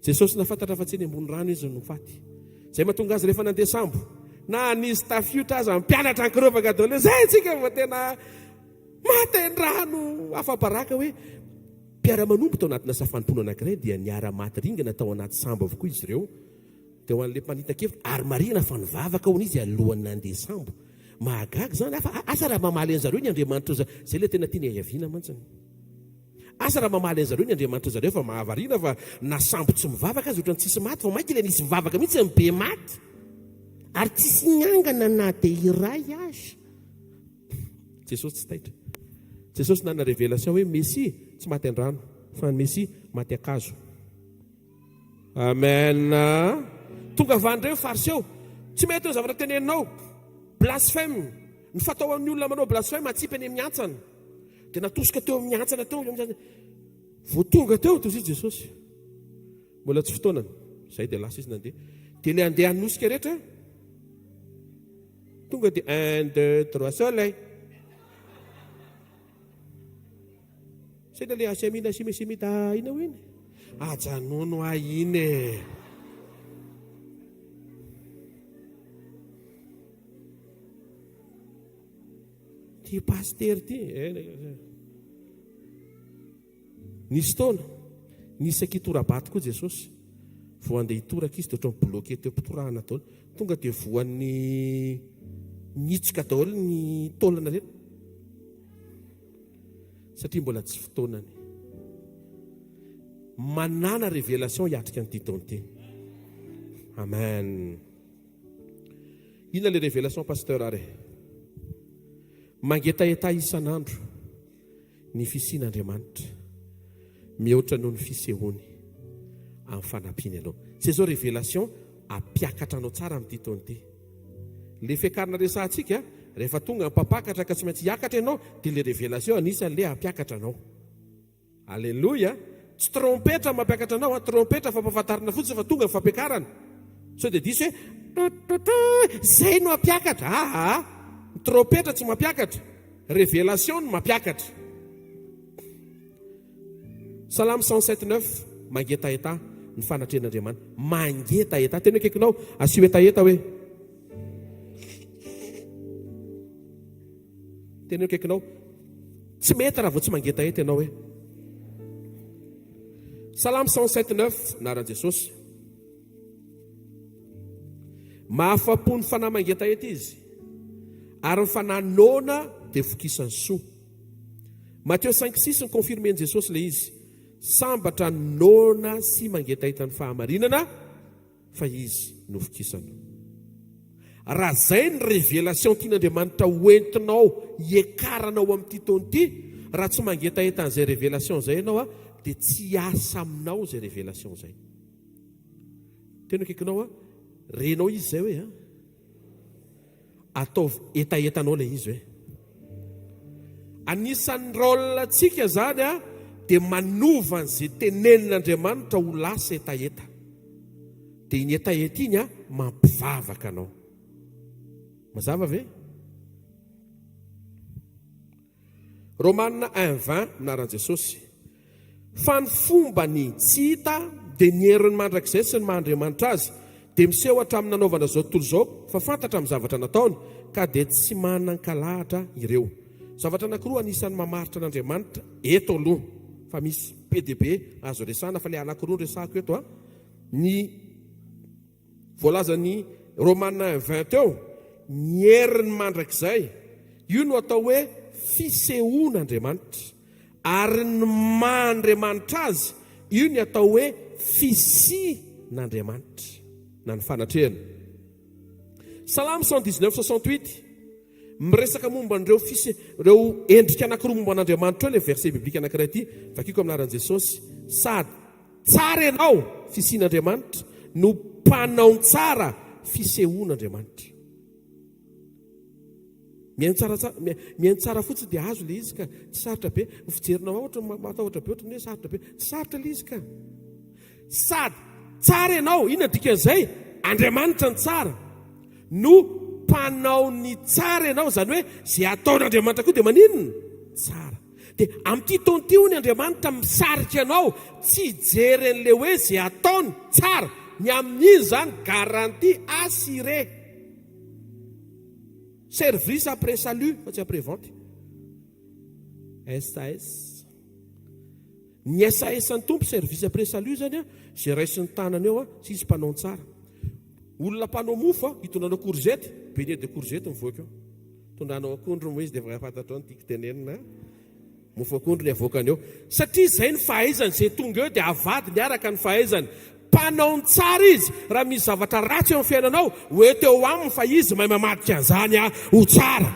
Jesosy nafantatra fa tsy eny ambony rano izy no faty zay mahatonga azy rehefa nandeha sambo na nisy tafiotra azy mpianatra ankirovaka daholo zay tsika fa tena maten-drano afabaraka hoe mpiara-manompo tao anatina safanimpono anankiray dia niara-maty ringana tao anaty sambo avokoa izy ireo dia ho an'le mpanita-kevitra ary marina fa nivavaka hono izy alohan'ny nandeha sambo mahagaga zany afa asa raha mamaly an'zareo ny andriamanitra zay le tena tiany ayaviana mantsiny. Asa raha mamaly an'zareo ny andriamanitra zareo fa mahavariana fa nasambo tsy mivavaka azy ohatrany tsisy maty fa mainky le nisy mivavaka mihitsy ny be maty ary tsisy niangana na dia iray azy. Jesosy tsy taitra. Jesosy nanana révélation hoe Messia tsy maty an-drano fa ny Messia maty akazo. Amen. Tonga vandreo fariseo tsy mety ny zavatra teneninao. Blasphème. Ny fatao amin'ny olona manao blasphème atsipy any amin'ny antsana. Dia natosika teo amin'ny antsana teo. Vao tonga teo toy izy Jesosy. Mbola tsy fotoanany. Izay dia lasa izy nandeha. Dia le andeha hanosika rehetra. Tonga dia 1, 2, 3 soleil. Sai le asemina simita ina hoy iny. Ajanono ahiny. Ty paster ty. Nisy taona nisy akitora-baty koa Jesosy. Vao andeha hitoraka izy dia ohatran'ny bloqué teo ampitorahana daholo. Tonga dia voan'ny nitsika daholo ny taolana rehetra. Satria mbola tsy fotoanany. Manana révélation hiatrika an'ity taona ity. Amen. Inona le révélation pasteur are? Mangetaheta isan'andro ny fisian'Andriamanitra mihoatra noho ny fisehony amin'ny fanampiany anao. Zay zao révélation ampiakatra anao tsara amin'ity taona ity. Le fiakarana resantsika rehefa tonga ny mpampakatra ka tsy maintsy hiakatra ianao dia le révélation anisan'le ampiakatra anao. Alléluia. Tsy trompetra mampiakatra anao, trompetra fampafantarana fotsiny fa tonga ny fampiakarana. So dia diso hoe zay no ampiakatra. Trompetra tsy mampiakatra, révélation no mampiakatra. Salamy 107:9 mangetaheta ny fanatrehan'Andriamanitra. Mangetaheta tena kekinao asio hetaheta hoe tena kekinao tsy mety raha vao tsy mangetaheta ianao hoe. Salamy 107:9 naran Jesosy. Mahafapo ny fanahy mangetaheta izy ary ny fanahy nona dia fokisany soa. Matteo 5:6 ny confirmen Jesosy le izy. Sambatra nona sy mangetaheta ny fahamarinana fa izy no fokisana. Raha zay ny révélation tian'Andriamanitra hoentinao hiekaranao amin'ity taona ity, raha tsy mangetaheta an'izay révélation zay ianao dia tsy asa aminao zay révélation zay. Tena kekinao renao izy zay hoe atao etaetanao le izy hoe. Anisan'ny rôle tsika zany dia manova an'izay tenenin'Andriamanitra ho lasa etaeta. Dia iny etaeta iny mampivavaka anao. Mazava ve? Romanina 1:20 naran Jesosy. Fa ny fomba ny tsy hita dia ny herin'ny mandrakizay sy ny mahandriamanitra azy dia miseho hatramin'ny nanaovana zao tontolo zao, fa fantatra amin'ny zavatra nataony ka dia tsy manan-kalahatra ireo. Zavatra anankiroa anisan'ny mamaritra n'Andriamanitra eto aloha, fa misy PDB azo resana fa le anankiroa resako eto ny voalazan'ny Romanina 1:20 teo, ny herin'ny mandrakizay io no atao hoe fisehoan'Andriamanitra, ary ny mahandriamanitra azy io ny atao hoe fisian'Andriamanitra na ny fanatrehana. Salamy 119:68 miresaka momba an'ireo reo endrika anankiroa momba an'Andriamanitra le verset biblika anankiray ity, vakiko aminaran'i Jesosy. Sady tsara ianao fisian'Andriamanitra no mpanao tsara fisehoan'Andriamanitra. Mihaino tsara fotsiny dia azo le izy ka tsy sarotra be. Fijerinao ohatra matahotra be ohatra ny hoe sarotra be, tsy sarotra le izy ka. Sady tsara ianao, inona dikan'izay? Andriamanitra ny tsara no mpanao ny tsara ianao, zany hoe zay ataon'Andriamanitra koa dia maninona? Tsara. Dia amin'ity taona ity ny Andriamanitra misarika anao, tsy jery an'le hoe zay ataony tsara, ny amin'iny zany garantie assurée. Service après salut, fa tsy après vente. SAS. Ny SAS ny tompo service après salut zany zay raisin'ny tanany eo sy izy mpanao tsara. Olona mpanao mofo hitonanao courgette, beignet de courgette mivoaka eo. tondranao akondro moa izy dia efa fantatrao ny tiako tenenina mofo akondro ny avoakany eo satria izay ny fahaizany izay tonga eo dia avady miaraka ny fahaizany mpanao ny tsara izy raha misy zavatra ratsy eo amin'ny fiainanao hoety eo aminy fa izy mahay mamadika an'izany ho tsara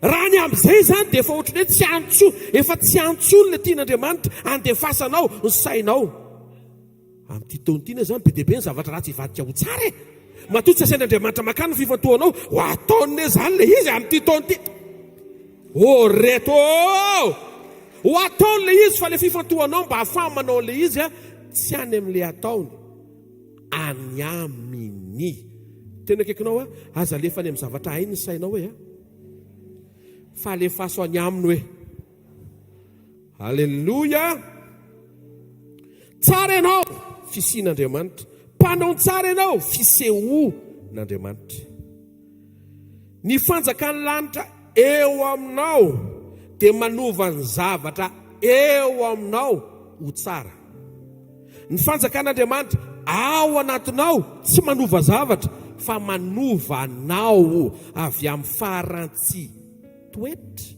raha ny amin'izay zany dia efa ohatrany hoe tsy antso efa tsy antsolo le tian'Andriamanitra andefasanao ny sainao amin'ity taontiana zany be deaibe ny zavatra ratsy hivadika ho tsara e matoa tsy asain'Andriamanitra makany ny fifantohanao ho ataonne zany le izy amin'ity taonty reto ho ataon'le izy fa le fifantohanao mba hafahany manao le izy tsy any amin'le ataony any aminy tena kekinao aza lefa any amin'ny zavatra hainy ny sainao hoe fa alefaso any aminy hoe halleloja tsara ianao fisian'Andriamanitra mpanao tsara ianao fisehoan'Andriamanitra ny fanjakany lanitra eo aminao dia manova ny zavatra eo aminao ho tsara ny fanjakan'Andriamanitra ao anatinao tsy manova zavatra fa manova anao avy amin'ny faharantsy toetra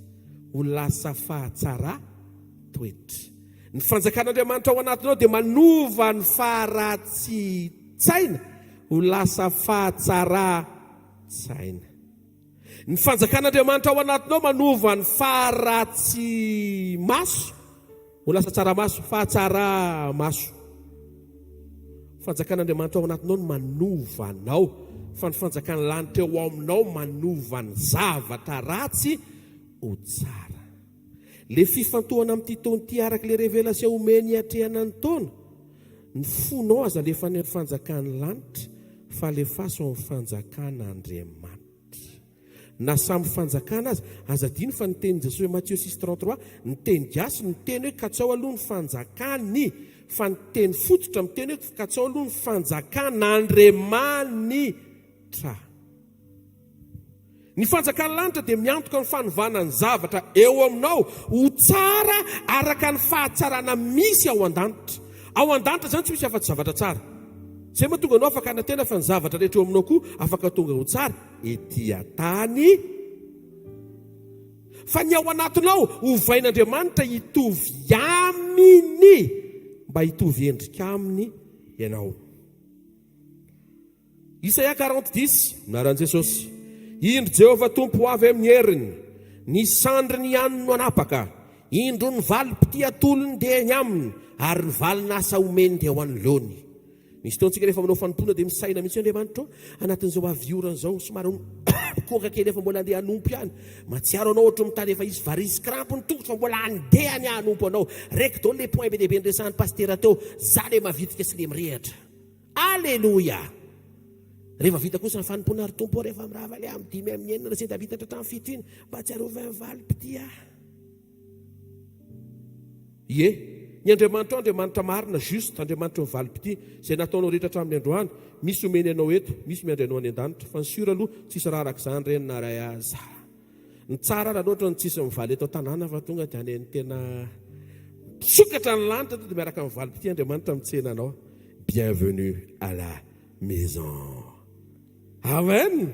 ho lasa fahatsara toetra ny fanjakan'Andriamanitra ao anatinao dia manova ny faharatsy tsaina ho lasa fahatsara tsaina ny fanjakan'Andriamanitra ao anatinao manova ny faharatsy maso ho lasa tsara maso fahatsara maso fanjakan'Andriamanitra ao anatinao no manova anao fa ny fanjakany lanitra eo aminao manova ny zavatra ratsy ho tsara le fifantohana amin'ity taonty araka le révélation omeny atrehana ny taona ny fonao aza lefa ny fanjakany lanitra fa lefaso amin'ny fanjakan'Andriamanitra na samy fanjakana aza diny fa ny teny Jesosy Matthieu 6:33 ny teny gasy ny teny hoe katsao aloha ny fanjakany fa ny teny fototra amin'ny teny hoe katsao aloha ny fanjakan'Andriamanitra ny fanjakany lanitra dia miantoka ny fanovana ny zavatra eo aminao ho tsara araka ny fahatsarana misy ao an-danitra ao an-danitra zany tsy misy afa-tsy zavatra tsara zay mahatonga anao afaka anatena fa ny zavatra rehetra eo aminao koa afaka tonga ho tsara ety an-tany fa ny ao anatinao hovain'Andriamanitra hitovy aminy mba hitovy endrika aminy ianao Isaia 40:10 naran'i Jesosy indro Jehovah tompo avy amin'ny heriny ny sandry ny ihany no anapaka indro ny valim-pity atolony dia ny aminy ary ny valon'asa omeny dia ho an'ny lony misy taontsika rehefa manao fanompoana dia misaina mihitsy Andriamanitra anatin'izao aviorana zao somary koka kely efa mbola andeha hanompo ihany matsiaro anao ohatra mitady efa izy varisy krampony tongotra fa mbola andeha ny hanompo anao raiky dao le point be dehibe nyresan'ny pastera teo za le mavitika sy le mirehatra alleloja rehefa vita kosa ny fanompoana ary tompo rehefa mirava le amin'ny 5 amin'ny 9 rasy davita hatratramin'ny fito iny mba tsy arova ny valim-pity ny Andriamanitra marina juste Andriamanitra ny valim-pity izay nataonao rehetra hatramin'ny androany misy omeny anao eto misy miandry anao any an-danitra fa ny sura aloha tsisy raha arak'izany reny na ray aza ny tsara raha loatra ny tsisy mivaly eto tanàna fa tonga dia any ny tena sokatra ny lanitra dia miaraka amin'ny valim-pity Andriamanitra mitsena anao bienvenue à la maison amen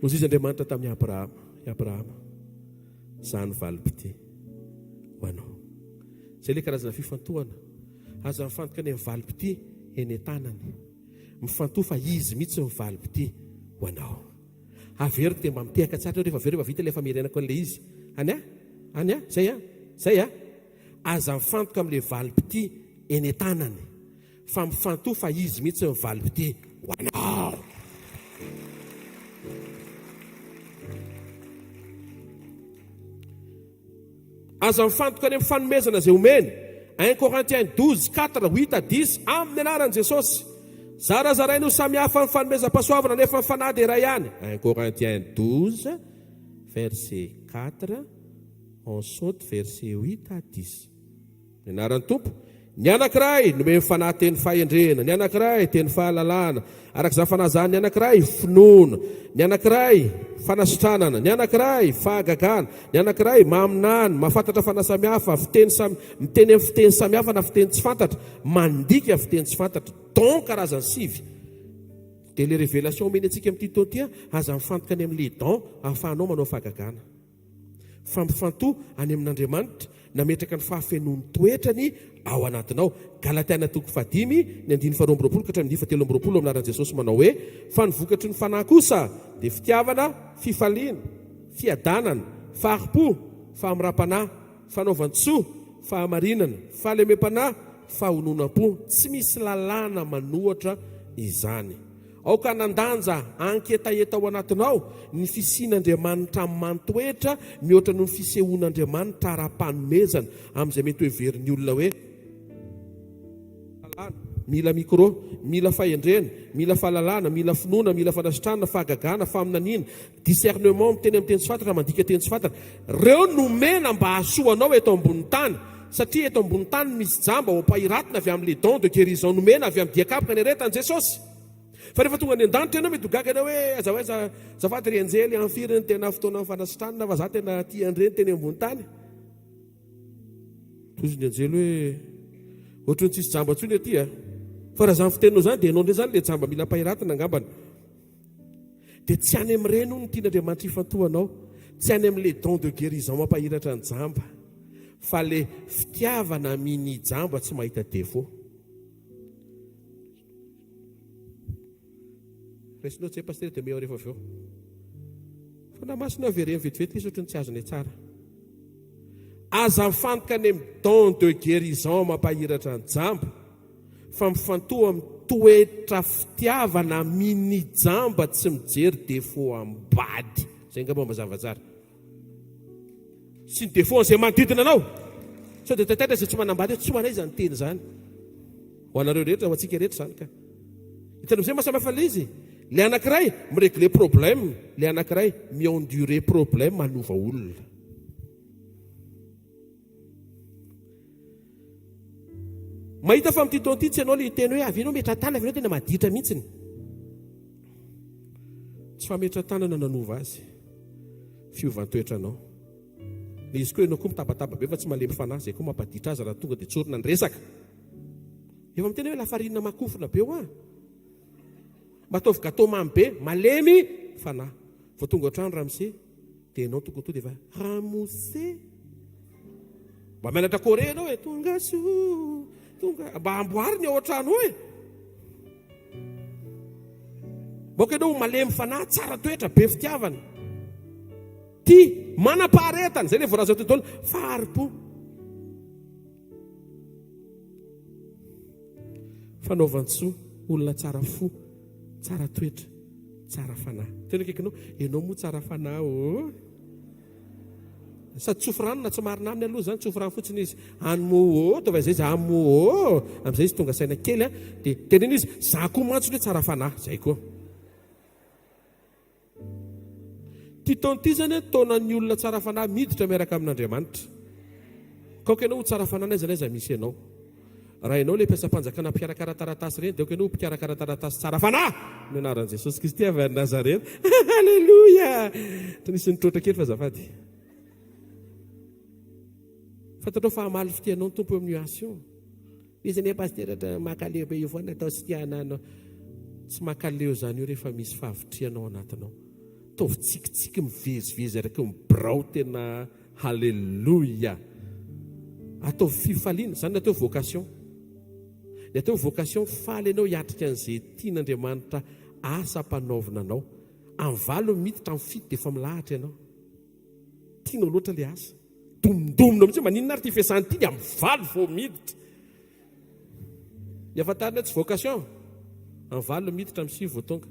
hozy izy Andriamanitra tamin'ny Abrahama zany valim-pity ho anao zay le karazana fifantohana aza mifantoka ny valim-pity eny an-tanany mifantoha fa izy mihitsy ny valim-pity ho anao averiko dia mba mitehaka tsara rehefa avy rehefa vita le famerenako an'le izy any zay aza mifantoka amin'le valim-pity eny an-tanany fa mifantoha fa izy mihitsy ny valim-pity ho anao aza mifantoka any amin'ny fanomezana izay omeny 1 Corinthiens 12:4-8-10 amin'ny anaran'i Jesosy zarazarainy ho samihafa ny fanomezam-pahasoavana nefa ny fanahy dia iray ihany 1 Corinthiens 12:4 ensuite verset 8-10 ny anaran'ny tompo ny anankiray nomeny fanahy teny fahendrena ny anankiray teny fahalalana arak'izany fanazany ny anankiray finoana ny anankiray fanasitranana ny anankiray fahagagana ny anankiray maminany mahafantatra fanasamihafa miteny amin'ny fiteny samihafa na fiteny tsy fantatra mandika fiteny tsy fantatra don karazany sivy dia le révélation omeny antsika amin'ity taona ity aza mifantoka any amin'le don ahafahanao manao fahagagana. Fampifanto any amin'Andriamanitra nametraka ny fahafenoan'ny toetrany ao anatinao. Galatiana 5:5 ny 2:20 ka hatramin'ny 7:20 aminaran'i Jesosy manao hoe fa ny vokatry ny fanahy kosa dia fitiavana, fifaliana, fiadanana, faharipo, fahamram-panahy, fanaovan-tsoa, fahamarinana, fahalemem-panahy, fahononam-po. Tsy misy lalàna manohatra izany. Aoka nandanja anketaeta ao anatinao ny fisian'Andriamanitra amin'ny mantoetra mihoatra noho ny fisehoan'Andriamanitra ara-panomezana amin'izay mety hoeverin'ny olona hoe mila micro, mila fahendrena, mila fahalalana, mila finoana, mila fanasitrana, fahagagana, faminaniana, discernement miteny amin'ny teny tsy fantatra, mandika teny tsy fantatra. Reo nomena mba hahasoanao eto ambonin'ny tany, satria eto ambonin'ny tany misy jamba ho ampahiratina avy amin'le don de guérison nomena avy amin'ny diakapaka ny aretan'i Jesosy. Fa rehefa tonga ny an-danitra ianao mety hogaga ianao hoe azafady ry anjely am'firy ny tena fotoana fanasitranina fa za tena tia andreny teny ambony tany. Tozy ny anjely hoe ohatrany tsisy jamba ntsony aty a. Fa raha zany fitenao zany dia ianao ndray zany le jamba mila ampahiratana angambana. Dia tsy any amin'ireny no tian'Andriamanitra ifantohanao, tsy any amin'le don de guérison mampahiratra ny jamba, fa le fitiavana miny jamba tsy mahita défaut. Resinao tsy pasteur dia meilleur rehefa avy eo. Fa na masina vereny vetivety izy ohatrany tsy azony tsara. Aza mifantoka any amin'ny don de guérison mampahiratra ny jamba, fa mifantoha amin'ny toetra fitiavana miny jamba tsy mijery défaut ambady. Zay ngamba mazava tsara. Sy ny défaut an'izay manodidina anao. Sao dia tataitra izay tsy manambady hoe tsy manay izany teny zany. Ho anareo rehetra, ho antsika rehetra zany ka. Hitanao amin'izay mahasamihafa ilay izy. Le anankiray miregle problème, le anankiray mi-endurer problème manova olona. Mahita fa amin'ity taona ity tsy ianao le teny hoe avy ianao metra tanana, avy ianao tena maditra mihitsiny. Tsy fa metra tanana nanova azy, fiovantoetranao. Le izy koa ianao koa mitabataba be fa tsy malemy fanahy, zay koa mampaditra azy raha tonga dia tsorina ny resaka. Efa miteny hoe lafarinina makofona be ho a. Mataovy gâteau mamy be, malemy fanahy. Vao tonga otrano ramose, dia ianao tokony to dia va ramose. Mba mianatra kore ianao e, tonga so, tonga mba amboary ny ao otrano hoe. Boka ianao malemy fanahy, tsara toetra, be fitiavana. Ty manam-paharetana, zay le voalaza teo daholo, faharipo. Fanaovan-tsoa, olona tsara fo, tsara toetra, tsara fanahy. Tena kaikinao, ianao moa tsara fanahy o. Sady tsofo-rano na tsy marina aminy aloha zany, tsofo-rano fotsiny izy. Anomo o, tova izay izy amo o. Amin'izay izy tonga saina kely a, dia teneny izy, za koa mantsy hoe tsara fanahy, zay koa. Ty taona ity zany taona ny olona tsara fanahy miditra miaraka amin'Andriamanitra. Kaoka ianao ho tsara fanahy n'aiza n'aiza misy ianao. Raha ianao le mpiasa-panjakana mpikarakara taratasy ireny, dia oka ianao mpikarakara taratasy tsara fanahy ny anaran'i Jesosy Kristy avy any Nazareta. Halleloia! Tanisy nitroatra kely fa zafady. Fantatrao fahamaly fitianao ny tompo amin'ny action. Izy ny pasteur makaleo be io foana atao sy tianao. Tsy makaleo zany io rehefa misy fahavitrianao anatinao. Taovy tsikitsiky mivezivezy araka mibirao tena halleloia. Atao fifaliana, zany natao vocation. Ny atao vocation faly ianao hiatrika an'izay tian'Andriamanitra asa mpanaovina anao. Amin'ny valo miditra amin'ny fito dia efa milahatra ianao. Tianao loatra le asa. Domindomina mihitsy maninona ary ty fiasany ity dia amin'ny valo vao miditra. Ny afantarina tsy vocation. Amin'ny valo miditra amin'ny sivy vao tonga.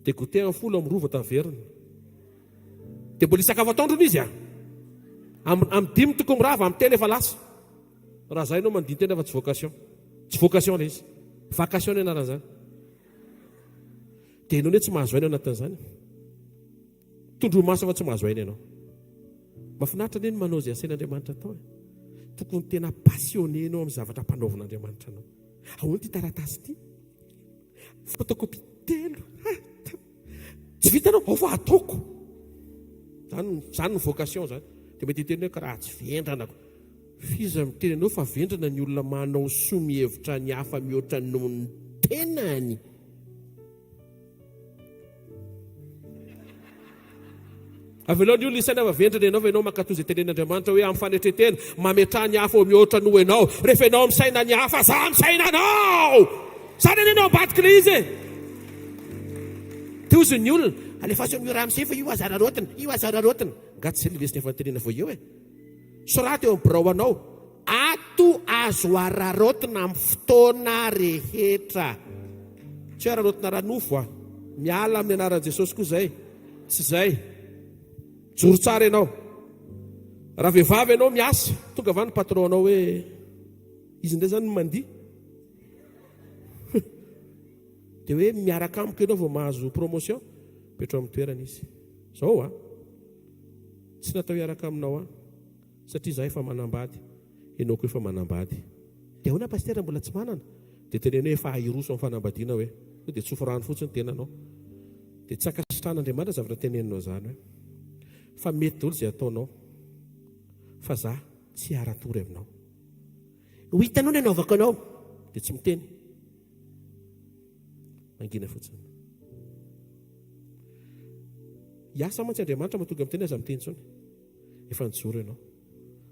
Dia goûter amin'ny folo amin'ny roa vao taverina. Dia mbola isakafo ataondrony izy a. Amin'ny dimy tokony mirava, amin'ny telo efa lasa. Raha zay ianao mandiny tena fa tsy vocation. Tsy vocation le izy. Vacation ny anaran'izany. Dia ianao ne tsy mahazo aina anatin'izany. Tondro maso fa tsy mahazo aina ianao. Mahafinaritra ne ny manao izay asain'Andriamanitra atao. Tokony tena passionné ianao amin'ny zavatra mpanaovan'Andriamanitra anao. Ahoana ty taratasy ity? Photocopie telo. Tsy vitanao, ao fa ataoko. Zany ny vocation zany. Dia mety hiteny hoe karaha tsy vendranako. Fiza miteny anao fa vendrana ny olona manao soa mihevitra ny hafa mihoatra noho ny tenany. avy aloha ny olona isaina vavendrana ianao fa ianao mankatozy tenen'Andriamanitra hoe amin'ny fanetretena mametra ny hafa mihoatra noho ianao rehefa ianao misaina ny hafa za misaina anao zany any ianao ambadik'ilay izy e teo izy ny olona alefaso amin'ny ramsefa io azararotiny io azararotiny ngaty zay lelesiny efa nytenena vo eo e soraty eo amin'ny birao anao ato azo ararotina amin'ny fotoana rehetra tsy ararotina ranofo a miala amin'ny anaran'i Jesosy koa zay tsy zay joro tsara ianao raha vehivavy ianao miasa tonga va ny patron anao hoe izy ndray zany mandia dia hoe miaraka amiko ianao vao mahazo promotion petro amin'ny toerana izy zao a tsy natao hiaraka aminao a satria za efa manambady ianao koa efa manambady dia hoana pastera mbola tsy manana dia tenena hoe efa ahiroso amin'ny fanambadiana hoe dia tsofirano fotsiny tenanao dia tsy akasitran'Andriamanitra zavatra teneninao zany hoe fa mety daholo izay ataonao fa za tsy aratory aminao ho hitanao ny anaovako anao dia tsy miteny mangina fotsiny hiasa mantsy Andriamanitra mahatonga amin'ny teny aza miteny tsony efa nijoro ianao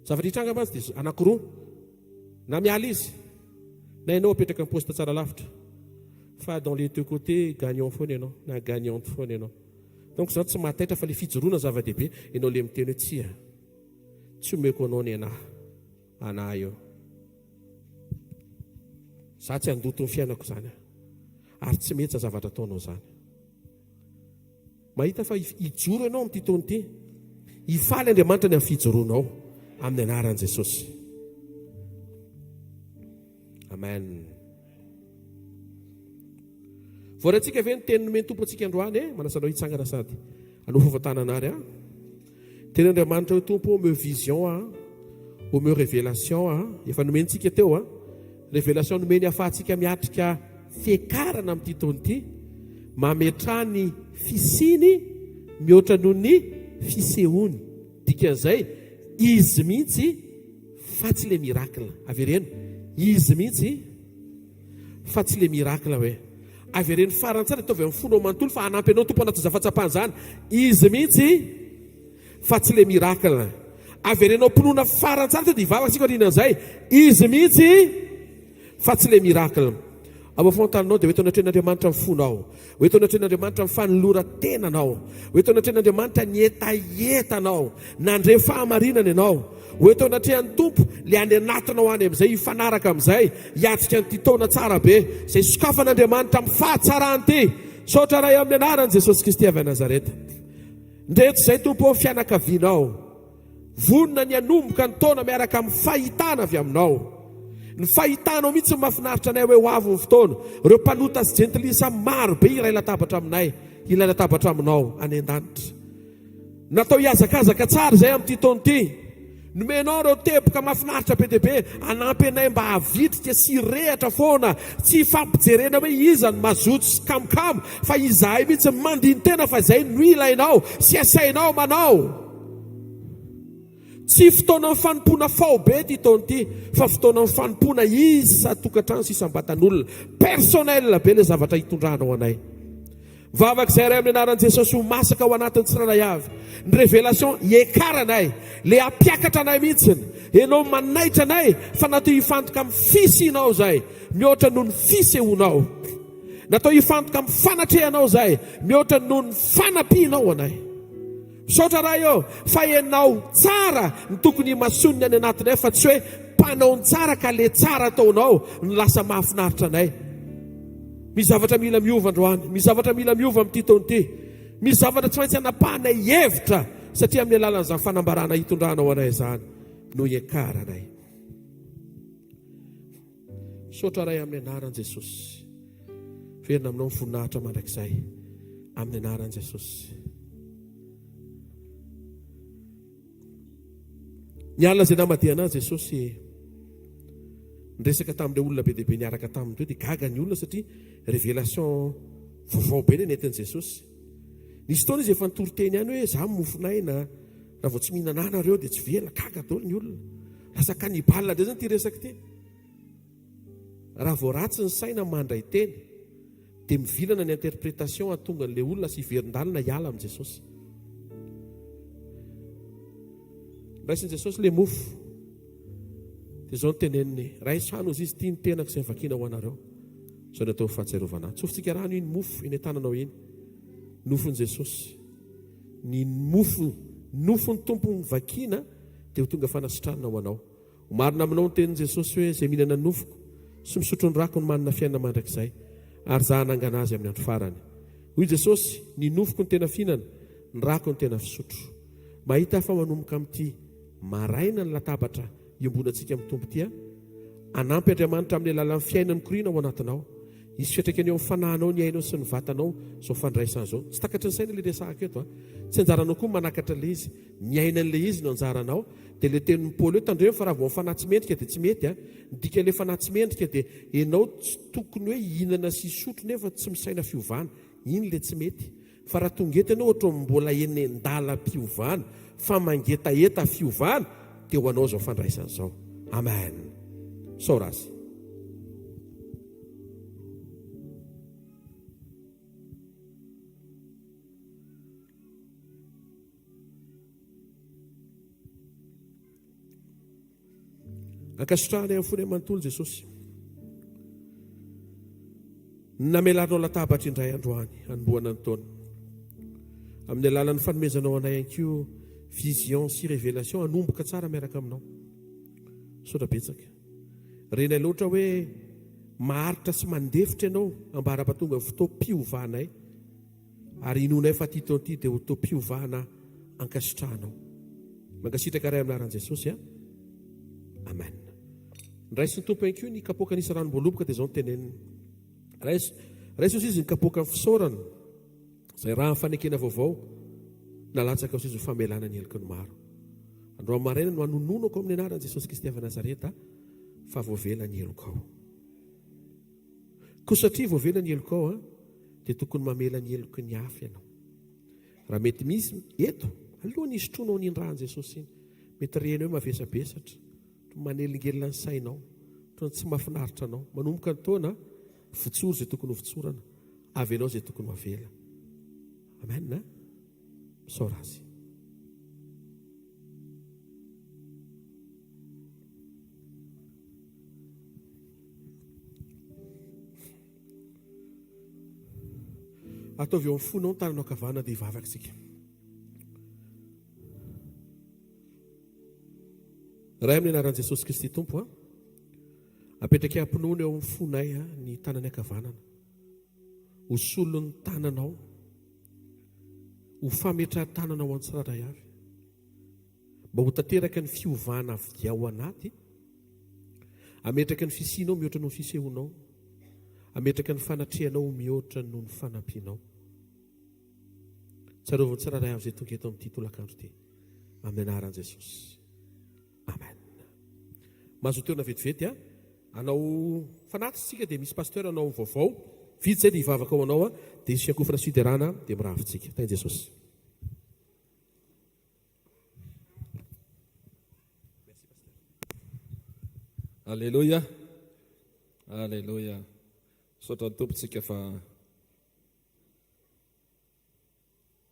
zavatra hitranga mantsy dia anankiroa na miala izy na ianao apetraka amin'ny poste tsara lavitra fa dans les deux côtés gagnant foana ianao na gagnante foana ianao donc zao tsy mahataitra fa le fijoroana zava-dehibe ianao le miteny hoe tsia tsy omeko anao ny anah eo za tsy andoto ny fiainako zany ary tsy mety zavatra ataonao zany mahita fa hijoro ianao amin'ity taona ity hifaly Andriamanitra ny amin'ny fijoroanao amin'ny anaran'i Jesosy amen voarantsika ve ny teny nomeny tompo antsika androany manasanao hitsangana sady anao fahafantanana ary teny Andriamanitra hoe tompo omeo vision omeo révélation efa nomentsika teo révélation nomeny ahafahantsika miatrika fiakarana amin'ity taona ity mametrany fisiny mihoatra noho ny fisehony dikan'izay izy mihitsy fa tsy le miracle avereno izy mihitsy fa tsy le miracle hoe avereno farantsara ataovy amin'ny fonao manontolo fa hanampy anao tompo anaty zafatsapahany zany izy mihitsy fa tsy le miracle averenao mpinoana farantsara teo dia hivavaka sika rinan'izay izy mihitsy fa tsy le miracle aba fontananao dia hoe tao natren'Andriamanitra amin'ny fonao hoe tao natren'Andriamanitra amin'ny fanoloran-tenanao hoe tao natren'Andriamanitra ny etaetanao nandre fahamarinana ianao hoe tao natrehan'ny tompo le any anatinao any amin'izay hifanaraka amin'izay hiatrika nyity taona tsara be izay sokafan'Andriamanitra amin'ny fahatsarany ity saotra ray amin'ny anaran'i Jesosy Kristy avy Nazareta ndreto izay tompo ao fianakavianao vonona ny anomboka ny taona miaraka amin'ny fahitana avy aminao ny fahitanao mihitsy mahafinaritra anay hoe ho avy ny fotoana ireo mpanota sy jentilisa maro be iray latabatra aminay ilay latabatra aminao any an-danitra natao hiazakazaka tsara izay amin'ity taona ity nomenao ireo teboka mahafinaritra be dia be anampy anay mba havitrika sy rehatra foana tsy fampijerena hoe iza ny mazoto sy kamokamo fa izahay mihitsy mandiny tena fa izay no ilainao sy asainao manao tsy fotoana ny fanompona fao be ty taona ity fa fotoana ny fanompona isa-tokantrano sy isam-batan'olona personnel be le zavatra hitondranao anay vavak'izay ray amin'ny anaran'i Jesosy ho masaka ao anatin'ny tsirairay avy ny révélation hiekaranay le hampiakatra anay mihitsiny ianao manaitra anay fa natao hifantoka amin'ny fisianao zay mihoatra noho ny fisehonao natao hifantoka amin'ny fanatrehanao zay mihoatra noho ny fanampianao anay saotra raha eo fa ianao tsara ny tokony masoniny any anatinay fa tsy hoe mpanao ny tsara ka le tsara ataonao ny lasa mahafinaritra anay misy zavatra mila miova androany misy zavatra mila miova amin'ity taona ity misy zavatra tsy maintsy anapahanay hevitra satria amin'ny alalan'izany fanambarana hitondranao anay zany no hiakaranay saotra ray amin'ny anaran'i Jesosy verina aminao mivoninahitra mandrakizay amin'ny anaran'i Jesosy ny alina izay namadiana Jesosy niresaka tamin'ilay olona be dia be niaraka taminy teo dia gaga ny olona satria révélation vaovao be ny entin'i Jesosy nisy taona izy efa nitory-teny ihany hoe za mofonay na raha vao tsy mihinananareo dia tsy vela gaga daholo ny olona lasa kanibala indray zany ty resaka ty raha vao ratsy ny saina mandray teny dia mivilana ny interprétation atonga an'ilay olona sy hiverin-dalina hiala amin'i Jesosy raisin'i Jesosy le mofo dia zao no teneniny ray sano izy tia ny tenako izay vakiana ho anareo zao no atao fahatsiarovana tsofintsika rano iny mofo iny tananao iny nofony Jesosy ny nofony tompony vakiana dia ho tonga fanasitranana ho anao marina aminao ny tenin'i Jesosy hoe izay mihinana nofoko sy misotro ny rako ny manana fiainana mandrakizay ary za hanangana azy amin'ny andro farany hoy Jesosy ny nofoko ny tena fihinana ny rako ny tena fisotro mahita fa manomboka amin'ity maraina ny latabatra iombonantsika amin'ny tompo tia anampy Andriamanitra amin'ny alalan'ny fiainany korina ao anatinao isy fiatraikany eo amin'ny fanahinao ny ainao sy ny vatanao zao fandraisana zao tsy takatry ny saina le resahako eto tsy anjaranao koa manakatra le izy miaina an'le izy no anjaranao dia le tenin'ny Paoly hoe tandremo fa raha vao fanahy-tsimendrika dia tsy mety midika le fanahy-tsimendrika dia ianao tsy tokony hoe hihinana sy hisotro nefa tsy misaina fiovana iny le tsy mety fa raha tongeta ianao ohatra mbola eny an-dalam-piovana fa mangetaeta fiovana dia ho anao zao fandraisana zao amen sao rasy ankasitrahana amin'ny fony manontolo Jesosy namelarinao latabatra indray androany anomboana ny taona amin'ny alalan'ny fanomezanao anay ankoa vision sy révélation anomboka tsara miaraka aminao sotra betsaka renay loatra hoe maharitra sy mandefitra ianao ambara-patonga fotoam-piovanay ary inonay fa ty taonty dia ho toam-piovana ankasitrahanao mankasitraka ray amin'ny aran'i Jesosy amen raisy ny tompo ankoa ny kapoaka nisy ranom-boaloboka dia zao ny teneniny raisy izy ny kapoaka ny fisaorana izay raha ny fanekena vaovao nalatsaka os izy ho famelana ny heloko ny maro andro amin'ny maraina no hanononako amin'ny anaran'i Jesosy Kristy avy Nazareta fa voavela ny heloko ao ko satria voavela ny heloko ao dia tokony mamela ny heloko ny hafa ianao raha mety misy eto aloha ny isotronao ny rahan'i Jesosy iny mety reny hoe mavesabesatra manelingelina ny sainao tona tsy mahafinaritra anao manomboka ny taona votsory izay tokony ho votsorana avy anao izay tokony ho avela amen na sao razy ataovy eo amin'ny fonao ny tananao kavana dia hivavaka isika ray amin'ny anaran'i Jesosy Kristy tompo apetraka ampinoana eo amin'ny fonay ny tanany ankavanana ho solo ny tananao ho fametra-tananao an-tsiraray avy mba ho tanteraka ny fiovana avy ao anaty ametraka ny fisianao mihoatra noho ny fisehonao ametraka ny fanatrehanao mihoatra noho ny fanampianao tsarovany tsiraray avy izay tonga eto amin'ity tolakandro ity amin'ny anaran'i Jesosy amen mahazo teona vetivety anao fanatitsika dia misy pasteur anao vaovao vitsy zay dia hivavaka ao anao dia isy fiakofana siderana dia mirahavitsika tain'i Jesosy alleluia alleluia saotra ny tompontsika fa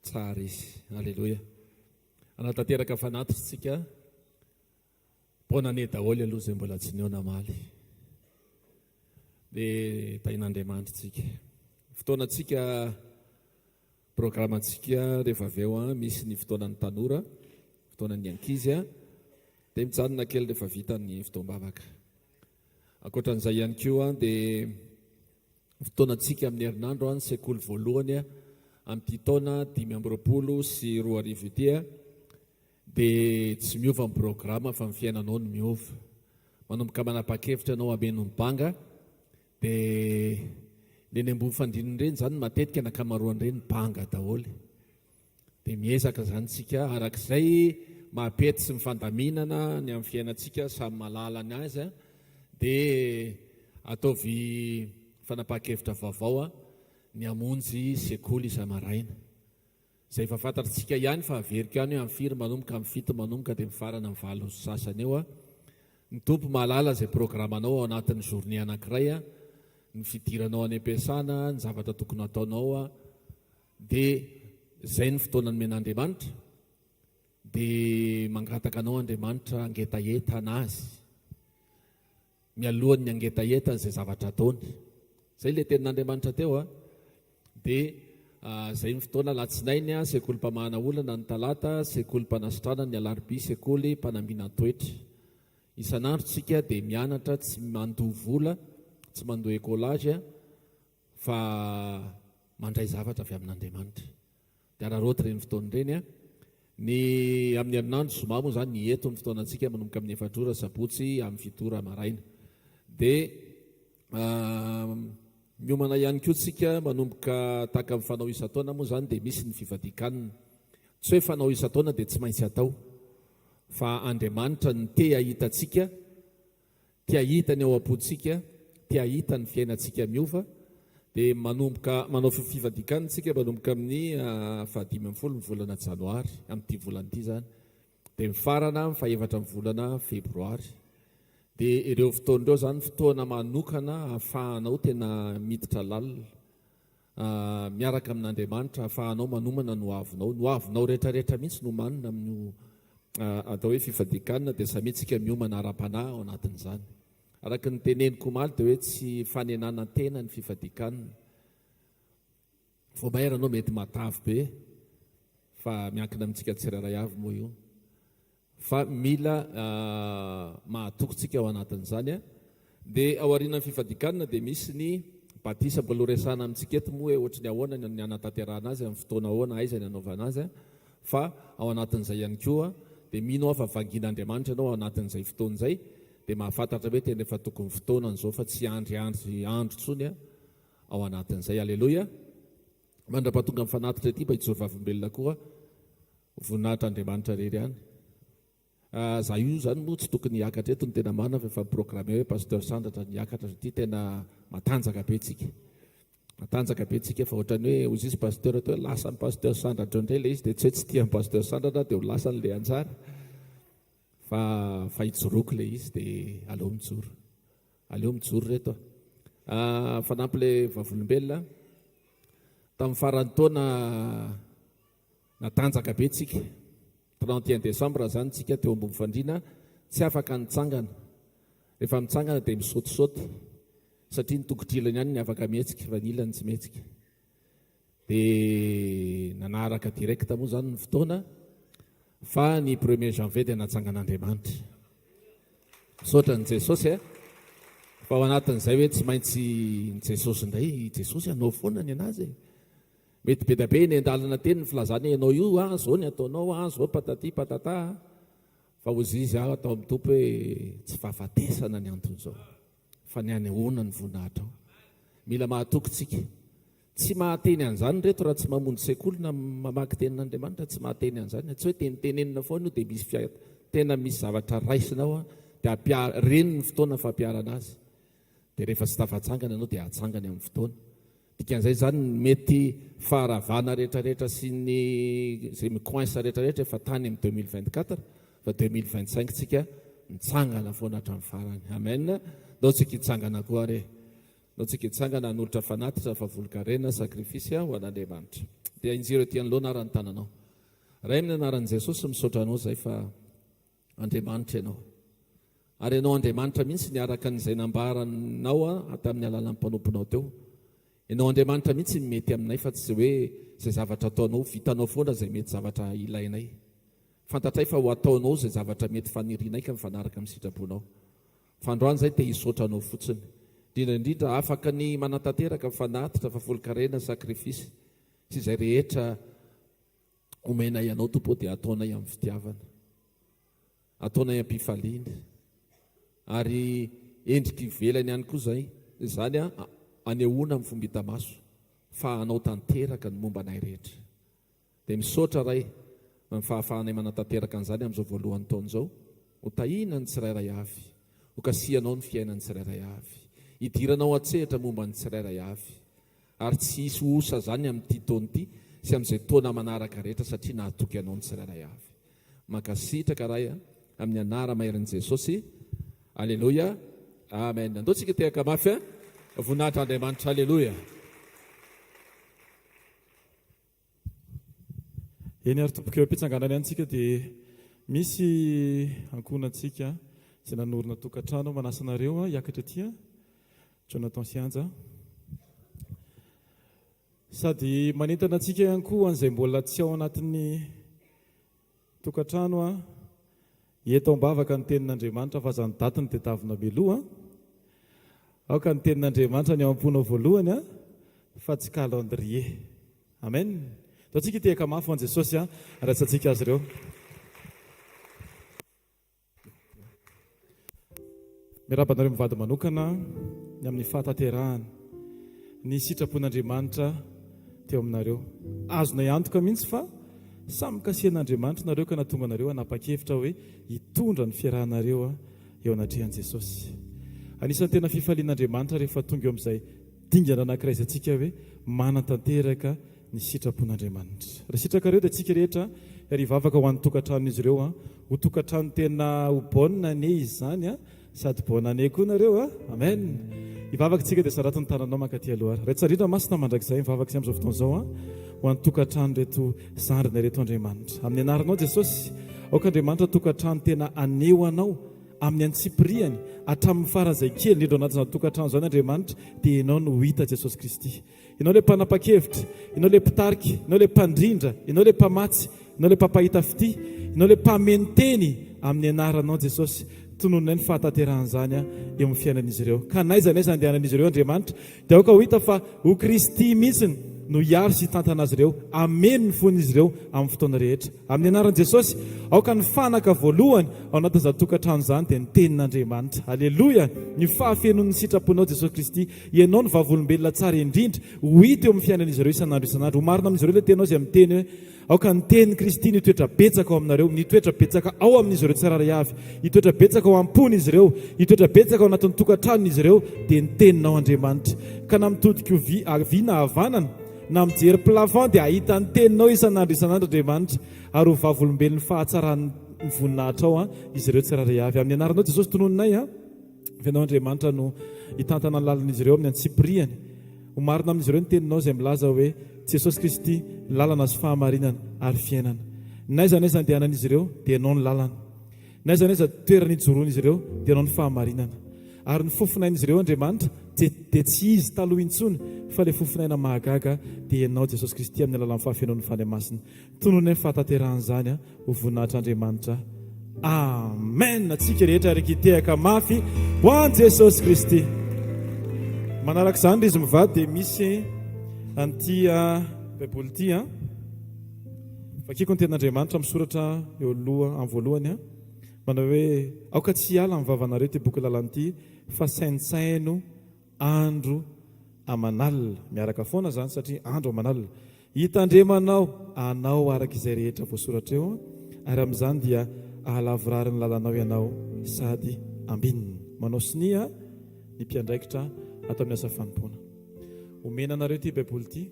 tsara izy alleluia anatanteraka fanatitsika ponane daholo aloha izay mbola tsy niona maly dia tain'Andriamanitra tsika fotoanantsika programantsika rehefa avy eo misy ny fotoanan'ny tanora fotoanan'ny ankizy dia mijanona kely rehefa vita ny fotoam-bavaka ankoatran'izay ihany koa dia fotoanantsika amin'ny herinandro ny sekoly voalohany amin'ity taona 2020 sy 2020 dia tsy miova amin'ny programa fa ny fiainanao no miova manomboka manapa-kevitra ianao ameno ny banga dia neny ambony fandrininy ireny zany matetika ny ankamaroany ireny banga daholy dia miezaka zany tsika arak'izay mahapety sy mifandaminana ny amin'ny fiainantsika samy malalany azy dia ataovy fanapa-kevitra vaovao ny amonjy sekoly isamaraina izay efa fantatritsika ihany fa averika ihany hoe amin'ny firy manomboka amin'ny fito manomboka dia mifarana amin'ny valo sasany eo ny tompo mahalala izay programanao ao anatin'ny journée anankiray ny fidiranao any am-piasana ny zavatra tokony ataonao dia izay ny fotoanany men'Andriamanitra dia mangataka anao Andriamanitra angetaeta anazy mialohan'ny angetaetany izay zavatra ataony. Zay ilay tenin'Andriamanitra teo a. Dia zay ny fotoana latsinainy a sekoly mpamahana olana ny talata, sekoly mpanasitrana ny alarobia, sekoly mpanambiana toetra. Isan'andro tsika dia mianatra tsy mandoha vola, tsy mandoha écolage fa mandray zavatra avy amin'Andriamanitra. Dia raharoatra ireny fotoana ireny a. Ny amin'ny herinandro zoma moa zany ny eto ny fotoanantsika manomboka amin'ny 4 ora sabotsy amin'ny 7 ora maraina. Dia miomana ihany koa tsika manomboka tahaka amin'ny fanao isan-taona moa zany dia misy ny fivadikanina. Tsy hoe fanao isan-taona dia tsy maintsy atao, fa Andriamanitra ny te ahitantsika, te ahita ny ao am-pontsika, te ahita ny fiainantsika miova. Dia manomboka manao fivadikanina tsika manomboka amin'ny 15 ny volana janoary amin'ity volan'ity zany, dia mifarana amin'ny 4 ny volana febroary. Dia ireo fotoan'ireo zany fotoana manokana ahafahanao tena miditra lalina miaraka amin'Andriamanitra, ahafahanao manomana no avinao rehetrarehetra mihitsy no manina amin'ny atao hoe fivadikanina. Dia samitsika miomana ara-panahy ao anatin'izany. Araka ny teneniko omaly dia hoe tsy fanenana tena ny fivadikanina. Vao mahery anao mety matavy be fa miankina amintsika tsirairay avy moa io. Fa mila mahatokontsika ao anatin'izany a. Dia ao aorian'ny fivadikanina dia misy ny batisa mbola resana amintsika eto moa hoe ohatry ny ahoana ny anatanterahana azy amin'ny fotoana ahoana aiza ny anaovana azy a. Fa ao anatin'izay ihany koa dia mino aho fa vangin'Andriamanitra ianao ao anatin'izay fotoan'izay, dia mahafantatra hoe tena efa tokony fotoana an'izao fa tsy andro tsony ao anatin'izay. Aleloia. Mandra-pahatonga amin'ny fanatitra ety mba hijoro vavolombelona koa voninahitra Andriamanitra rery ihany. Za io zany moa tsy tokony hiakatra eto ny tena marina fa efa miprograme hoe pasteur Sandratra niakatra satria tena matanjaka be tsika. Matanjaka be tsika fa ohatrany hoe ozy izy pasteur atao hoe lasa ny pasteur Sandratra indray ilay izy dia tsy hoe tsy tia ny pasteur Sandratra dia ho lasa n'ilay anjara. Fa hijoroako ilay izy dia aleo mijoro reto. Fanampy ilay vavolombelona tamin'ny faran'ny taona natanjaka be tsika. 31 décembre zany tsika teo ambony fandriana tsy afaka nitsangana. Rehefa mitsangana dia misaotisaoty satria ny tokotrilany ihany ny afaka mihetsika fa ny ilany tsy mihetsika. Dia nanaraka direkta moa zany ny fotoana fa ny 1er janvier dia natsangan'Andriamanitra. Misaotra ny Jesosy a. Fa ao anatin'izay hoe tsy maintsy ny Jesosy indray, Jesosy anao foana ny anazy. Mety be da be ny andalana teny ny filazana ianao io zao ny ataonao zao patati patata. Fa ozy izy atao amin'ny tompo hoe tsy fahafatesana ny anton'izao fa ny anehoana ny voninahitra ao. Mila mahatokontsika. Tsy mahateny an'izany reto raha tsy mamonjy sekoly na mamaky tenin'Andriamanitra, tsy mahateny an'izany. Tsy hoe tenitenenina foana dia misy tena misy zavatra raisinao dia reny ny fotoana fampiarana azy. Dia rehefa tsy tafatsangana ianao dia atsangany amin'ny fotoana. Dikan'izay zany mety faharavana rehetrarehetra sy ny zay mikoinsa rehetrarehetra efa tany amin'ny 2024 fa 2025 tsika mitsangana foana hatramin'ny farany. Amen. Nao tsika hitsangana koa re. Nao tsika hitsangana hanolotra fanatitra fa volonkarena sakrifisy ho an'Andriamanitra. Dia injiro ety anoloana arany tananao. Ray amin'ny anaran'i Jesosy misaotra anao zay fa Andriamanitra ianao. Ary ianao Andriamanitra mihitsy niaraka n'izay nambaranao tamin'ny alalan'ny mpanomponao teo. Ianao Andriamanitra mihitsy mety aminay fa tsy hoe izay zavatra ataonao vitanao foana izay mety zavatra ilainay. Fantatray fa ho ataonao izay zavatra mety fanirianay ka mifanaraka amin'ny sitraponao. Fa androany izay te hisaotra anao fotsiny. Indrindra afaka ny manatanteraka fanatitra fa volonkarena sakrifisy sy izay rehetra omenay ianao tompo dia ataonay amin'ny fitiavana. Ataonay am-pifaliana. Ary endriky ivelany ihany koa izay. Izany anehoana amin'ny fomba hita maso fa anao tanteraka ny momba anay rehetra. Dia misaotra ray amin'ny fahafahanay manatanteraka an'izany amin'izao voalohan'ny taona izao. Ho tahina ny tsirairay avy, ho kasihanao ny fiainany tsirairay avy, hidiranao atsehatra momba ny tsirairay avy. Ary tsy hisy osa zany amin'ity taona ity sy amin'izay taona manaraka rehetra satria nahatoky anao ny tsirairay avy. Mankasitraka ray amin'ny anara maheran'i Jesosy. Aleloia. Amen. Andao tsika tehaka mafy voninahitra Andriamanitra. Aleloia. Eny ary tompoko eo am-pitsanganany antsika dia misy ankohonantsika izay nanorona tokantrano manasanareo hiakatra tia Jonathan Sianja sady manentana antsika ihany koa an'izay mbola tsy ao anatin'ny tokantrano eto ambavaka ny tenin'Andriamanitra fa zany datiny dia tavina beloha aoka ny tenin'Andriamanitra ny ao am-pona voalohany fa tsy calendrier amen da tsika tehaka mafy an Jesosy ratsantsika azy ireo mirabanareo mivady manokana ny amin'ny fahatanterahana ny sitrapon'Andriamanitra teo aminareo azona iantoka mihitsy fa samy kasihan'Andriamanitra nareo ka natonga anareo hanapa-kevitra hoe hitondra ny fiarahanareo eo anatrehan Jesosy anisan'ny tena fifalian'Andriamanitra rehefa tonga eo amin'izay dingana anankiray izay tsika hoe manan-tanteraka ny sitrapon'Andriamanitra raha sitraka reo dia tsika rehetra ry vavaka ho an'ny tokantranon'izy ireo ho tokantrano tena ho baonina ane izy zany sady baona ane koa nareo amen ivavaka tsika dia saratiny tananao mankaty aloha raitsarindra masina mandrakizay mivavaka sy amin'izao fotoana izao ho an'ny tokantrano reto zandrina reto Andriamanitra amin'ny anaranao Jesosy aoka Andriamanitra tokantrano tena aneo anao amin'ny antsipiriany hatramin'ny faran'izay kely indrindra anatin'izany tokantrano izany Andriamanitra dia ianao no hita Jesosy Kristy ianao le mpanapa-kevitra ianao le mpitarika ianao le mpandrindra ianao le mpamatsy ianao le mpampahita fity ianao le mpamenoteny amin'ny anaranao Jesosy tononay ny fahatanterahana zany eo amin'ny fiainan'izy ireo ka naiza andehanan'izy ireo Andriamanitra dia aoka ho hita fa ho Kristy mihitsiny no hiary sy tantana azy ireo ameno ny fon'izy ireo amin'ny fotoana rehetra amin'ny anaran'i Jesosy aoka ny fanaka voalohany ao anatin'izany tokantrano izany dia ny tenin'Andriamanitra aleloia ny fahafenon'ny sitraponao Jesosy Kristy ianao ny vavolombelona tsara indrindra ho hita eo amin'ny fiainan'izy ireo isan'andro ho marina amin'izy ireo le tenao izay miteny hoe aoka ny tenin'i Kristy nitoetra betsaka ao aminareo nitoetra betsaka ao amin'izy ireo tsiraray avy hitoetra betsaka ao am-pon'izy ireo hitoetra betsaka ao anatin'ny tokantranon'izy ireo dia ny teninao Andriamanitra ka na mitodika vy na havanana na mijery plafond dia ahita ny teninao isan'andro Andriamanitra ary ho vavolombelon'ny fahatsarany voninahitra ao izy ireo tsiraray avy amin'ny anaranao Jesosy tononinay fianao Andriamanitra no hitantana ny lalan'izy ireo amin'ny antsipiriany ho marina amin'izy ireo ny teninao izay milaza hoe Jesosy Kristy lalana sy fahamarinana ary fiainana naiza andehanan'izy ireo dia ianao ny lalana naiza toerana ijoroan'izy ireo dia ianao ny fahamarinana ary ny fofinain'izy ireo Andriamanitra dia tsy izy taloha intsony fa ilay fofinaina mahagaga dia ianao Jesosy Kristy amin'ny alalan'ny fahafenon'ny fanamasina tononay ny fahatanterahana izany ho voninahitra Andriamanitra amen atsika rehetra rekitehaka mafy ho an Jesosy Kristy manaraka izany izy mivady dia misy an'ity baiboly ity vakiko ny tenin'Andriamanitra misoratra eo aloha amin'ny voalohany manao hoe aoka tsy hiala amin'ny vavanareo ty boky lalanyity fa saintsaino andro amanalina miaraka foana zany satria andro amanalina hitandremanao anao araka izay rehetra voasoratra eo ary amin'izany dia ahalavorary ny lalanao ianao sady ambinina manao sinia ny mpiandraikitra atao amin'ny asa fanompona omena anareo ty baiboly ity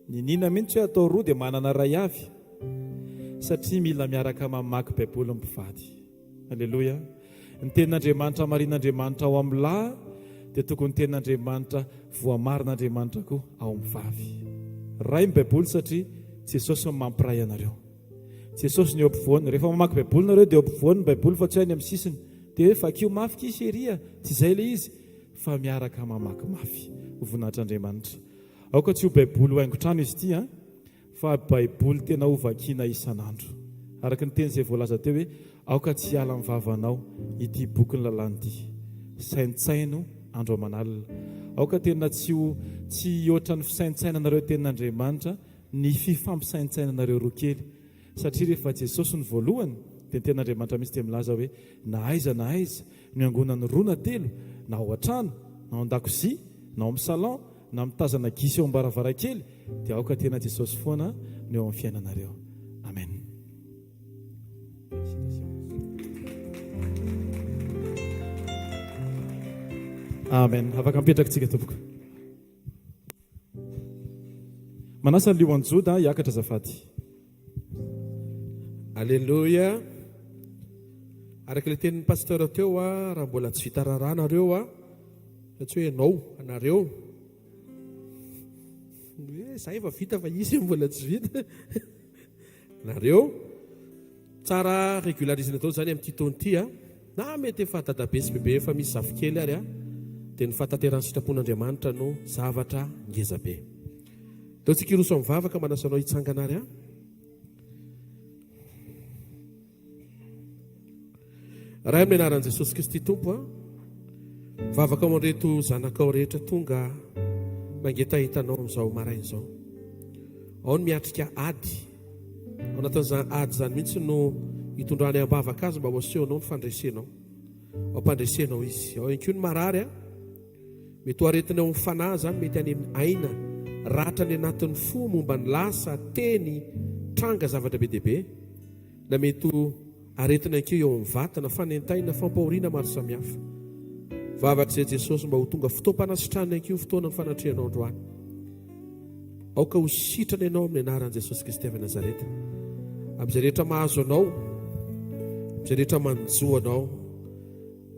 ny nina mihitsy hoe atao roa dia manana ray avy satria mila miaraka mamaky baiboly mpivady aleloia ny tenin'Andriamanitra marin'Andriamanitra ao amin'ny lahy dia tokony tenin'Andriamanitra voamarin'Andriamanitra koa ao amin'ny vavy ray ny baiboly satria Jesosy mampiray anareo Jesosy ny eo ampovoany rehefa mamaky baiboly nareo dia eo ampovoany ny baiboly fa tsy hainy amin'ny sisiny dia hoe vakio mafy kiseria tsy izay le izy fa miaraka mamaky mafy ho voninahitr'Andriamanitra aoka tsy ho baiboly ho haingotrano izy ity fa baiboly tena ho vakiana isan'andro araka ny teny izay voalaza teo hoe aoka tsy hiala amin'ny vavanao ity boky ny lalanyity saintsaino andro amanalina aoka tena tsy oatra ny fisaintsainanareo tenin'Andriamanitra ny fifampisaintsainanareo roa kely satria rehefa Jesosy ny voalohany dia ny tenin'Andriamanitra misy dia milaza hoe na aiza ny angonany roa na telo na ao an-trano na ao an-dakozia na ao amin'ny salon na mitazana gisy eo am-baravarakely dia aoka tena Jesosy foana no eo amin'ny fiainanareo amen amen afaka mipetraka tsika tompoko manasa ny lioan'ny Joda hiakatra azafady aleloia araka ilay tenin'ny pasteur teo raha mbola tsy vita raranareo satria hoe anao anareo za efa vita fa izy mbola tsy vita nareo tsara régularisina atao zany amin'ity taona ity a na mety efa dadabe sy bebe efa misy zavikely ary a dia ny fatateran'ny sitrapon'Andriamanitra no zavatra ngezabe. Taontsika iroso amin'ny vavaka manasanao hitsangana ary a. Raha amin'ny anaran'i Jesosy Kristy Tompo a, vavaka ao an'ireto zanakao rehetra tonga mangeta hitanao amin'izao maraina izao. Ao ny miatrika ady, ao anatin'izany ady zany mihitsy no hitondrany am-bavaka azy mba ho asehonao ny fandresenao, ao ampandresenao izy. Ao ihany koa ny marary a, mety ho aretina ao amin'ny fanahy zany, mety any amin'ny aina ratra ny anatin'ny fo momba ny lasa teny tranga zavatra be deaibe, na mety ho aretina keo eo amin'ny vatana fanentaina fampahoriana maro samihafa. Vavaka izay Jesosy mba ho tonga fotoam-panasitranina keo fotoana ny fanatrehanao androany. Aoka ho sitrana ianao amin'ny anaran'i Jesosy Kristy avy Nazareta, amin'izay rehetra mahazo anao, amin'izay rehetra manjo anao,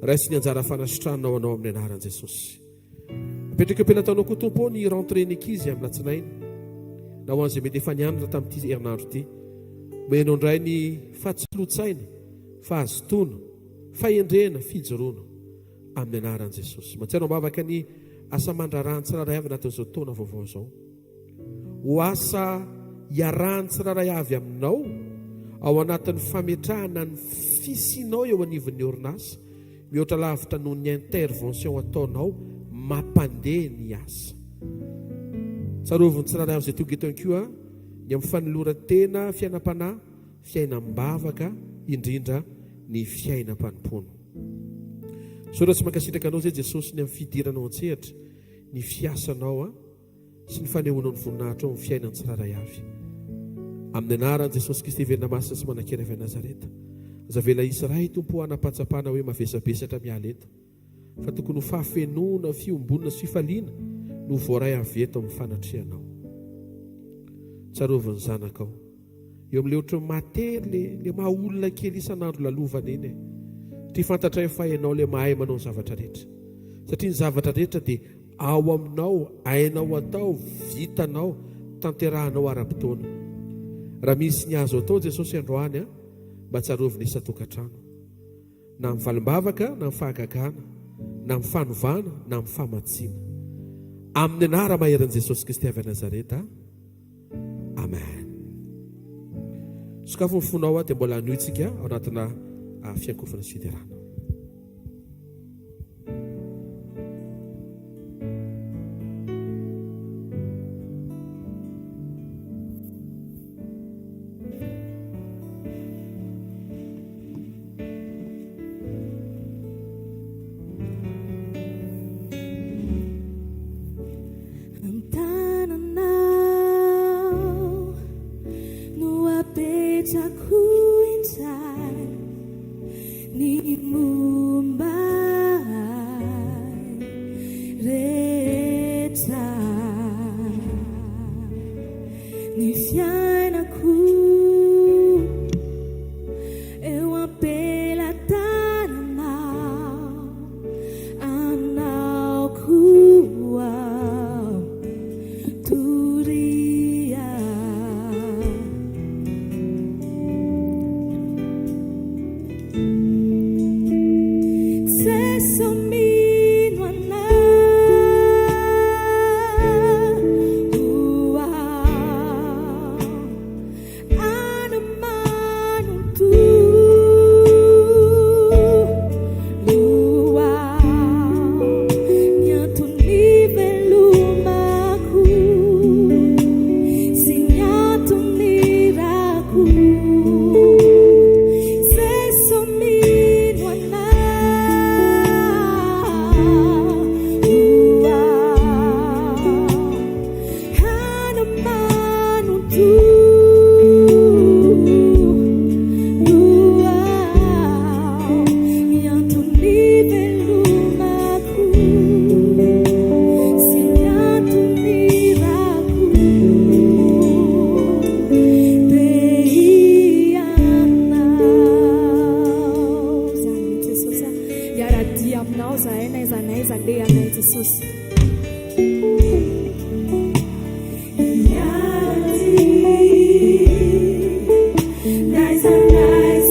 raisy ny anjara fanasitranao anao amin'ny anaran'i Jesosy. Apetraka am-pelantanao koa Tompo ny rentrée-ny ankizy amin'ny latsinainy, na ho an'izay mety efa nianatra tamin'ity herinandro ity. Menao indray ny fahatsilontsaina, fahazotoana, fahendrena, fijoroana amin'ny anaran'i Jesosy. Mahatsiaro mavaka ny asa mandrarany tsiraray avy anatin'izao taona vaovao izao. Ho asa iarahany tsiraray avy aminao ao anatin'ny fametrahana ny fisinao eo anivon'ny orinasa, mihoatra lavitra noho ny intervention ataonao mampandeha ny asa. Tsaroviny tsiraray avy izay tonga eto ihany koa ny amin'ny fanoloran-tena, fiainam-panahy, fiainam-bavaka, indrindra ny fiainam-panompono. Saotra tsy mankasitraka anao izay Jesosy ny amin'ny fidiranao an-tsehatra, ny fiasanao sy ny fanehoanao ny voninahitra ao amin'ny fiainany tsiraray avy. Amin'ny anaran'i Jesosy Kristy verina masina sy manan-kera avy Nazareta, zavela Israely Tompo hanapatsapana hoe mavesabesatra miala eto, fa tokony ho fahafenoana, fiombonana sy fifaliana no voaray avy eto amin'ny fanatrehanao. Tsaroviny zanakao eo amin'ilay ohatry matery le maha olona kely isan'andro lalovana iny, ty fantatra efa hainao le mahay manao ny zavatra rehetra, satria ny zavatra rehetra dia ao aminao, hainao atao, vitanao, tanterahanao ara-potoana. Raha misy ny azo atao Jesosy androany mba tsarovina isa-tokantrano, na amin'ny valim-bavaka, na amin'ny fahagagana, na amin'ny fanovana, na amin'ny famatsiana, amin'ny anara maheran'i Jesosy Kristy avy Nazareta. Amen. Sokafo ny fonao dia mbola anoitsika ao anatina fiankofana sy fiderana. Nice and nice.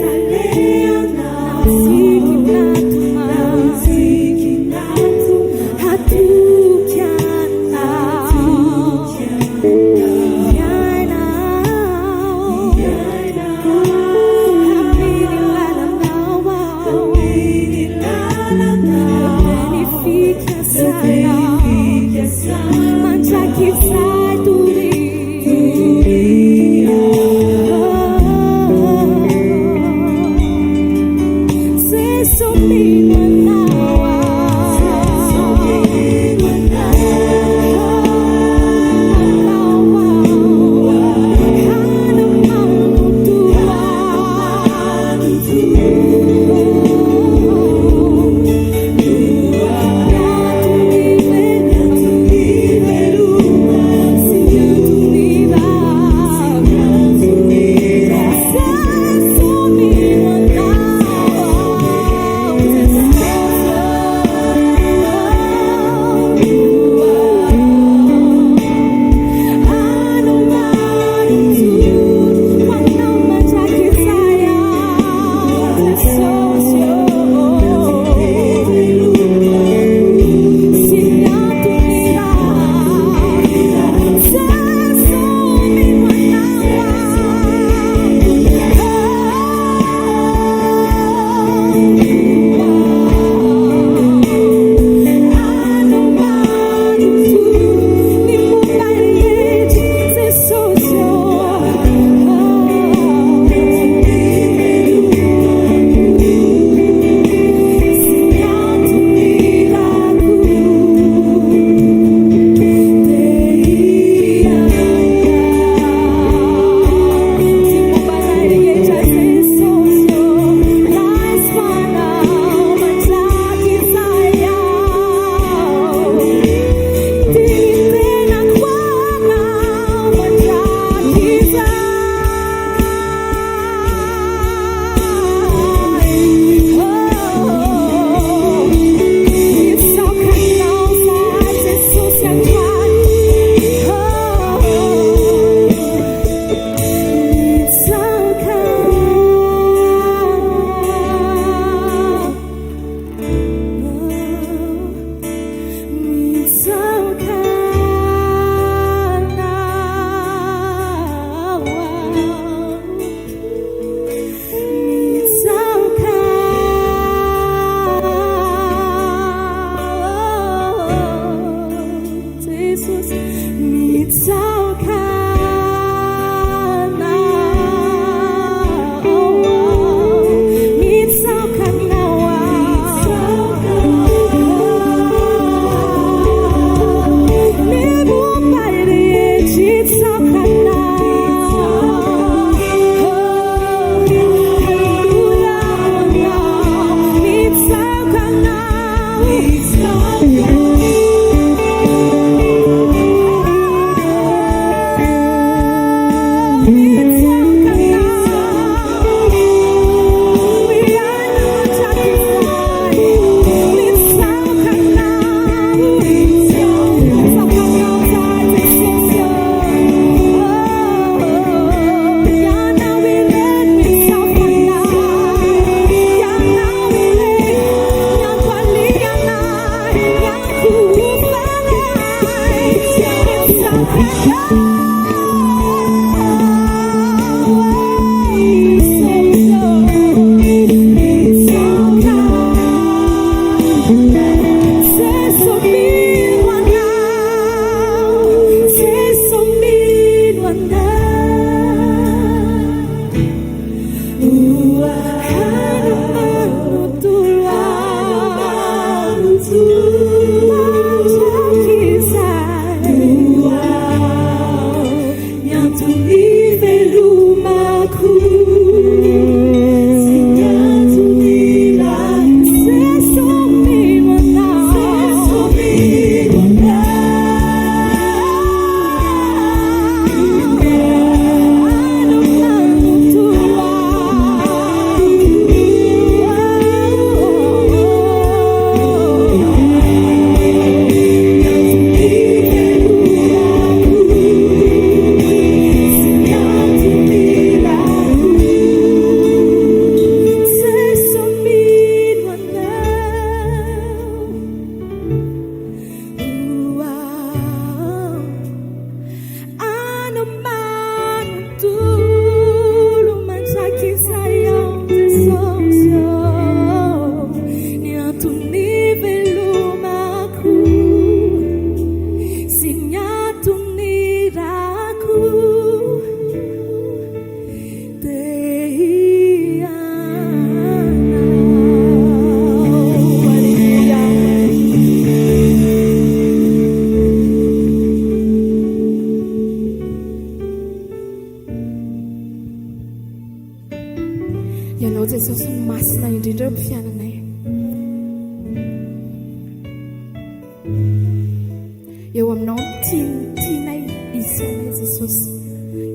eo aminao tianay isanay Jesosy,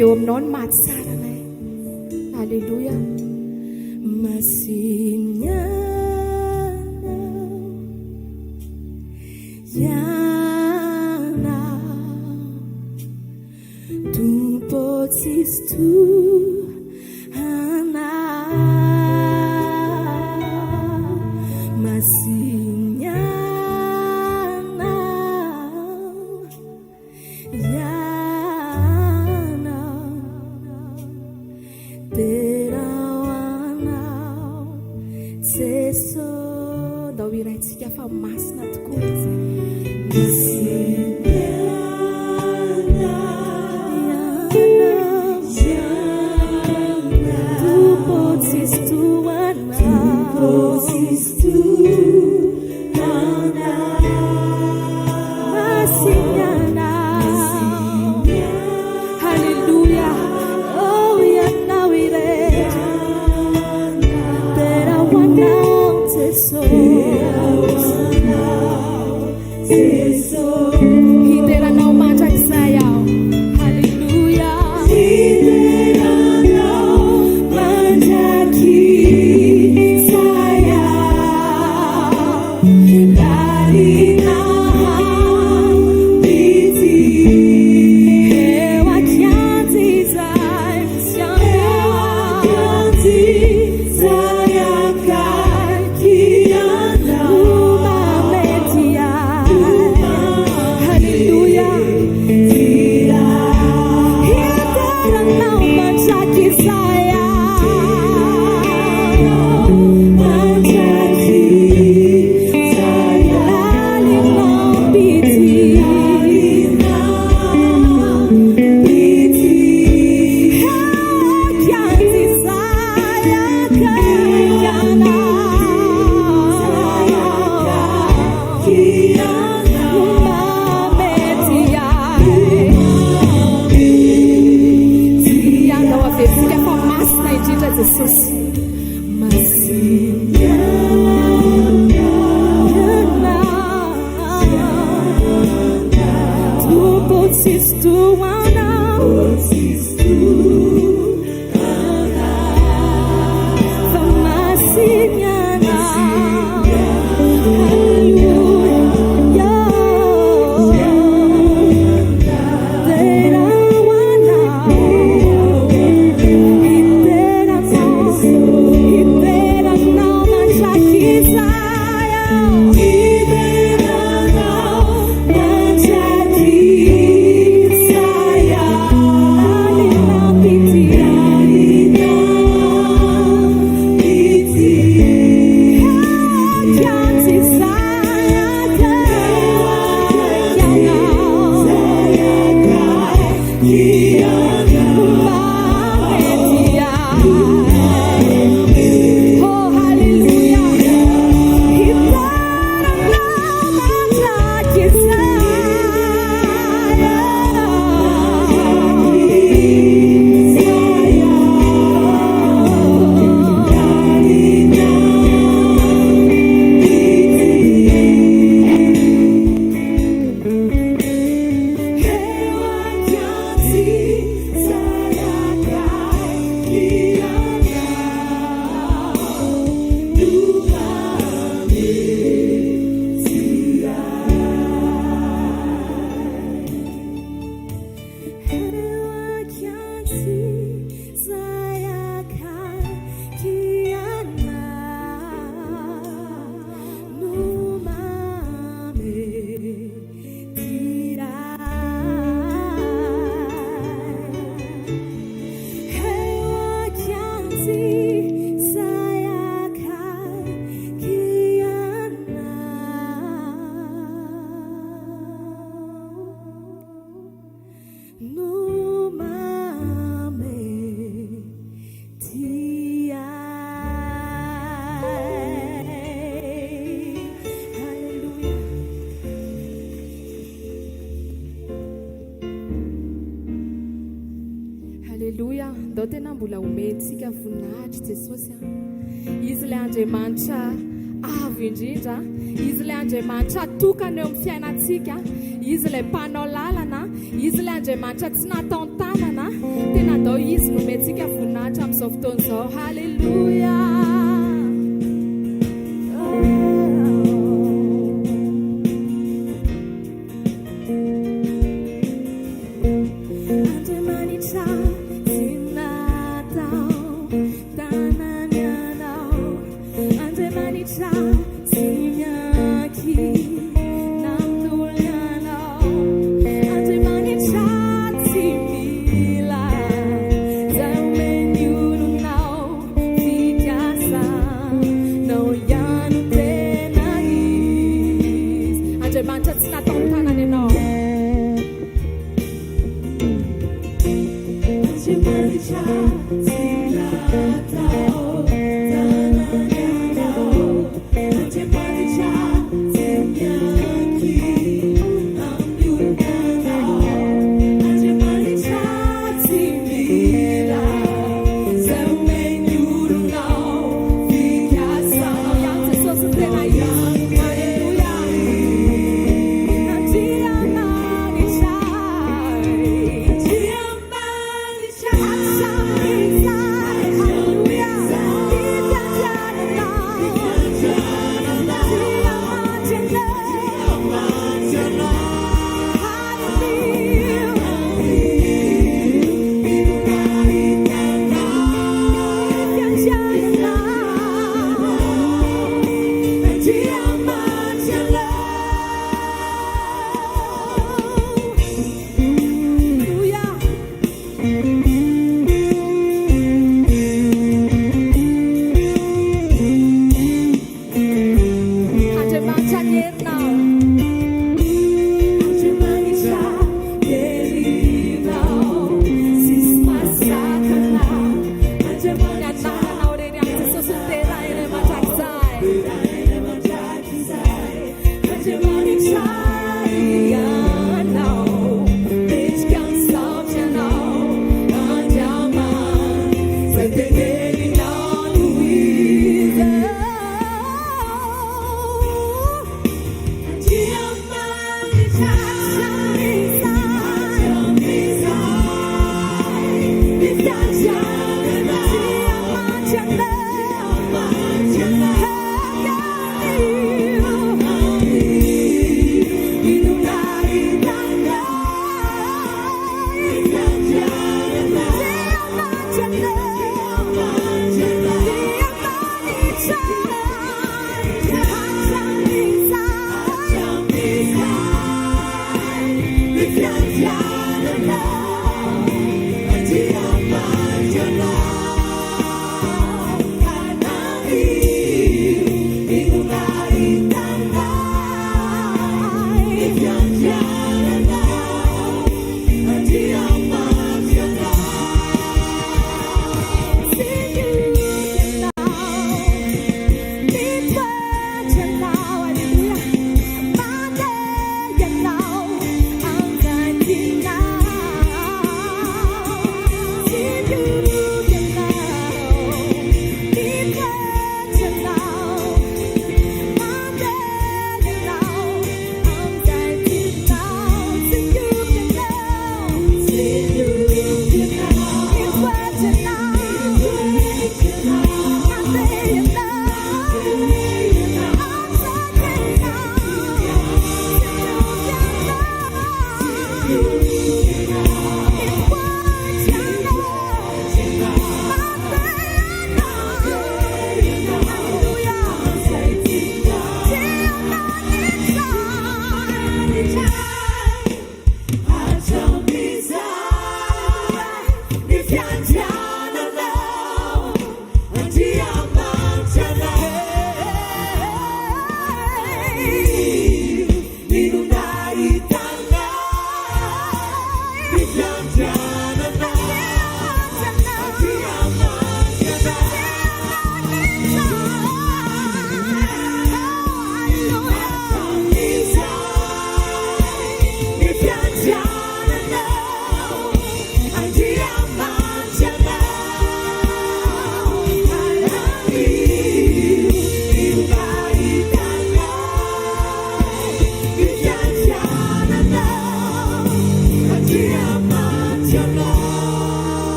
eo aminao ny mahatsaranay. Alleluia. Dao iraitsika fa masina tokoa izy. Alleluia. Ndao tena mbola omentsika voninahitra Jesosy. Izy ilay Andriamanitra avo indrindra, izy ilay Andriamanitra tokana eo amin'ny fiainantsika, izy ilay mpanao lalana izy ilay Andriamanitra tsy natao tanana tena dao izy nomentsika voninahitra amin'izao fotoana izao halleluja Hallelujah.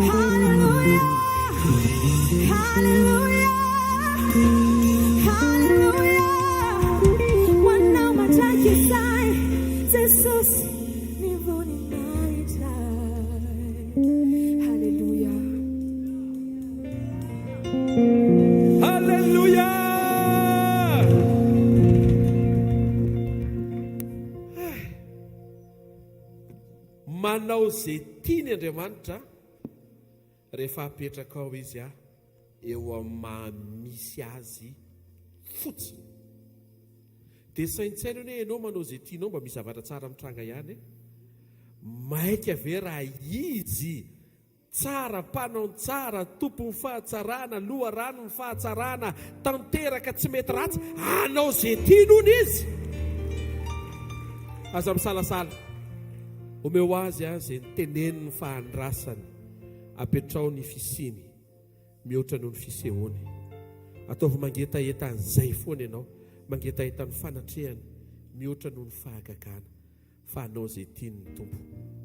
Hallelujah. Hallelujah. Hallelujah. Wana mataki sai. Jesus nivoni naitai. Hallelujah. Hallelujah. Manao zay tiany Andriamanitra rehefa apetraka ao izy eo amin'ny mahamisy azy fotsiny. Dia saintsaina hoe ianao manao zay tianao mba misy zavatra tsara mitranga ihany. Maika ve raha izy tsara, mpanao tsara, tompony fahatsarana, loharano ny fahatsarana, tanteraka tsy mety ratsy, anao zay tianony izy. Aza misalasala omeo azy zay niteneny ny fahandrasany, apetrao ny fisiny mihoatra noho ny fisehoany. Ataovy mangetaeta an'izay foana ianao, mangetaeta ny fanatrehany mihoatra noho ny fahagagana, fa anao zay tiany tompo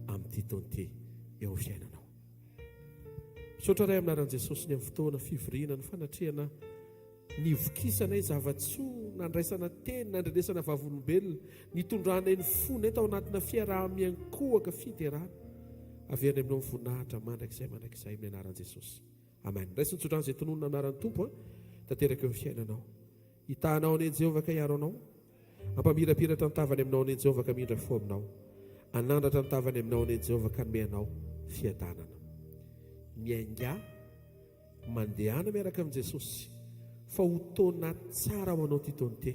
amin'ity taonty eo fiainanao. Misaotra ray aminaran'i Jesosy ny amin'ny fotoana fivoriana ny fanatrehana nivokisana zavatsoa, nandraisana teny, nandrenesana vavolombelona, nitondrana ny fony eto ao anatina fiaraha-miankohaka fiterana. Averina aminao voninahitra mandrakizay amin'ny anaran'i Jesosy. Amen. Raisy nitsodrana izay tononona anaran'ny tompo tanteraka eo fiainanao. Hitanao ane Jehovah ka hiaro anao. Ampamirapiratra ny tavany aminao ane Jehovah ka mindra fo aminao. Anandratra ny tavany aminao ane Jehovah ka nome anao fiadanana. Miainga mandehana miaraka amin'i Jesosy. Fa ho taona tsara ho anao ty taonty,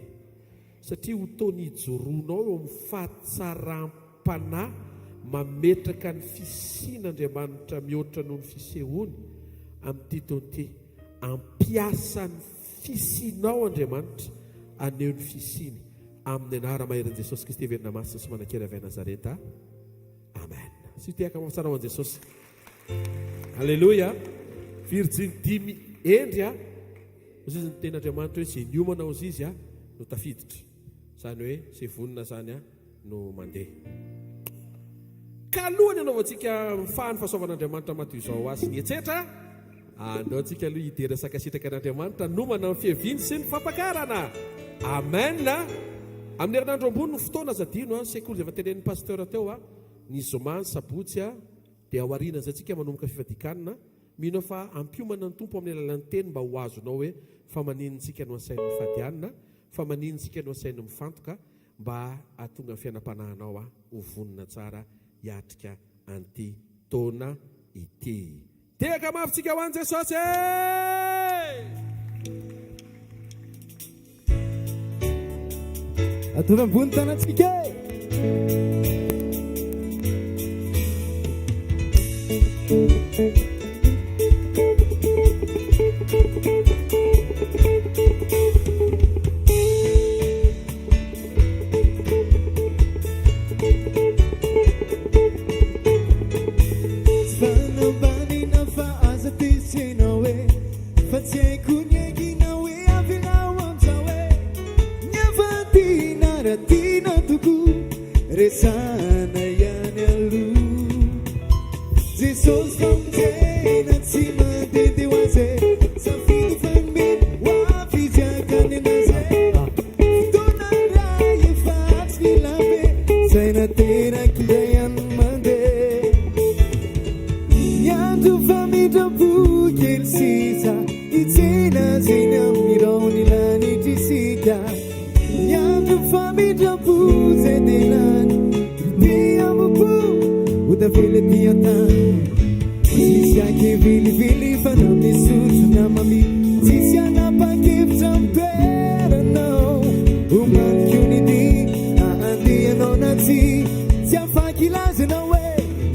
satria ho taona ijoroanao eo amin'ny fahatsaram-panahy mametraka ny fisian'Andriamanitra mihoatra noho ny fisehoany amin'ity taonty. Ampiasa ny fisinao Andriamanitra aneo ny fisiny amin'ny anara maheran'i Jesosy Kristy verina masina sy manan-kely avy Nazareta. Amen. Sy tiaka mahatsara ho an'i Jesosy. Halleluja. Virgin dimy endry izy ny ten'Andriamanitra hoe zay niomana ao izy no tafiditra. Zany hoe zay vonina zany no mandeha. Ka alohany anaovantsika mifahany fahasoavan'Andriamanitra mato izao azy ny etsetra, andao antsika aloha hidera sakasitraka an'Andriamanitra nomana ny fiaviny sy ny fampakarana. Amen. Amin'ny herinandro ambony no fotoana zadino sekoly zay vatenen'ny pasteur teo ny zoma ny sabotsy dia ao aoriana zay antsika manomboka fifadikanana. Mino fa ampiomana ny tompo amin'ny alalan'ny teny mba ho azonao hoe fa maninitsika no asainy mifadianina, fa maninitsika no asainy mifantoka mba atonga ny fiainam-panahinao ho vonina tsara hiatrika an'ity taona ity. Teka mafitsika ho an'i Jesosy. Atovy ambony tanantsika. Resana yani alu Jesus fountain cima de waze safidu fanbin wa fizia kaninaze dona raye fats lilave saina tera kiyan mande yandu famida bukel sisa itina zina mironi lani tisika yandu famida buze delani uda vile tiata sisi yake vili fana misutu na mami sisi anapake tampera no human unity andi anonati siafa kilaze na we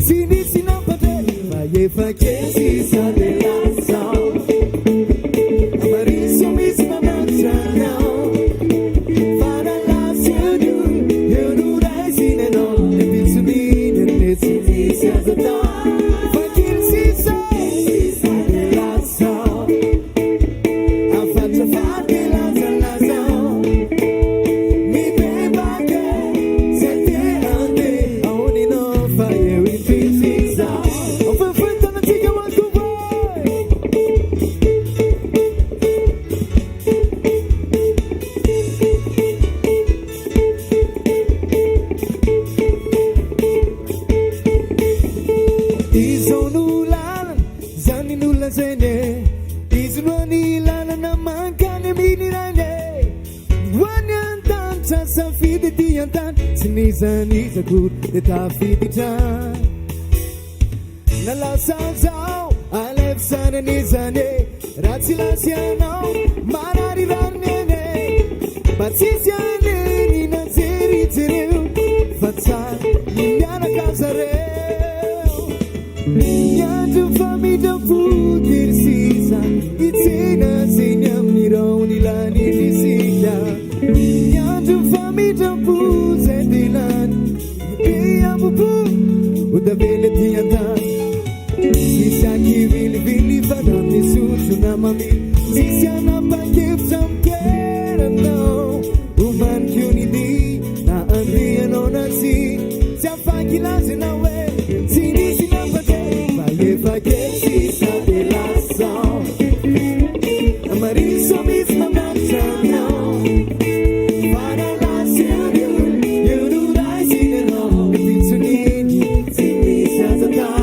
sini sinapate maye fake sisa de la sao amariso misma mantra para la sedu eu no rising and on the bits of me it's a dawn, but you'll see some that's all. I've had to find the last me back set there on the only no fire with pieces of a friend and a ticket. izao no lalana zany n'olona zany izy noa ny lalana mankany amin'irany hoany an-tany safidy ty an-tany tsy nizanizakory de tafiditra nalasa zao alefisany anizany raha tsy lasy anao marary ranene mba tsisy aneny najerijereo fa tsara ny mianaka zareo miandro famidrafotirisisa itsena zeny amin'irao ny lanirisika miandro famidrafo zay delany be ambopo odavele ty an-tany sisy akivilivily fada misotro na mamily sisy anapakevitra mikeranao omanikio ny li na andrianao nazy tsy afakilazy na hoe tsy nisy napake fa efa kesisa de lasao amariso misy mamatranao faralasy anio ionurai sinenao epitsoniny tsy misy azatao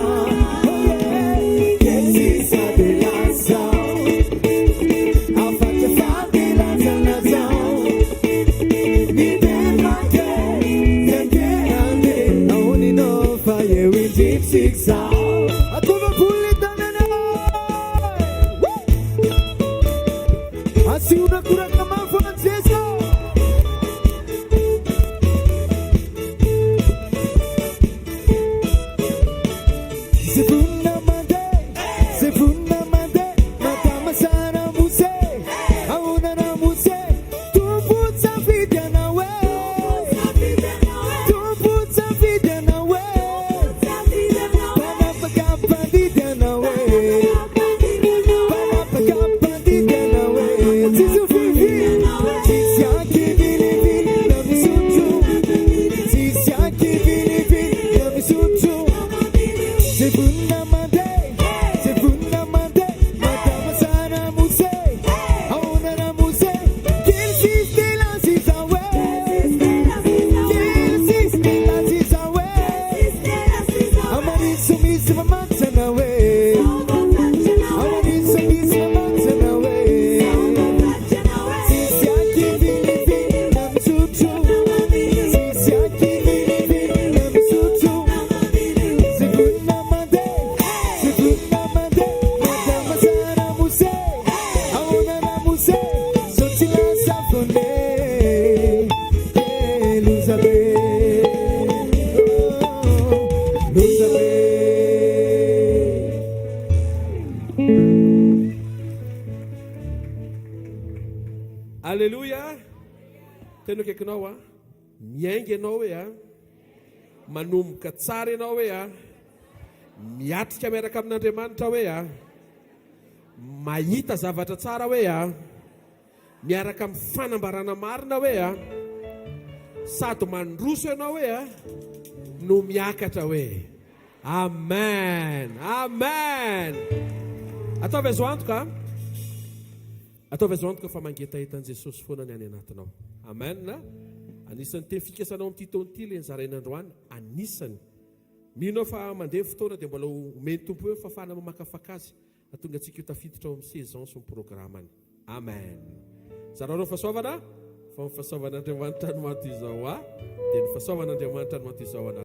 Alléluia. Teno kaikinao a miainga ianao hoe a manomboka tsara ianao hoe a miatrika miaraka amin'Andriamanitra hoe a mahita zavatra tsara hoe a miaraka amin'ny fanambarana marina hoe a sady mandroso ianao hoe a no miakatra hoe amen amen. Ataovy azo antoka ataovy azo antoka fa mangetahitany Jesosy foana ny any anatinao. Amen. Anisany teny fikasanao amin'ity taon'ity le nizarain'Androany, anisany minao fa mandeha fotoana dia mbola omeny tompo hoe fafana mamakafaka azy atonga antsika io tafiditra ao amin'ny saison sy ny programany. Amen. Zarareo fahasoavana fa ny fahasoavan'Andriamanitra no maty izao a dia ny fahasoavan'Andriamanitra no maty izao ana